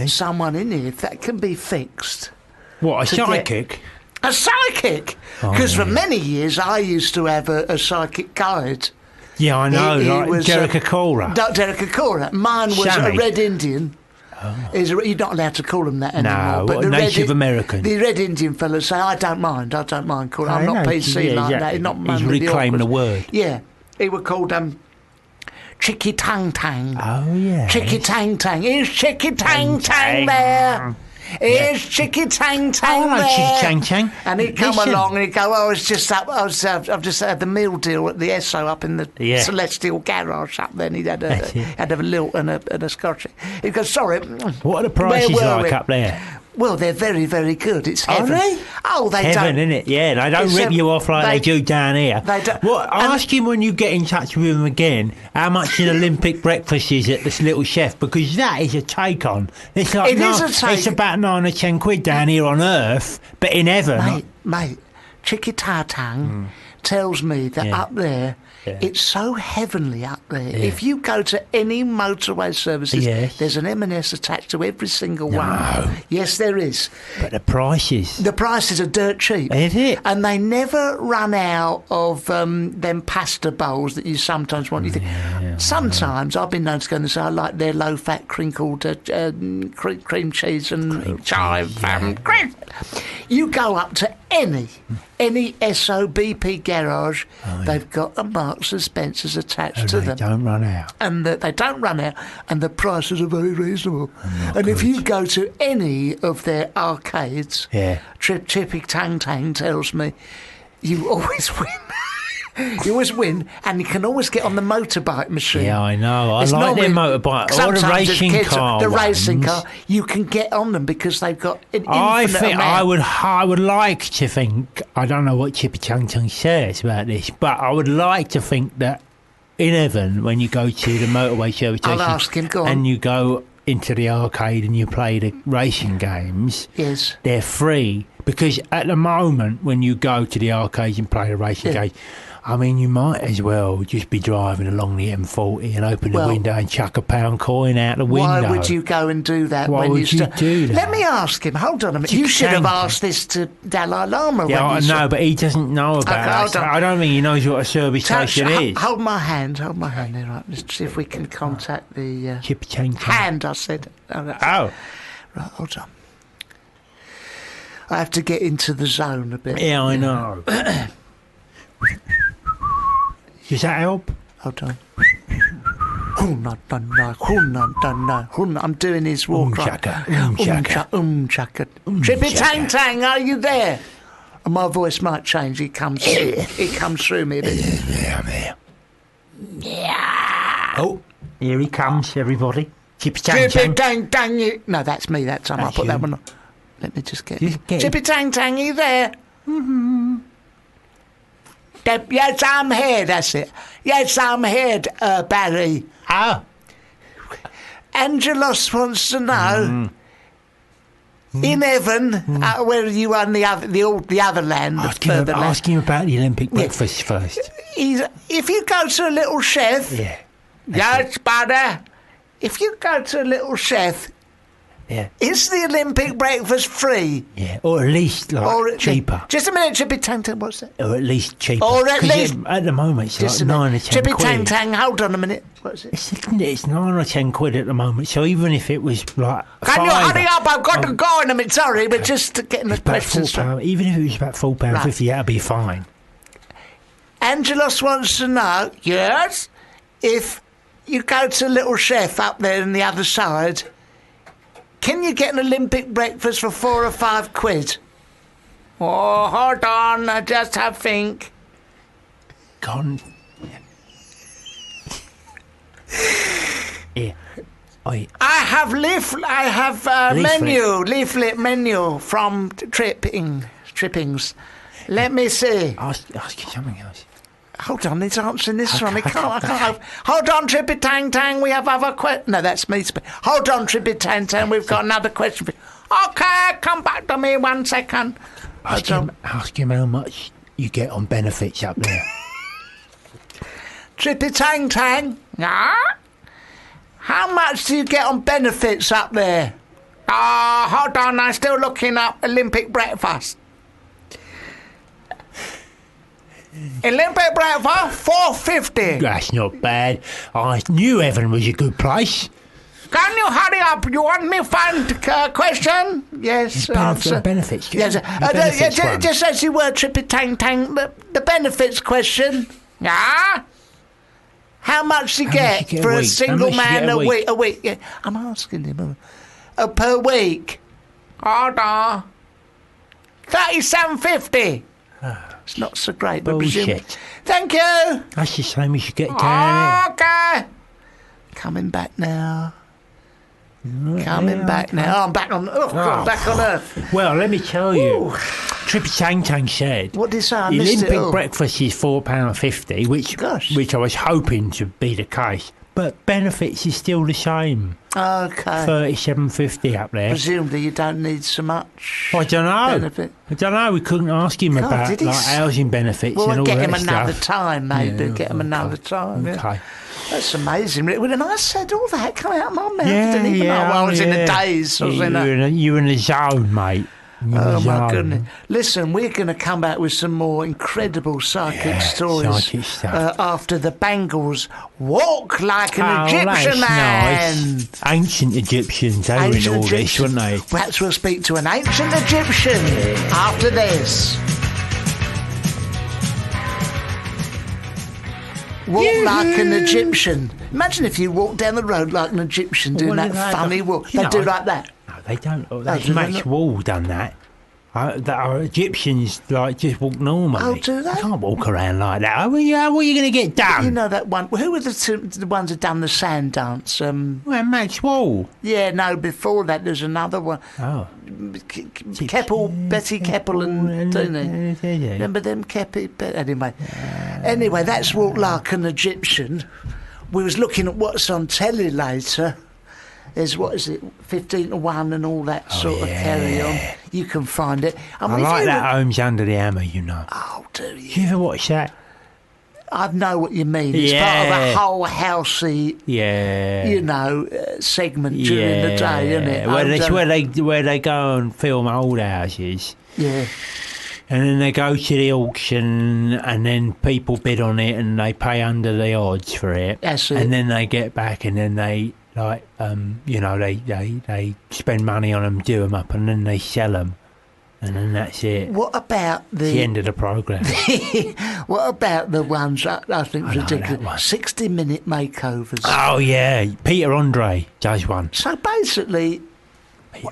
someone in here, if that can be fixed. What, a psychic? A psychic! Because for many years I used to have a psychic guide. Yeah, I know, like Derek Acora. Derek Acora. Mine was a Red Indian. Oh. You're not allowed to call them that anymore. No, but the Native American. The Red Indian fellas say, I don't mind calling. I'm not PC like that. Not he's reclaimed the word. Yeah, he was called Chicky Tang Tang. Oh yeah. Chicky Tang Tang. Is Chicky Tang Tang there? Is Chicky Tang Tang there? Chicky Tang Tang. And he'd come along and he'd go, oh, it's just up. I've just had the meal deal at the Esso up in the Celestial Garage up there. And he'd had a lilt and a scotch. He'd go, sorry. What are the prices like up there? Well, they're very, very good. It's heaven. Are they? Oh, they heaven, don't. Innit? Yeah, they don't rip you off like they do down here. They don't. Well, ask him when you get in touch with him again how much an Olympic breakfast is at this little chef, because that is a take on. It's like it's about 9 or 10 quid down here on Earth, but in heaven. Mate, Chicky Tang tells me that up there, it's so heavenly up there. Yeah. If you go to any motorway services, there's an M&S attached to every single one. Yes, there is. But the prices are dirt cheap. Is it? And they never run out of them pasta bowls that you sometimes want. You think, sometimes I've been known to go and say, I like their low-fat crinkled cream cheese and chive cream. You go up to any SOBP garage, they've got a Marks and Spencer's attached to them. They don't run out. And they don't run out, and the prices are very reasonable. And if you go to any of their arcades, Chippy Tang Tang tells me, you always win. You always win, and you can always get on the motorbike machine. Yeah, I know. I like their motorbike or the racing car. The racing car, you can get on them because they've got an infinite amount. I would like to think. I don't know what Chippy Tang Tang says about this, but I would like to think that in heaven, when you go to the motorway service station, I'll ask him. Go on. And you go into the arcade and you play the racing games. Yes, they're free. Because at the moment, when you go to the arcades and play the racing game, I mean, you might as well just be driving along the M40 and open the window and chuck a £1 coin out the window. Why would you go and do that? Why would you do that? Let me ask him. Hold on a minute. You should have asked this to Dalai Lama. Yeah, I know, but he doesn't know about it. I don't think he knows what a service station is. Hold my hand. Hold my hand there. Right. Let's see if we can contact the hand, I said. Oh. Right, hold on. I have to get into the zone a bit. Yeah, I know. Does that help? Hold on. I'm doing his walk. Trippy Tang Tang, are you there? And my voice might change. It comes through me a bit. Yeah, I'm here. Yeah. Oh, here he comes, everybody. Trippy Tang Tang. No, that's me that time. I'll put that one on. Let me just get it. Trippy Tang Tang, are you there? Mm-hmm. Yes, I'm here, that's it. Yes, I'm here, Barry. Oh. Angelos wants to know, in heaven, where you are in the other land, ask him about the Olympic breakfast first. If you go to a little chef... Yeah. Yes, brother. If you go to a little chef... Yeah. Is the Olympic breakfast free? Yeah, or at least cheaper. Just a minute, Chippy Tang Tang, what's that? Or at least cheaper. Or at least... At the moment, it's just like 9 or 10 Chippy quid. Tang Tang, hold on a minute. What's it? It's 9 or 10 quid at the moment, so even if it was like... Can you hurry up? I've got to go in a minute, sorry, but just getting the questions straight. Even if it was about £4.50, that'd be fine. Angelos wants to know, yes, if you go to Little Chef up there on the other side... Can you get an Olympic breakfast for 4 or 5 quid? Oh, hold on, I just have think. Gone. Yeah. I have leaflet menu from Trippings. Let me see. Ask you something else. Hold on, he's answering this one. I can't. Hold on, Trippy Tang Tang, we have other questions. No, that's me. Hold on, Trippy Tang Tang, we've got another question for you. Okay, come back to me 1 second. Ask him how much you get on benefits up there. Trippy Tang Tang, how much do you get on benefits up there? Hold on, I'm still looking up Olympic breakfast. Olympic breakfast, $4.50. That's not bad. I knew heaven was a good place. Can you hurry up? You want me to find a question? Yes. Benefits. Yes. Just as you were, Trippy Tang Tang, the benefits question. Yeah? How much do you get for a single man a week? A week. Yeah. I'm asking him. Per week. Hold on. $37.50. It's not so great, but bullshit. Thank you. That's the same as you get down. Okay. Coming back now. Coming back now. I'm back on. Back on Earth. Well, let me tell you. Trippy Tang Tang said. What did he say? The Olympic breakfast is £4.50, which I was hoping to be the case. But benefits is still the same. Okay. $37.50 up there. Presumably you don't need so much. I don't know. Benefit. I don't know. We couldn't ask him about housing benefits and all that stuff. We'll get him another time, maybe. Get him another time. Okay. Yeah. That's amazing. When I said all that coming out of my mouth, I didn't even know. I was in a daze. You're in the zone, mate. Oh my goodness. Listen, we're going to come back with some more incredible psychic stories after the Bangles Walk Like an Egyptian Man. Nice. Ancient Egyptians, they were in all this, weren't they? Perhaps we'll speak to an ancient Egyptian after this. Walk like an Egyptian. Imagine if you walked down the road like an Egyptian doing that funny walk. They do like that. They don't. Max Wall done that. Our Egyptians just walk normally. Oh, do they? They can't walk around like that. What are you going to get done? You know that one. Who were the ones who done the sand dance? Max Wall. Yeah, no. Before that, there's another one. Oh. Betty Keppel, and don't they? Remember them, Keppy? Anyway, that's Walk Like an Egyptian. We was looking at what's on telly later. There's, 15 to 1 and all that sort of carry on. You can find it. I like that Homes Under the Hammer, you know. Oh, do you? You ever watch that? I know what you mean. It's part of a whole housey, segment during the day, isn't it? Where they go and film old houses. Yeah. And then they go to the auction, and then people bid on it, and they pay under the odds for it. That's it. And then they get back, and then they they spend money on them, do them up, and then they sell them, and then that's it. What about the end of the programme? What about the ones that I think ridiculous? 60-minute makeovers. Oh yeah, Peter Andre does one. So basically.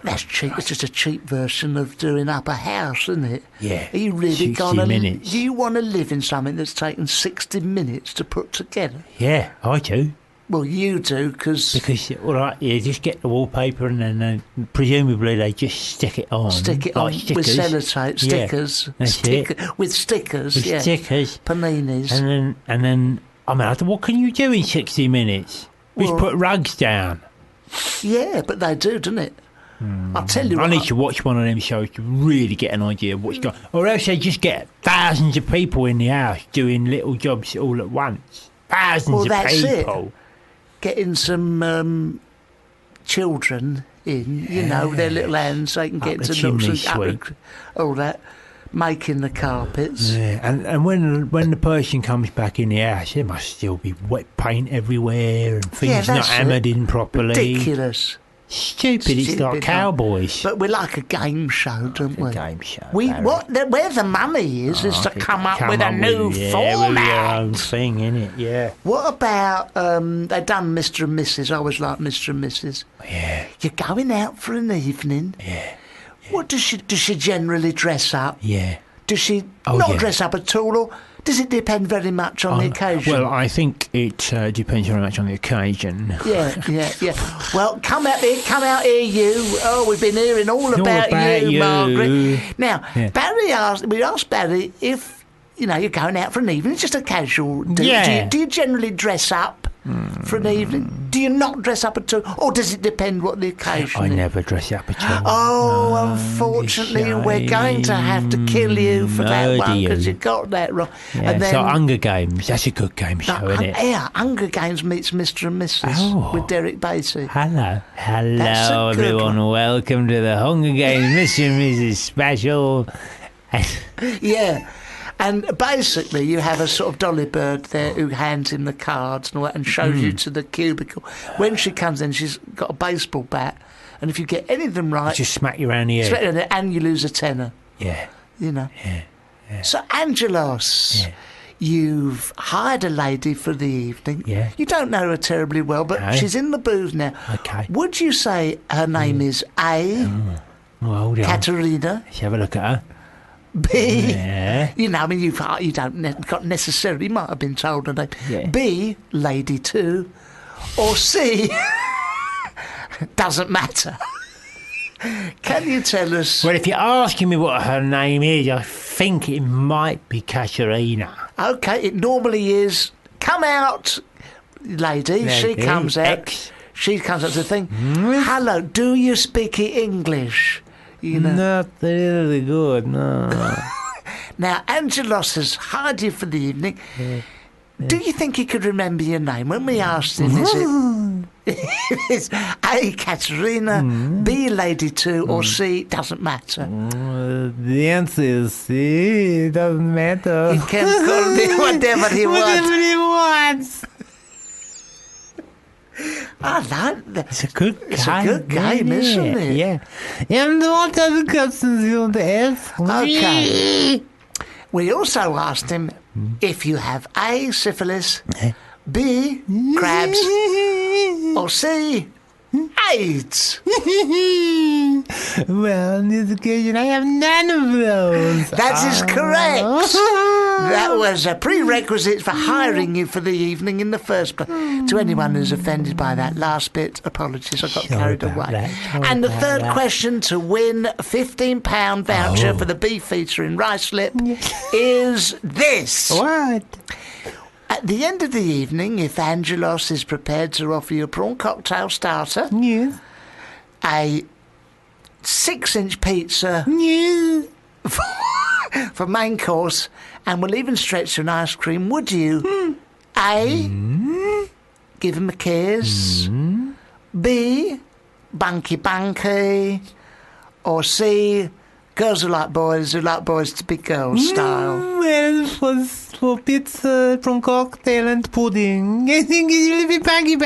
That's cheap. It's just a cheap version of doing up a house, isn't it? Yeah. Are you really 60 minutes. Do you want to live in something that's taken 60 minutes to put together? Yeah, I do. Well, you do, because you just get the wallpaper and then presumably they just stick it on. Stick it like on stickers. with sellotape, stickers. With stickers, stickers. Paninis. And then, I mean, what can you do in 60 minutes? Just put rugs down. Yeah, but they do, don't it? I'll tell you what. I need to watch one of them shows to really get an idea of what's going on. Or else they just get thousands of people in the house doing little jobs all at once. Thousands of people. It. Getting some children in, their little hands, they can get into nooks and all that. Making the carpets. Yeah, and when the person comes back in the house, there must still be wet paint everywhere and things not hammered in properly. Ridiculous. Stupid, it's like Cowboys. But we're like a game show, don't we? A game show. Where the money is to come up with a new format. With your own thing, innit? Yeah. What about, they done Mr. and Mrs. I always like Mr. and Mrs. Yeah. You're going out for an evening. Yeah. What does she generally dress up? Yeah. Does she dress up at all, or does it depend very much on the occasion? Well, I think it depends very much on the occasion. Yeah. Well, come out here, you. Oh, we've been hearing all about you, Margaret. Now, we asked Barry if, you're going out for an evening, it's just a casual. Do you generally dress up for an evening? Do you not dress up at all? Or does it depend what the occasion I is? never dress up at all. Oh, unfortunately, we're going to have to kill you for that one, because you got that wrong. Yeah, and then, so Hunger Games, that's a good game show, isn't it? Yeah, Hunger Games meets Mr. and Mrs. with Derek Bassey. Hello, everyone. Welcome to the Hunger Games Mr. and Mrs. special. Yeah. And basically, you have a sort of dolly bird there who hands him the cards and all that and shows you to the cubicle. When she comes in, she's got a baseball bat, and if you get any of them right, you just smack you around the head, and you lose a tenner. Yeah. Yeah. So, Angelos, you've hired a lady for the evening. Yeah. You don't know her terribly well, but she's in the booth now. Okay. Would you say her name is A. Katerina? Let's have a look at her. B, you don't necessarily, might have been told her name. Yeah. B, Lady 2, or C, doesn't matter. Can you tell us? Well, if you're asking me what her name is, I think it might be Katerina. Okay, it normally is. Come out, lady. She comes out. She comes out to the thing. Hello, do you speak English? Not really good, no. Now, Angelos has hired you for the evening. Do you think he could remember your name? When we asked him, is it A, Katerina, B, Lady 2, or C, doesn't matter? The answer is C, it doesn't matter. He can call me whatever he wants. I like that. It's a good game. It's a good game, isn't it? Yeah. And what other questions you want to ask? Okay. We also asked him if you have A, syphilis, B, crabs, or C, AIDS. Well, on this occasion, I have none of those. That is correct. That was a prerequisite for hiring you for the evening in the first place. To anyone who's offended by that last bit, apologies, I got carried away. And the third question to win a £15 voucher for the beef feature in Ruislip is this. What? At the end of the evening, if Angelos is prepared to offer you a prawn cocktail starter, Yes. a 6-inch pizza Yes. for main course, and we'll even stretch to an ice cream, would you A, give him a kiss, B, bunky, or C, girls who like boys to be girls style? Well, for pizza, prawn cocktail and pudding. I think it's a little bit bangy.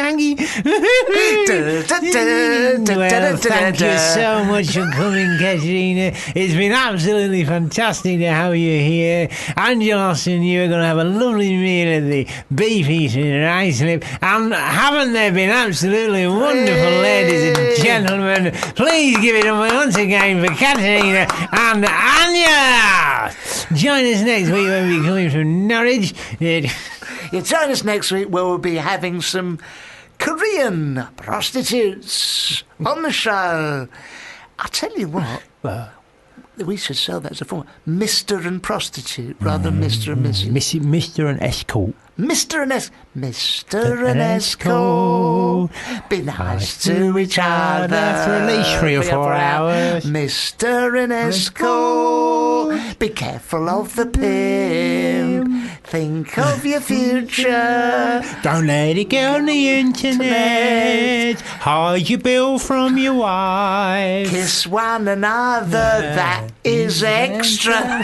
Well, thank you so much for coming, Katrina. It's been absolutely fantastic to have you here. Angelos and you are going to have a lovely meal at the beef eating and ice lip. And haven't they been absolutely wonderful, ladies and gentlemen? Please give it up once again for Katrina and Anya. Join us next week when we're coming from Norwich. You join us next week where we'll be having some Korean prostitutes on the show. I tell you what, we should sell that as a form. Mr. and prostitute rather than Mr. and Mrs. Mr. and escort. Mr. and escort. Be nice to each other for at least 3 or 4 hours. Mr. and escort. Be careful of the pimp. Think of your future. Don't let it get on the internet. Hide your bill from your wife. Kiss one another. That is extra.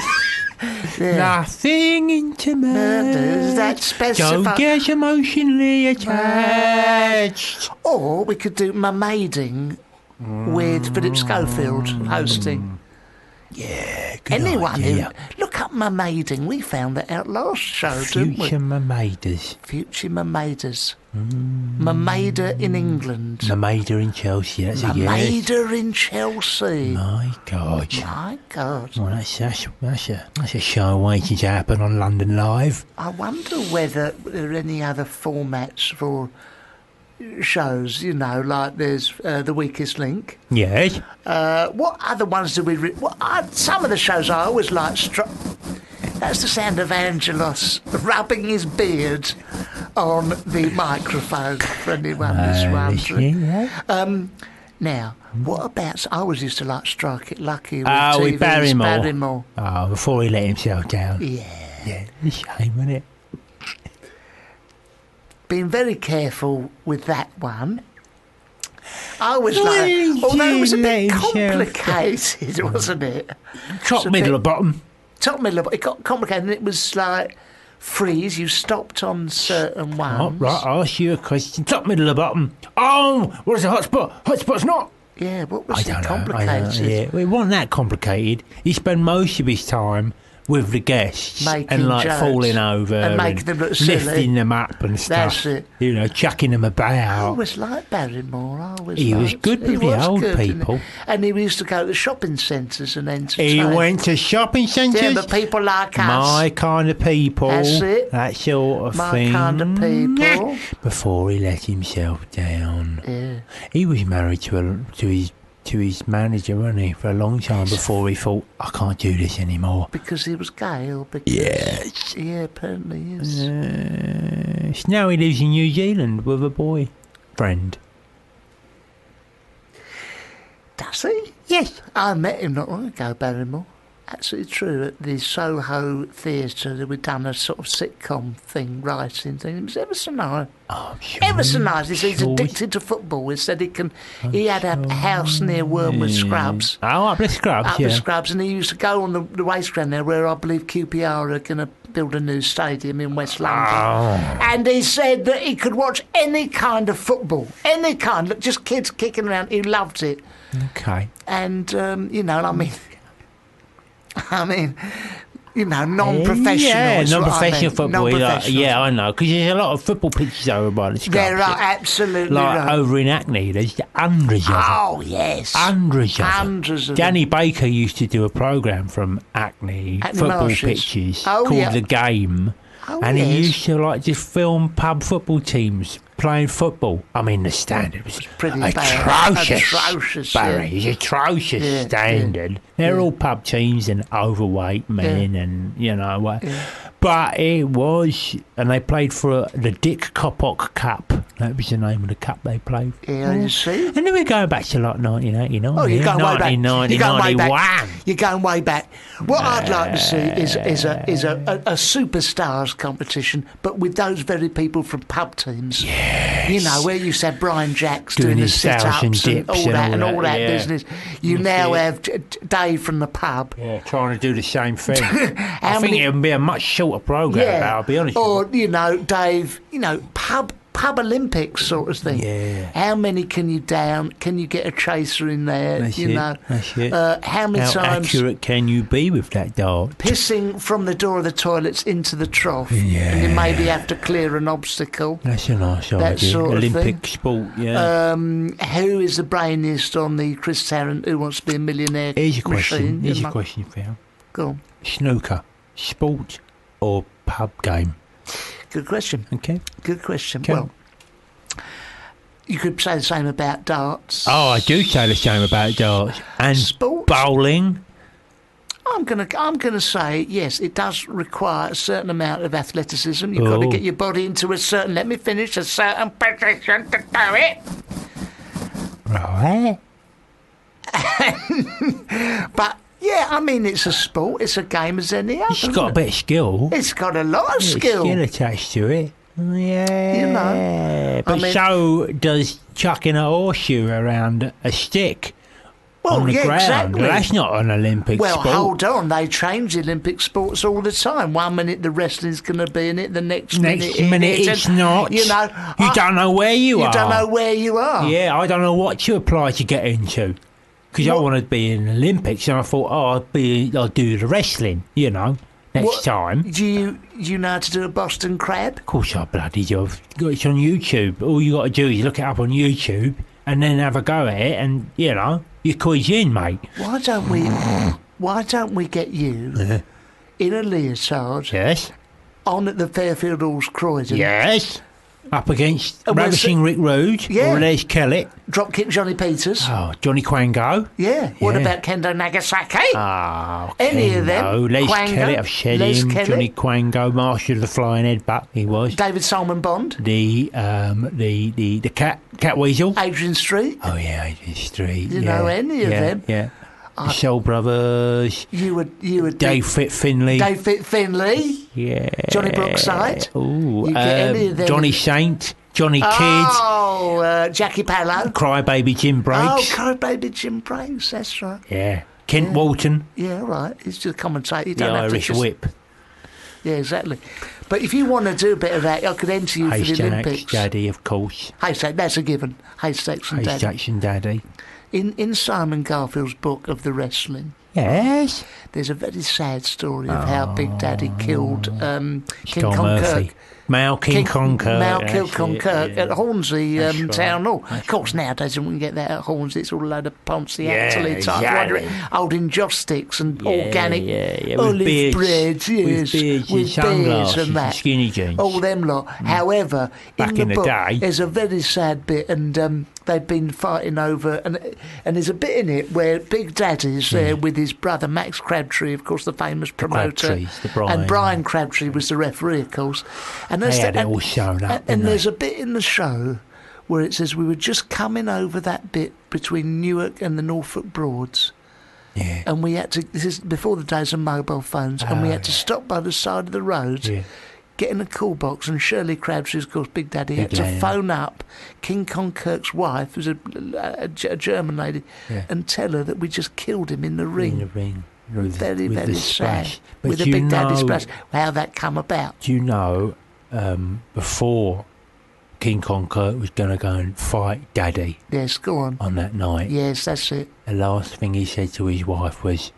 Nothing intimate. That specifies. Don't get emotionally attached. Or we could do mermaiding with Philip Schofield hosting. Yeah, good Anyone idea. who look up mermaiding. We found that out last show, didn't we? Future mermaiders. Future mermaiders. Mermaider in England. Mermaider in Chelsea, that's a yes. Mermaider in Chelsea. My God. My God. Well, that's a show waiting to happen on London Live. I wonder whether there are any other formats for shows, you know, like there's The Weakest Link. Yes. What other ones do we... some of the shows I always like... That's the sound of Angelos rubbing his beard on the microphone, for anyone who's wondering. Now, what about... I always used to like Strike It Lucky with with Barrymore. Oh, before he let himself down. Yeah. Yeah, it's a shame, isn't it? Been very careful with that one. I was like... Although it was a bit complicated, wasn't it? Top, middle or bottom? Top, middle, it got complicated, and it was like freeze. You stopped on certain ones. Oh, right, I'll ask you a question. Top, middle or bottom? Oh, what is a hotspot? Hotspot's not. Yeah, what was I don't complicated? know. Yeah, well, it wasn't that complicated. He spent most of his time with the guests making and like jokes. falling over And making them look silly. lifting them up and stuff. That's it. You know, chucking them I about. always liked Barrymore. He was good with the old people. And he used to go to the shopping centres and entertain. He went to shopping centres. Yeah, but people like us. My kind of people. That's it. That sort of My thing. kind of people. Before he let himself down. Yeah. He was married to his manager, wasn't he, for a long time before he thought, I can't do this anymore. Because he was gay or because... Yes. Yeah, apparently he is. Now he lives in New Zealand with a boyfriend. Does he? Yes. I met him not long ago, Barrymore. Absolutely true. At the Soho Theatre, we'd done a sort of sitcom thing, writing thing. It was ever so nice. Oh, I'm sure. Ever so nice. He's addicted to football. He said he had a house near Wormwood Scrubs. Oh, up the Scrubs, Up the Scrubs, and he used to go on the waste ground there where I believe QPR are going to build a new stadium in West London. Oh. And he said that he could watch any kind of football. Any kind. Look, just kids kicking around. He loved it. Okay. And, I mean, you know, non-professional. Yeah, non-professional football. Non-professional. Yeah, I know, because there's a lot of football pitches over by the Scrubs. There are, absolutely like right. over in Hackney, there's hundreds of them. Oh, yes. Hundreds of them. Danny Baker used to do a programme from Hackney football Marshes. pitches Oh, called yeah. The Game. And he used to just film pub football teams playing football. I mean, the standard was pretty atrocious. Barry, it's atrocious standard. They're all pub teams and overweight men, and what. But it was, and they played for the Dick Coppock Cup. That was the name of the cup they played for. Yeah, you see. And then we're going back to 1989. Oh, you're going way back. 1991. You're going way back. What I'd like to see is a superstars competition, but with those very people from pub teams. Yes. Where you said Brian Jacks doing the sit-ups and all that business. You now have Dave from the pub. Yeah, trying to do the same thing. I think it would be a much shorter programme, I'll be honest with you. Or, Dave, pub Olympics sort of thing. Yeah. How many can you down? Can you get a chaser in there? That's it. How many times? How accurate can you be with that dart? Pissing from the door of the toilets into the trough. Yeah. And you maybe have to clear an obstacle. That's a nice idea. Sort Olympic sport, yeah. Who is the brainiest on the Chris Tarrant Who Wants to Be a Millionaire Here's your machine? Here's your question, Phil. Go on. Snooker, sport or pub game? Good question. Okay. Good question. Well, you could say the same about darts. Oh, I do say the same about darts and sport. Bowling. I'm gonna say yes. It does require a certain amount of athleticism. You've got to get your body into a certain. Let me finish a certain position to do it. Right. But. Yeah, I mean, it's a sport. It's a game as any other. It's got a bit of skill. It's got a lot of skill. Skill attached to it. Yeah. But so does chucking a horseshoe around a stick on the ground. Exactly. Well, that's not an Olympic sport. Well, hold on. They change Olympic sports all the time. 1 minute the wrestling's going to be in it, the next minute it's not. You don't know where you are. You don't know where you are. Yeah, I don't know what to apply to get into. Because I want to be in the Olympics, and I thought, I'll do the wrestling, next time. Do you know how to do a Boston Crab? Of course I bloody do. It's on YouTube. All you got to do is look it up on YouTube, and then have a go at it, and your quiz in, mate. Why don't we get you in a leotard? Yes. On at the Fairfield Halls Croydon? Yes. Up against Ravishing Rick Rude, or Les Kellett. Dropkick Johnny Peters. Oh, Johnny Quango. Yeah. What about Kendo Nagasaki? Oh, any of them? Les Kellett, I've shed him. Kellett. Johnny Quango, Master of the Flying Headbutt, he was. David Solomon Bond. The Cat Weasel. Adrian Street. Oh yeah, Adrian Street. You know any of them? Yeah. The Soul Brothers. You would Dave Finley. Yeah. Johnny Brookside. Ooh. You get any of them? Johnny Saint. Johnny Kidd. Oh, Jackie Pallow. Crybaby Jim Briggs. Oh, Crybaby Jim Briggs. That's right. Yeah. Kent Walton. Yeah, right. He's just a commentator. You The don't have Irish to Whip. Yeah, exactly. But if you want to do a bit of that, I could enter you for the Olympics. Daddy, of course. Haystack, that's a given. Haystacks and Daddy. Haystacks and Daddy. In Simon Garfield's book of the wrestling, yes, there's a very sad story of how Big Daddy killed King Kong Kirk. Mal King Kong Kirk. Mal killed Kong Kirk at Hornsey Town Hall. Of course, nowadays you wouldn't get that at Hornsey. It's all a load of Pontiacally type, holding joss sticks and organic olive breads, with beards and that. Skinny jeans. All them lot. However, back in the book, day, there's a very sad bit, and they've been fighting over, and there's a bit in it where Big Daddy's there with his brother Max Crabtree, of course, the famous promoter, and Brian Crabtree was the referee, of course. And they had it all shown up. And there's a bit in the show where it says we were just coming over that bit between Newark and the Norfolk Broads. Yeah. And we had to, this is before the days of mobile phones, and we had to stop by the side of the road, get in a call box, and Shirley Crabtree, of course, Big Daddy, had to phone up King Kong Kirk's wife, who's a German lady, and tell her that we just killed him in the ring. In the ring. Very, with very the sad. splash. With a Big Daddy splash. How that come about. Do you know, before King Kong Kirk was going to go and fight Daddy. Yes, go on. On that night. Yes, that's it. The last thing he said to his wife was,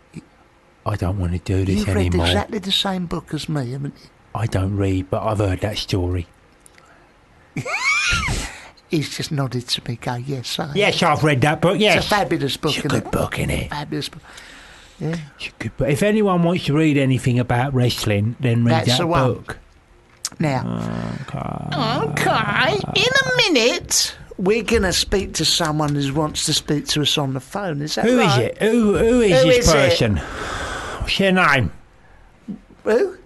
I don't want to do this anymore. You've read exactly the same book as me, haven't you? I don't read, but I've heard that story. He's just nodded to me, go, yes, yes, I've read that book, yes. It's a fabulous book, It's a good book, isn't it? Fabulous book. Yeah. It's a good book. If anyone wants to read anything about wrestling, then read that book. Now, okay, in a minute, we're going to speak to someone who wants to speak to us on the phone. Is that Who right? is it? Who is this person? What's your name? Who?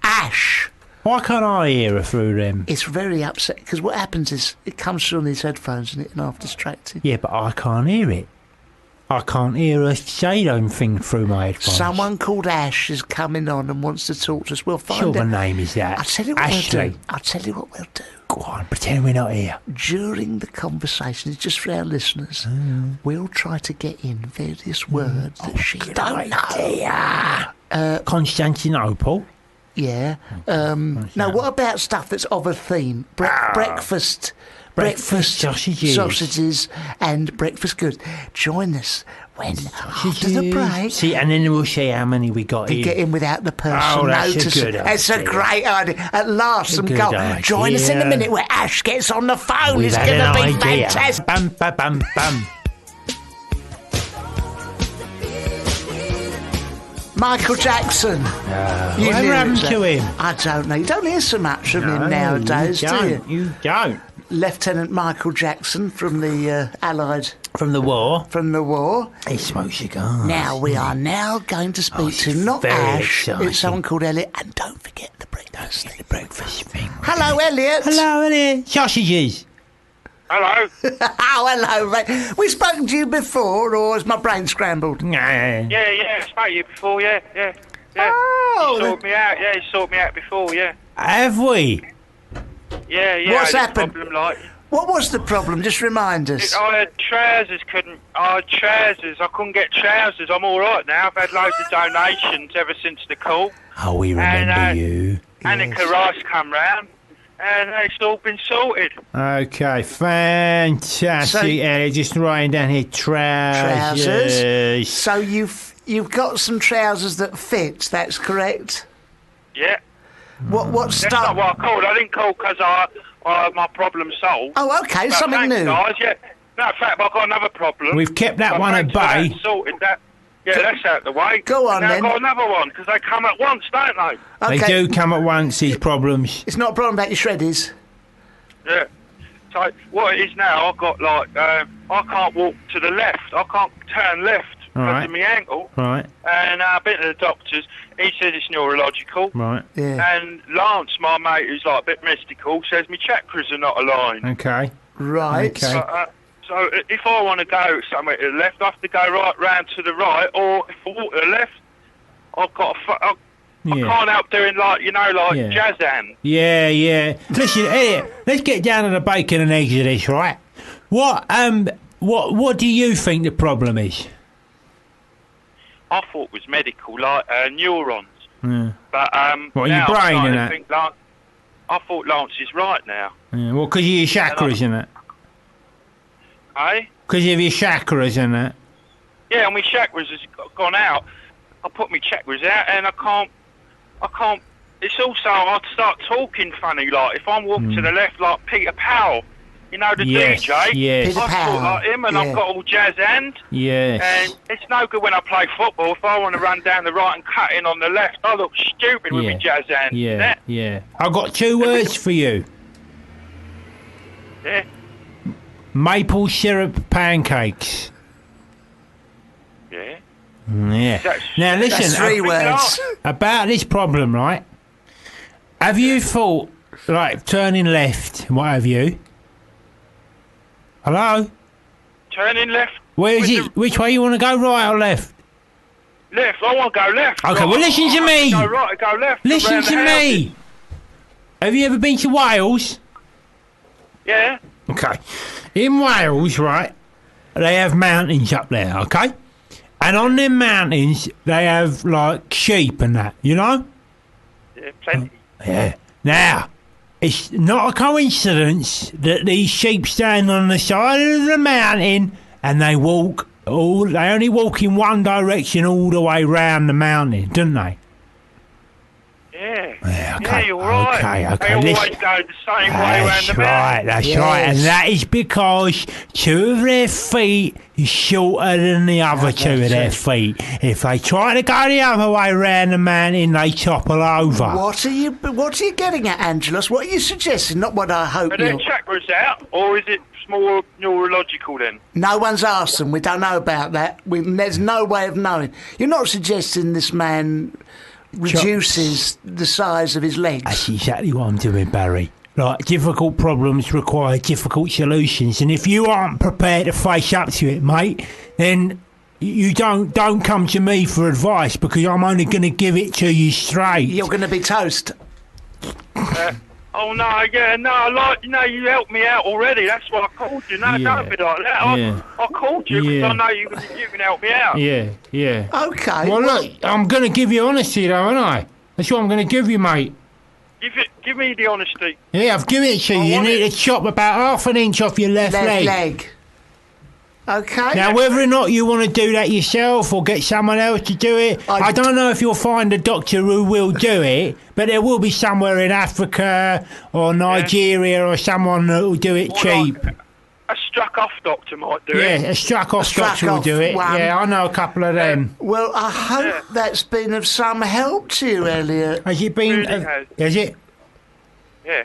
Ash. Why can't I hear her through them? It's very upset because what happens is it comes through on these headphones and I'm distracted. Yeah, but I can't hear it. I can't hear her say anything through my headphones. Someone called Ash is coming on and wants to talk to us. We'll find Sure, out. the name is that. I'll tell you what Ashley. we'll do. I'll tell you what we'll do. Go on, pretend we're not here. During the conversation, it's just for our listeners, we'll try to get in various words that she don't know. Constantinople. Yeah. Now, what about stuff that's of a theme? Breakfast. Breakfast sausages. And breakfast goods. Join us after the break. See, and then we'll see how many we got You in. get in without the person that's noticing. a good It's a idea. great idea. At last, some good gold. idea. Join us in a minute where Ash gets on the phone. We've It's had going to an be idea. fantastic. Bum, ba, bum, bum. Michael Jackson. Whatever knew happened it, to him? I don't know. You don't hear so much from him nowadays, you do you? don't. You don't. Lieutenant Michael Jackson from the Allied From the war. from the war. He smokes cigars. Now we are now going to speak to it's not very Ash, exciting. it's someone called Elliot, and don't forget the breakfast thing. The breakfast thing. Hello, Elliot. Hello, Elliot. Sausages. Hello. Oh, hello, mate. We've spoken to you before, or is my brain scrambled? Nah. Yeah, I spoke to you before, yeah. Oh, You sorted me out, you sorted me out before, yeah. Have we? Yeah, What's I had a happened? problem, like, what was the problem? Just remind us. I had trousers, I couldn't get trousers. I'm alright now, I've had loads of donations ever since the call. Oh, we remember And, you. Annika Rice come round, and it's all been sorted. Okay, fantastic. So- Elliot, just writing down here, trousers. So you've got some trousers that fit. That's correct. Yeah. What That's not stuff? what I called. I didn't call because I had my problem solved. Oh, okay, But something thanks, new. guys, yeah. No, in fact, I've got another problem. We've kept that But one at thanks for that, bay. sorted that. Yeah, that's out the way. Go on, and now then. I've got another one, because they come at once, don't they? Okay. They do come at once, these problems. It's not a problem about your shreddies. Yeah. So, what it is now, I've got, like, I can't walk to the left. I can't turn left because Right. of my ankle. Right, And I've been to the doctors. He said it's neurological. right. Yeah. And Lance, my mate, who's, like, a bit mystical, says my chakras are not aligned. Okay. Right. Okay. So if I want to go somewhere to the left, I have to go right round to the right, or if I walk to the left, I've got I Yeah. can't help doing Yeah. jazz hands. Yeah. Listen, Elliot, let's get down to the bacon and eggs of this, right? What do you think the problem is? I thought it was medical, like neurons. Yeah. But What, now your brain I'm starting and to that? think I thought Lance is right now. Yeah, well, because of your chakras and that. Eh? Because of your chakras and that. Yeah, my chakras has gone out. I put my chakras out, and I can't. It's also I start talking funny, like if I'm walking to the left, like Peter Powell, you know the Yes, DJ. yes. Peter I Powell, talk like him, and yeah. I've got all jazz hands. Yes. And it's no good when I play football. If I want to run down the right and cut in on the left, I look stupid with my jazz hands. Yeah. I've got two words for you. Yeah. Maple syrup pancakes. Yeah. Yeah. That's- Now listen, That's three words. about this problem, right? Have you thought, like, turning left, what have you? Hello? Turning left. Where is With it? Which way you want to go, right or left? Left. I want to go left. Okay, Right. well, listen to I me. Go right. Go left. Listen around the to houses. me. Have you ever been to Wales? Yeah. Okay. In Wales, right, they have mountains up there, okay? And on them mountains, they have, like, sheep and that, you know? Yeah. Plenty. Yeah. Now, it's not a coincidence that these sheep stand on the side of the mountain and they only walk in one direction all the way round the mountain, don't they? Yeah, you're right. Okay. They always go the same way around the mountain. That's right. And that is because 2 of their feet is shorter than the other 2 of their feet. If they try to go the other way around the mountain, they topple over. What are you getting at, Angelos? What are you suggesting? Not what I hope Are their chakras out, or is it more neurological then? No one's asked them. We don't know about that. There's no way of knowing. You're not suggesting this man reduces the size of his legs. That's exactly what I'm doing, Barry. Like, difficult problems require difficult solutions, and if you aren't prepared to face up to it, mate, then you don't come to me for advice, because I'm only going to give it to you straight. You're going to be toast. Oh no, you helped me out already. That's why I called you. No, don't be like that. I called you because I know you can help me out. Yeah. Okay. Well, look, I'm going to give you honesty, though, aren't I? That's what I'm going to give you, mate. Give me the honesty. Yeah, I've given it to you. You need to chop about half an inch off your left leg. Okay. Now, whether or not you want to do that yourself or get someone else to do it, I don't know if you'll find a doctor who will do it, but there will be somewhere in Africa or Nigeria or someone that will do it cheap. A struck-off doctor might do it. Yeah, a struck-off doctor will do it. One. Yeah, I know a couple of them. Well, I hope that's been of some help to you, Elliot. Has it been? Really has. Is it? Yeah.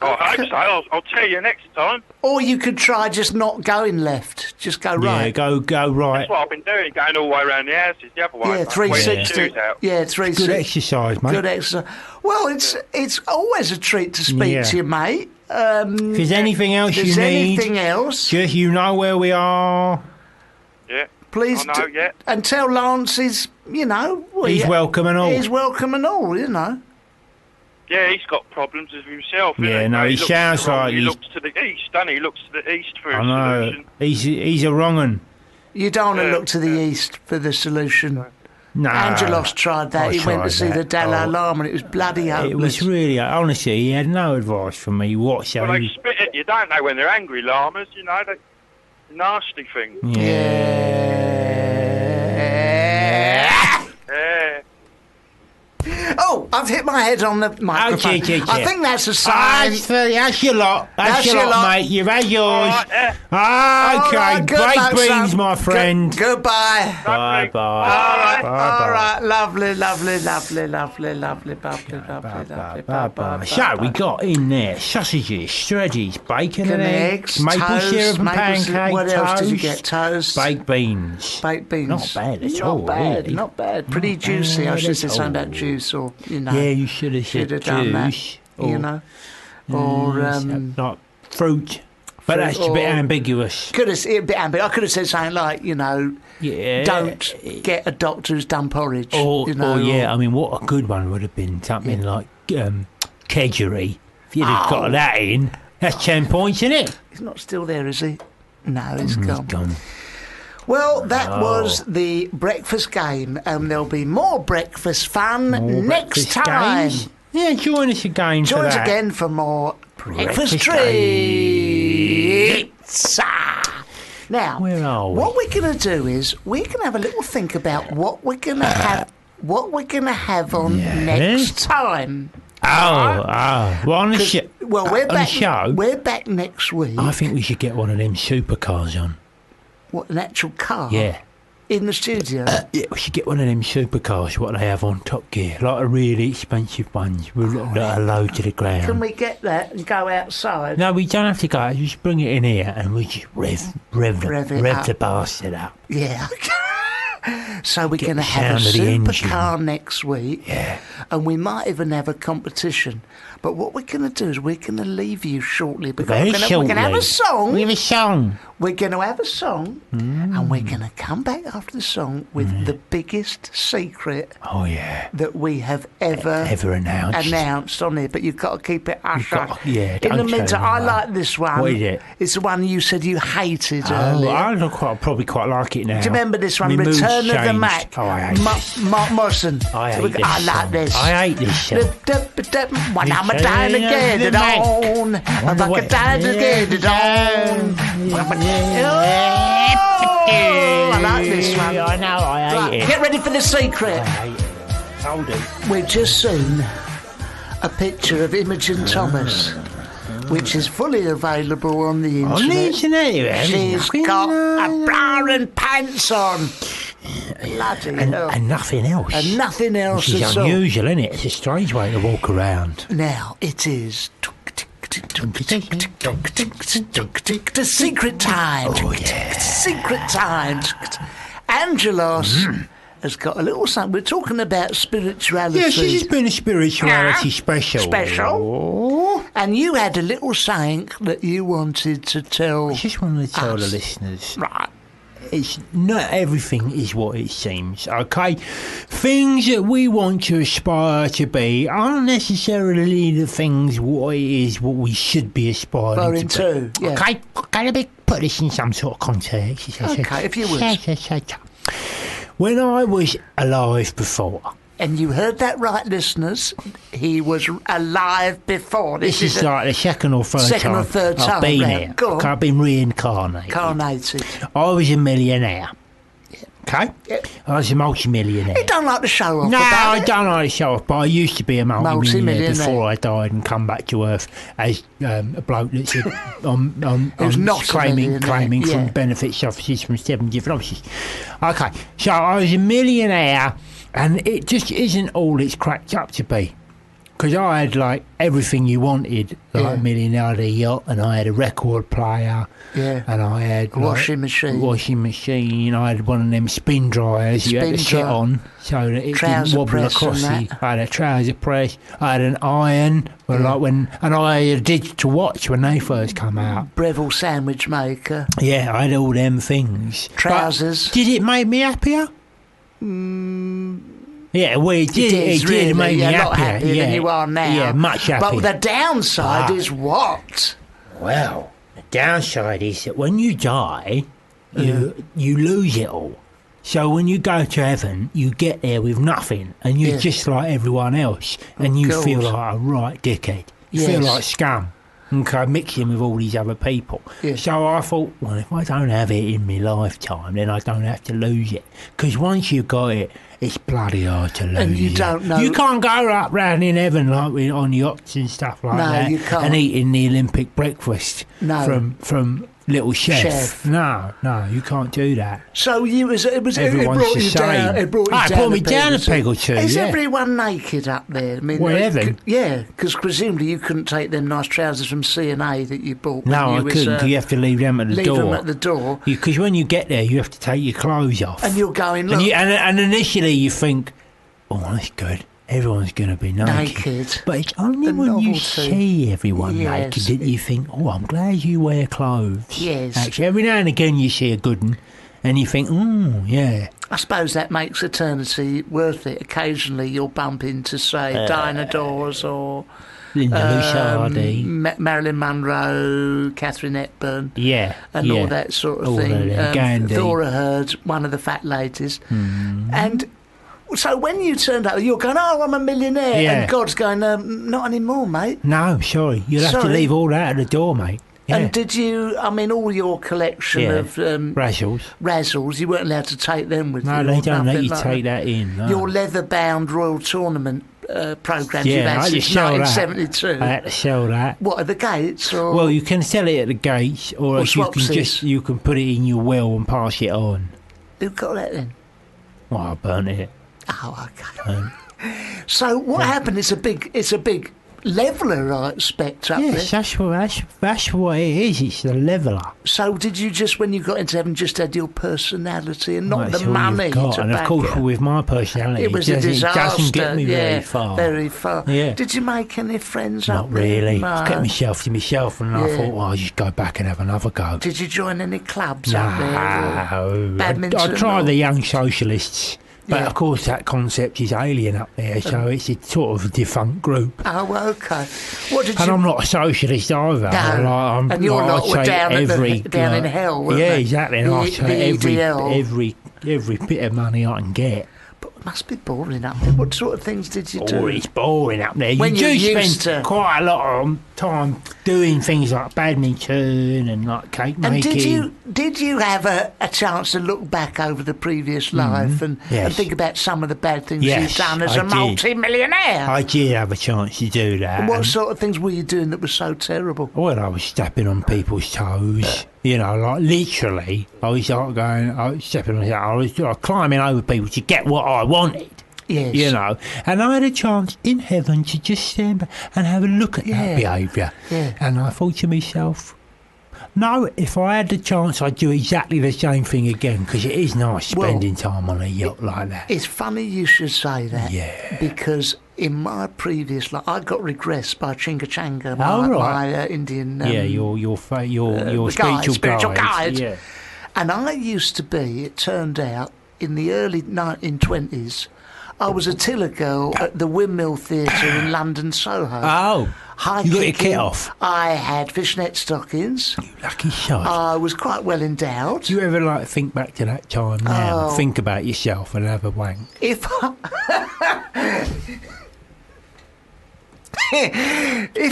I hope so. I'll tell you next time. Or you could try just not going left. Just go right. Yeah, go right. That's what I've been doing, going all the way around the houses the other way. Yeah, 360. Yeah, 360. Good exercise, mate. Good exercise. Well, it's always a treat to speak to you, mate. If there's anything else you need, anything else, just you know where we are. Yeah. Please, I know, yeah. And tell Lance he's welcome and all. He's welcome and all, you know. Yeah, he's got problems with himself. Yeah, no, he sounds like he looks to the east, doesn't he? He looks to the east for a solution. Solution. He's a wrong un. You don't want to look to the east for the solution. No. Angelos tried that. He went to see the Dalai Lama and it was bloody hopeless. It was really, honestly, he had no advice for me whatsoever. Well, they spit at you, don't they, when they're angry llamas, you know, they nasty things. Oh, I've hit my head on the microphone. I think that's a sign. That's your lot. That's your lot, mate. You've had yours. Okay, break beans, my friend. Goodbye. Bye. All right. Lovely. So we got in there sausages, shreddies, bacon and eggs, maple toast, syrup and pancake. What toast, else did you get? Toast. Baked beans. Not bad at all. Really. Not bad. Pretty juicy. I should have said something about juice, or Yeah, you should have said done that. Juice, or not fruit. But that's a bit ambiguous. I could have said something like, don't get a doctor who's done porridge. I mean, what a good one would have been something like kedgeree. If you'd have got that in, that's 10 points, isn't it? He's not still there, is he? No, he's gone. Well, that was the breakfast game, and there'll be more breakfast fun next time. Games? Yeah, join us again Join for us that. again for more breakfast treats. Now, where are we? What we're going to do is we're going to have a little think about what we're going to have. What we're going to have on next time. Well, on the show. Well, we're back. We're back next week. I think we should get one of them supercars on. What, an actual car? Yeah. In the studio? Yeah, we should get one of them supercars, what they have on Top Gear. Like a really expensive ones that are low to the ground. Can we get that and go outside? No, we don't have to go. Just bring it in here and we just rev the bastard up. Yeah. So we're going to have a supercar next week. Yeah. And we might even have a competition. But what we're going to do is we're going to leave you shortly. Because We're going to have a song. We have a song. We're going to have a song. And we're going to come back after the song with the biggest secret that we have ever announced on here. But you've got to keep it hush-hush. In the meantime, I like this one. What is it? It's the one you said you hated earlier. earlier. I probably quite like it now. Do you remember this one? Return of the Mac. Oh, I hate this. Mark Morrison. I like this. I hate this song. When I'm a dying to get it on. I'm a dying to get it on. I like this one. I know, I hate it. Get ready for the secret. I hate it. Told him. We've just seen a picture of Imogen Thomas, which is fully available on the internet. On the internet, yeah. She's got a bra and pants on. Bloody hell. And nothing else. And nothing else Which is at all. unusual, isn't it? It's a strange way to walk around. Now, it is the secret time. Oh, yeah. Secret time. Angelos has got a little something. We're talking about spirituality. Yes, this has been a spirituality special. And you had a little saying that you wanted to tell. I just wanted to tell the us. listeners. Right. It's not everything is what it seems, okay? Things that we want to aspire to be aren't necessarily the things what it is what we should be aspiring to be. Yeah. Okay? Let me put this in some sort of context. Okay, if you would. When I was alive before... And you heard that right, listeners. He was alive before. This is like the second or third time I've been here. I've been reincarnated. I was a millionaire. Okay? Yep. I was a multi-millionaire. You don't like to show off. No, I don't like to show off, but I used to be a multi-millionaire before I died and come back to Earth as a bloke that's claiming from benefits offices from 7 different offices. Okay, so I was a millionaire, and it just isn't all it's cracked up to be. Because I had, like, everything you wanted, like a millionaire, I had a yacht, and I had a record player, and I had... Washing machine. I had one of them spin dryers you had to sit on, so that it didn't wobble across I had a trouser press, I had an iron, and I had a digital watch when they first come out. Breville sandwich maker. Yeah, I had all them things. Trousers. But did it make me happier? Yeah, well, it did make me happier. A lot happier than you are now. Yeah, much happier. But the downside is what? Well, the downside is that when you die, you lose it all. So when you go to heaven, you get there with nothing, and you're just like everyone else, and you feel like a right dickhead. You feel like scum. Okay, mixing with all these other people. Yeah. So I thought, well, if I don't have it in my lifetime, then I don't have to lose it. Because once you've got it, it's bloody hard to lose it. And you don't know. You can't go up round in heaven like on yachts and stuff like that. No, you can't. And eating the Olympic breakfast from Little Chef. No, you can't do that. So it brought you down. It brought me down a peg or two. Is everyone naked up there? I mean, heaven? Yeah, because presumably you couldn't take them nice trousers from C&A that you bought. No, I couldn't. Because you have to leave them at the door. Leave them at the door. Because when you get there, you have to take your clothes off. And you're going, look. And initially you think, oh, that's good. Everyone's going to be naked. But it's only when you see everyone naked that you think, oh, I'm glad you wear clothes. Yes. Actually, every now and again you see a good one and you think, yeah. I suppose that makes eternity worth it. Occasionally you'll bump into, say, Dinah Dawes or... Linda Lusardi. Marilyn Monroe, Catherine Hepburn. Yeah. And all that sort of thing. Gandhi. Thora Hird, one of the fat ladies. And... So when you turned up, you're going, oh, I'm a millionaire. Yeah. And God's going, not anymore, mate. No, sorry. You'll have to leave all that at the door, mate. Yeah. And did you, all your collection of... Razzles, you weren't allowed to take them with you? No, they don't let you take that in. No. Your leather-bound Royal Tournament programmes you've had since 1972. I had to sell that. What, at the gates? Or? Well, you can sell it at the gates, or else you can put it in your will and pass it on. Who got that then? Well, I burnt it. Oh, okay. So what happened? It's a big leveller, I expect, up there. Yes, that's what it is. It's the leveller. So did you just, when you got into heaven, just had your personality and not the money to back it? And of course, with my personality, it was a disaster. It doesn't get me very far. Very far. Yeah. Did you make any friends up there? Not really. No. I kept myself to myself, and I thought, I'll just go back and have another go. Did you join any clubs up there? No. Badminton? I tried the Young Socialists. But of course that concept is alien up there, so it's a sort of defunct group. Oh, okay. I'm not a socialist either. No. And you're not down in hell. Yeah, exactly. And I take every bit of money I can get. But it must be boring up there. What sort of things did you do? It's boring up there. You do spend quite a lot on time doing things like badminton and like cake making. And did you have a chance to look back over the previous life and think about some of the bad things you've done as a multi-millionaire? I did have a chance to do that. And what sort of things were you doing that was so terrible? Well, I was stepping on people's toes. You know, like literally, I was stepping on. I was climbing over people to get what I wanted. Yes. You know, and I had a chance in heaven to just stand back and have a look at that behaviour. Yeah. And I thought to myself, no, if I had the chance, I'd do exactly the same thing again, because it is nice spending time on a yacht like that. It's funny you should say that. Yeah. Because in my previous life, I got regressed by Chinga Changa, my Indian... your spiritual guide. Yeah. And I used to be, it turned out, in the early 1920s, I was a tiller girl at the Windmill Theatre in London, Soho. Oh, you got your kit off? I had fishnet stockings. You lucky shot. I was quite well endowed. Do you ever think back to that time now? Think about yourself and have a wank. If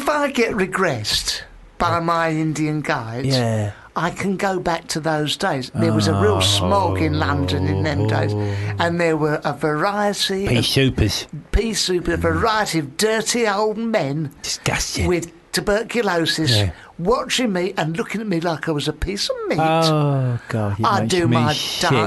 I get regressed by my Indian guides, I can go back to those days. There was a real smog in London in them days, and there were a variety pea super, a variety of dirty old men, disgusting, with tuberculosis, watching me and looking at me like I was a piece of meat. Oh God!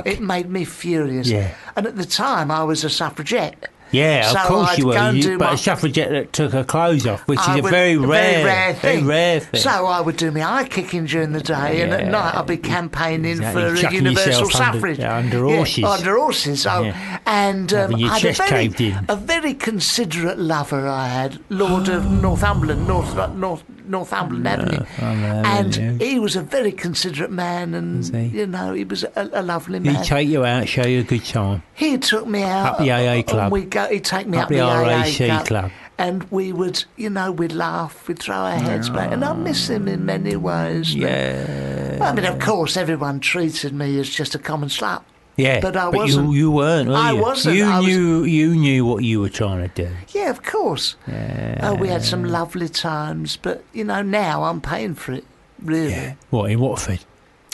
It made me furious. Yeah. And at the time, I was a suffragette. Yeah, of course you were. But a suffragette that took her clothes off, which is a very rare thing. So I would do my eye kicking during the day, and at night I'd be campaigning for universal suffrage. Under horses. Under horses. And I had a very considerate lover I had, Lord of Northumberland, Northumberland Avenue. And he was a very considerate man, and, he was a lovely man. He'd take you out, show you a good time. He took me out. Up the AA club. He'd take me up the AA club. And we would, we'd laugh, we'd throw our heads back, and I miss him in many ways. Yeah. I mean, of course, everyone treated me as just a common slut. Yeah, but I wasn't. You weren't, were you? I wasn't. You knew what you were trying to do. Yeah, of course. Yeah. We had some lovely times, but, now I'm paying for it, really. Yeah. What, in Watford?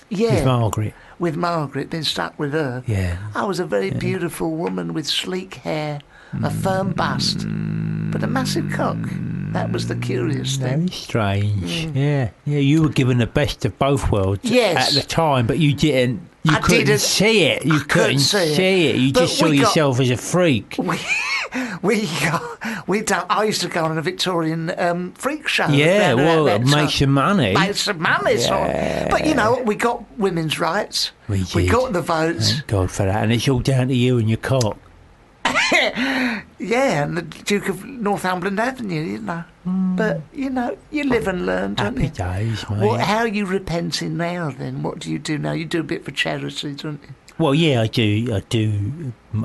Yeah. With Margaret? With Margaret, been stuck with her. Yeah. I was a very beautiful woman with sleek hair, a firm bust, but a massive cock. That was the curious thing. Very strange. Yeah. You were given the best of both worlds at the time, but you didn't. You couldn't see it. You couldn't see it. You just saw yourself as a freak. I used to go on a Victorian freak show. Yeah, make some money. Make some money. Yeah. But we got women's rights. We did. We got the votes. Thank God for that. And it's all down to you and your cock. Yeah, and the Duke of Northumberland Avenue, But, you live and learn, don't you? Happy days, mate. How are you repenting now, then? What do you do now? You do a bit for charity, don't you? Well, yeah, I do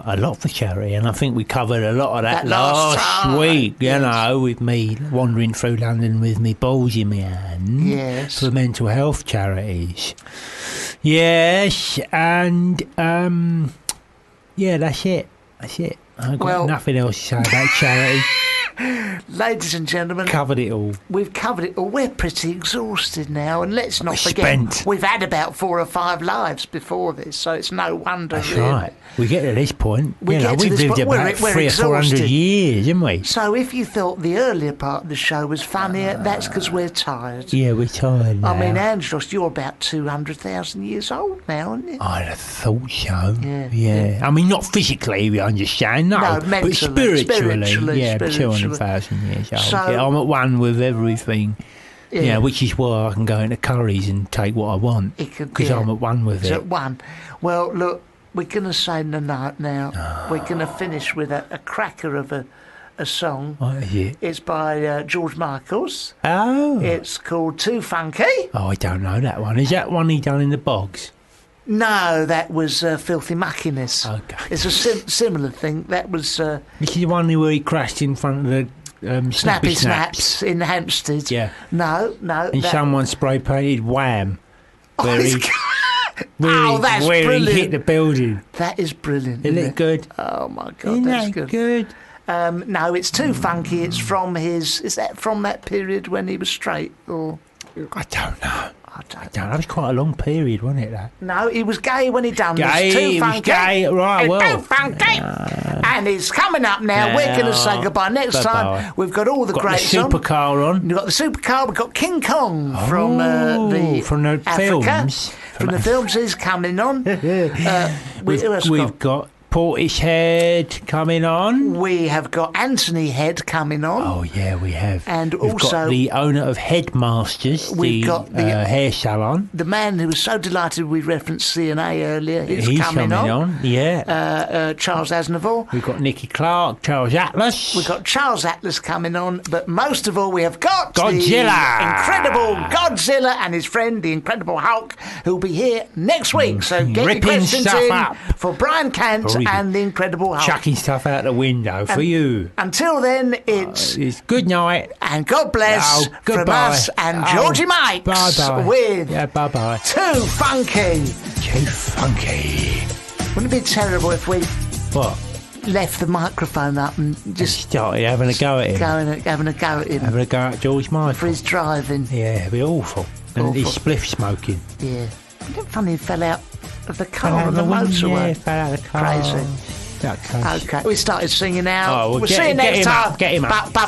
a lot for charity, and I think we covered a lot of that last week, with me wandering through London with me balls in my hand for mental health charities. Yes, and, that's it. I've got nothing else to say about charity. Ladies and gentlemen, covered it all. We've covered it all. We're pretty exhausted now, and let's not forget we've had about 4 or 5 lives before this, so it's no wonder. That's right. We get to this point. We've lived about 300 or 400 years, haven't we? So if you thought the earlier part of the show was funnier, that's because we're tired. Yeah, we're tired now. I mean, Angelos, you're about 200,000 years old now, aren't you? I'd have thought so. Yeah. I mean, not physically, we understand, no, but spiritually. Yeah, 200,000 years old. So, I'm at one with everything. Yeah, which is why I can go into Curry's and take what I want, because I'm at one with it. At one. Well, look, we're going to say the night now. We're going to finish with a cracker of a song. What is it? It's by George Michaels. Oh. It's called Too Funky. Oh, I don't know that one. Is that one he done in the bogs? No, that was Filthy Muckiness. Okay. It's a similar thing. That was... this is the one where he crashed in front of the... Snappy Snaps in Hampstead. Yeah. No. And someone spray painted Wham! Where that's where brilliant. He hit the building. That is brilliant. Isn't it good? Oh my God, that's good. Good. No, it's too funky. It's from his... Is that from that period when he was straight? Or I don't know. That was quite a long period, wasn't it, that? No, he was gay when he done this. He was gay, right, well. Too funky. And he's coming up now. We're going to say goodbye. Next time, we've got all the greats on. We've got the supercar on. We've got the supercar. We've got King Kong from the Africa. Films. From the films, he's coming on. We've got Portishead coming on. We have got Anthony Head coming on. Oh, yeah, we have. And we've also... got the owner of Headmasters, got the hair salon. The man who was so delighted we referenced CNA earlier. He's coming on. Yeah. Charles Aznavour. We've got Nicky Clark, Charles Atlas. We've got Charles Atlas coming on. But most of all, we have got Godzilla. The incredible Godzilla and his friend, the Incredible Hulk, who'll be here next week. So get your questions in up for Brian Cant and the Incredible Hulk. Chucking stuff out the window for you. Until then, it's good night. And God bless from us and Georgie Mikes. Bye-bye. With bye-bye. Too Funky. Too Funky. Wouldn't it be terrible if we... What? Left the microphone up and just started having a go at him. Having a go at him. Having a go at George Michael. For his driving. Yeah, it'd be awful. And his spliff smoking. Yeah. Isn't it funny he fell out of the car on the motorway? Yeah, fell out of the car. Crazy. Okay, we started singing now. Oh, we'll see you next time. Get him up. Bye.